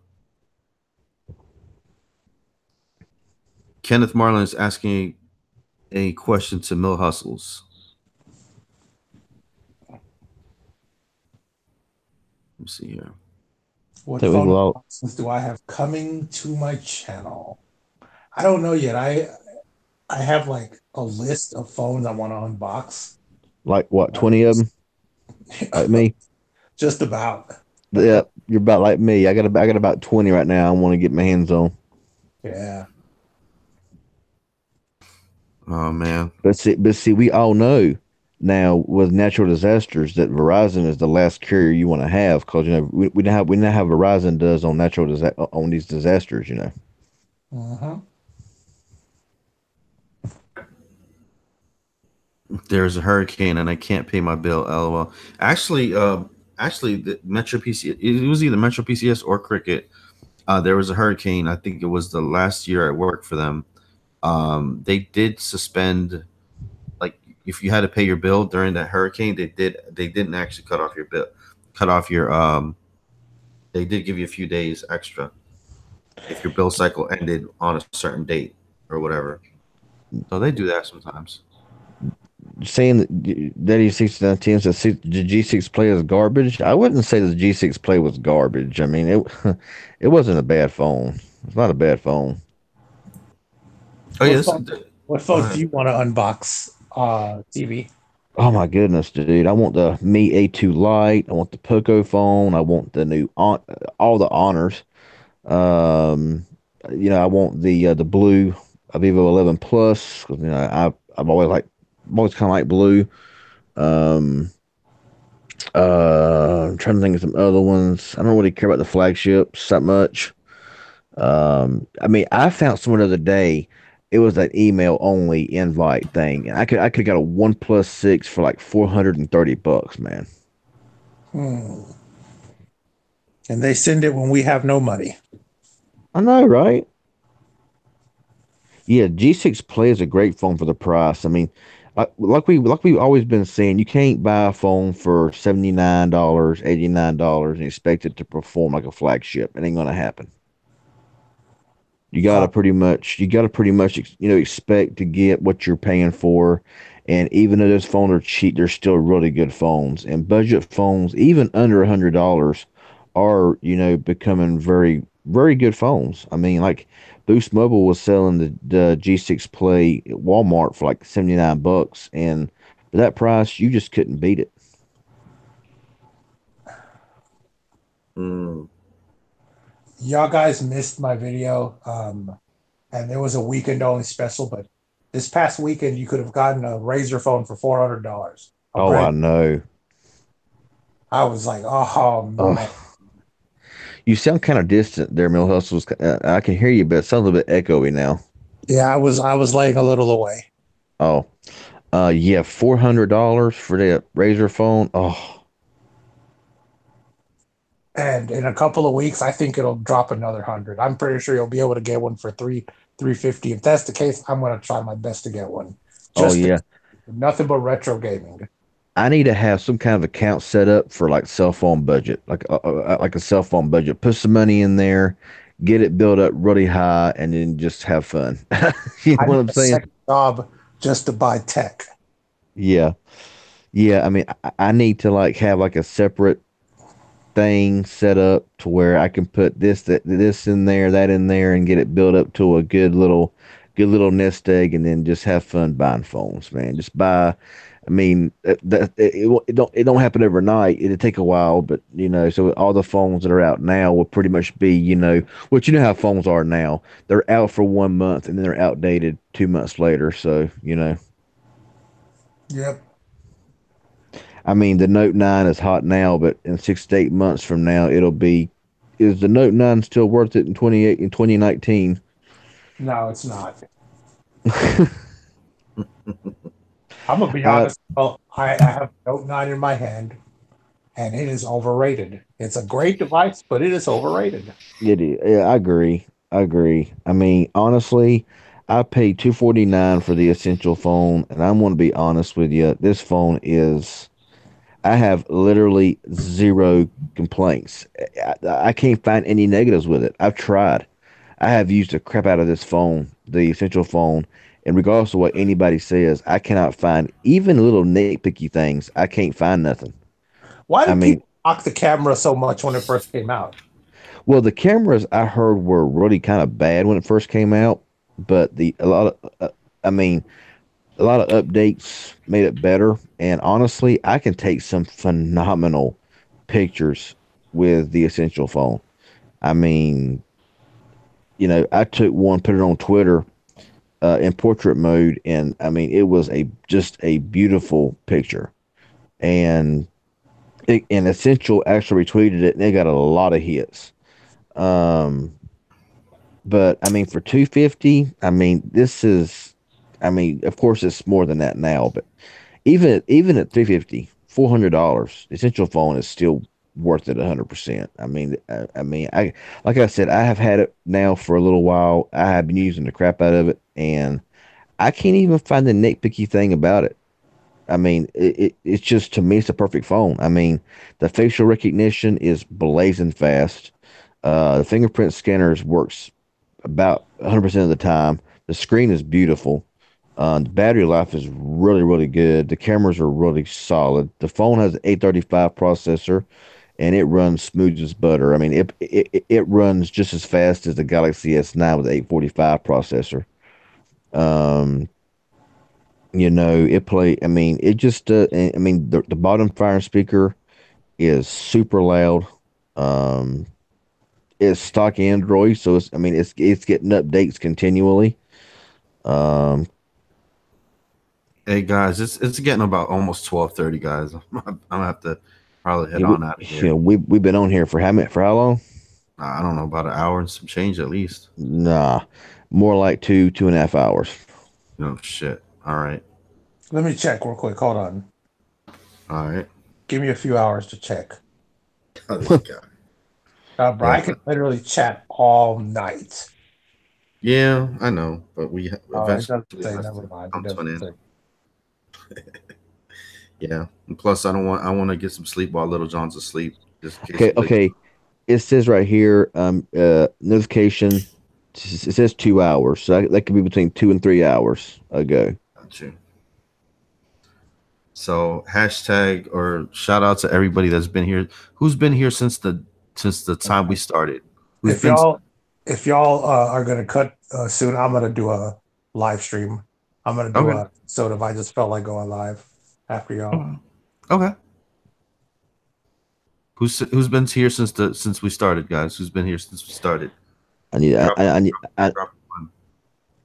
Kenneth Marlin is asking a question to Mill Hustles. Let me see here. What phone do I have coming to my channel? I don't know yet. I have like a list of phones I want to unbox. Like what, 20 of them? Like me? Just about. Yeah, you're about like me. I got about 20 right now I want to get my hands on. Yeah. Oh man. But see, we all know now with natural disasters that Verizon is the last carrier you want to have, because we know how Verizon does on on these disasters, There's a hurricane and I can't pay my bill. LOL. Actually, the Metro PCS, it was either Metro PCS or Cricket. There was a hurricane. I think it was the last year I worked for them. They did suspend, like, if you had to pay your bill during that hurricane, they didn't actually cut off your they did give you a few days extra if your bill cycle ended on a certain date or whatever. So they do that sometimes. Saying that Daddy 6910 says the G6 Play is garbage. I wouldn't say the G6 Play was garbage. I mean, it wasn't a bad phone. It's not a bad phone. Oh yes. What phone do you want to unbox, TV? Oh my goodness, dude! I want the Mi A2 Lite. I want the Poco phone. I want the new all the honors. I want the blue Vivo 11 Plus. I've always kind of like blue. I'm trying to think of some other ones. I don't really care about the flagships that much. I mean, I found someone the other day it was an email only invite thing, and I could got a OnePlus 6 for like $430, man. And they send it when we have no money. I know, right? Yeah, G6 Play is a great phone for the price. I mean, like we've always been saying, you can't buy a phone for $79, $89 and expect it to perform like a flagship. It ain't gonna happen. Uh, You gotta pretty much expect to get what you're paying for. And even though those phones are cheap, they're still really good phones. And budget phones, even under $100, are becoming very very good phones. I mean, like Boost Mobile was selling the G6 Play at Walmart for like $79, and for that price, you just couldn't beat it. Mm. y'all guys missed my video. And there was a weekend only special, but this past weekend you could have gotten a Razor phone for $400. Oh, I know. I was like, oh man. Oh, you sound kind of distant there, Mill Hustles. I can hear you, but it sounds a little bit echoey now. Yeah, I was laying a little away. Oh, yeah, $400 for that Razor phone. Oh, And in a couple of weeks, I think it'll drop another 100. I'm pretty sure you'll be able to get one for 350. If that's the case, I'm gonna try my best to get one. oh Just yeah. nothing but retro gaming. I need to have some kind of account set up for like cell phone budget, like a cell phone budget. Put some money in there, get it built up really high, and then just have fun. You know I what need I'm a saying? second job just to buy tech. Yeah, yeah. I mean, I need to like have like a separate thing set up to where I can put this in there, that in there, and get it built up to a good little nest egg, and then just have fun buying phones, man. Just buy. I mean, it don't happen overnight. It'll take a while, but so all the phones that are out now will pretty much be, what how phones are now. They're out for 1 month and then they're outdated 2 months later. So, Yep. I mean, the Note 9 is hot now, but in 6 to 8 months from now, it'll be. Is the Note 9 still worth it in 2019? No, it's not. I'm gonna be uh, honest. Well, I have a Note 9 in my hand, and it is overrated. It's a great device, but it is overrated. it is. Yeah, I agree. I agree. I mean, honestly, I paid $249 for the essential phone, and I'm going to be honest with you. This phone is. I have literally zero complaints. I can't find any negatives with it. I've tried. I have used the crap out of this phone, the essential phone, and regardless of what anybody says, I cannot find even little nitpicky things. I can't find nothing. Why I did mean, people mock the camera so much when it first came out? well, the cameras I heard were really kind of bad when it first came out, but I mean, a lot of updates made it better. And honestly, I can take some phenomenal pictures with the essential phone. I mean, I took one, put it on Twitter in portrait mode, and I mean, it was just a beautiful picture. And Essential actually retweeted it, and they got a lot of hits. Um, but I mean, for 250, I mean, I mean, of course, it's more than that now, but even at 350, $400, Essential phone is still worth it 100%. I like I said, I have had it now for a little while. I have been using the crap out of it, and I can't even find the nitpicky thing about it. I mean, it's just, to me, it's a perfect phone. I mean, the facial recognition is blazing fast. The fingerprint scanners works about 100% of the time. The screen is beautiful. The battery life is really, really good. The cameras are really solid. The phone has an 835 processor, and it runs smooth as butter. I mean, it runs just as fast as the Galaxy S9 with the 845 processor. Um, it play. I mean, it just. I mean, the bottom fire speaker is super loud. Um, it's stock Android, so it's. I mean, it's getting updates continually. Um, Hey guys, it's getting about almost 12:30, guys. I'm gonna have to probably head yeah, on out of here. we've been on here for how long? I don't know, about an hour and some change at least. Nah. More like 2.5 hours. Oh shit! All right. Let me check real quick. Hold on. All right. Give me a few hours to check. Oh, this guy. Bro, I can literally chat all night. Yeah, I know, but we It eventually doesn't say. have Never to mind. It come to an doesn't end. say. Yeah, and plus I want to get some sleep while Little John's asleep. Just in case Okay, he wakes okay. It says right here, notification. It says 2 hours, so that could be between 2 and 3 hours ago. up. Got you. So hashtag or shout out to everybody that's been here. Who's been here since the time we started? Who's If been? y'all are gonna cut soon, I'm gonna do a live stream. I'm gonna do Okay. a episode if I just felt like going live after y'all. Okay. Who's been here since we started, guys? Who's been here since we started? I need I, Drop, I, I need drop one.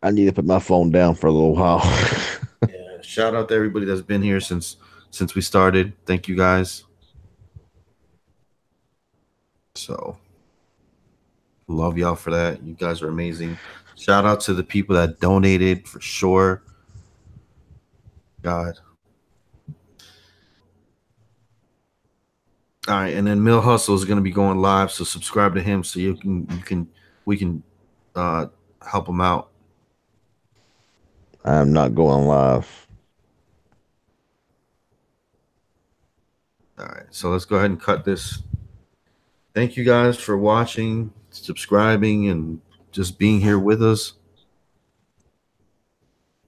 I need to put my phone down for a little while. Yeah. Shout out to everybody that's been here since we started. Thank you guys. So love y'all for that. You guys are amazing. Shout out to the people that donated for sure. God. All right, and then Mill Hustle is going to be going live, so subscribe to him so we can help him out. I'm not going live. All right, so let's go ahead and cut this. Thank you guys for watching, subscribing, and just being here with us.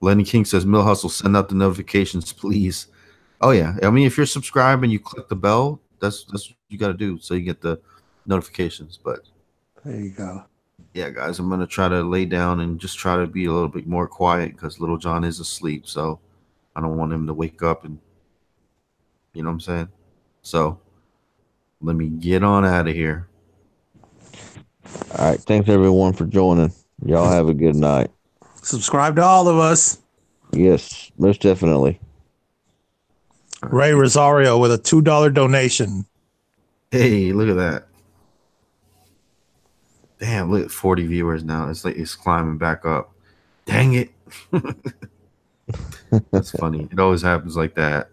Lenny King says, Mill Hustle, send out the notifications, please. Oh, yeah. I mean, if you're subscribed and you click the bell, that's what you got to do so you get the notifications. But There you go. yeah, guys, I'm going to try to lay down and just try to be a little bit more quiet because Little John is asleep. So I don't want him to wake up and, you know what I'm saying? So let me get on out of here. All right, thanks everyone for joining. Y'all have a good night. Subscribe to all of us. Yes, most definitely. Ray Rosario with a $2 donation. Hey, look at that. Damn, look at 40 viewers now. It's like it's climbing back up. Dang it. That's funny. It always happens like that.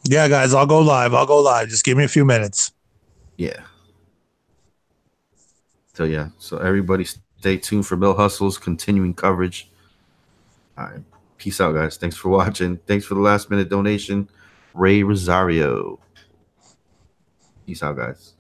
Yeah, guys, I'll go live. Just give me a few minutes. Yeah. So yeah. So everybody stay tuned for Mill Hustle's continuing coverage. All right. Peace out, guys. Thanks for watching. Thanks for the last minute donation. Ray Rosario. Peace out, guys.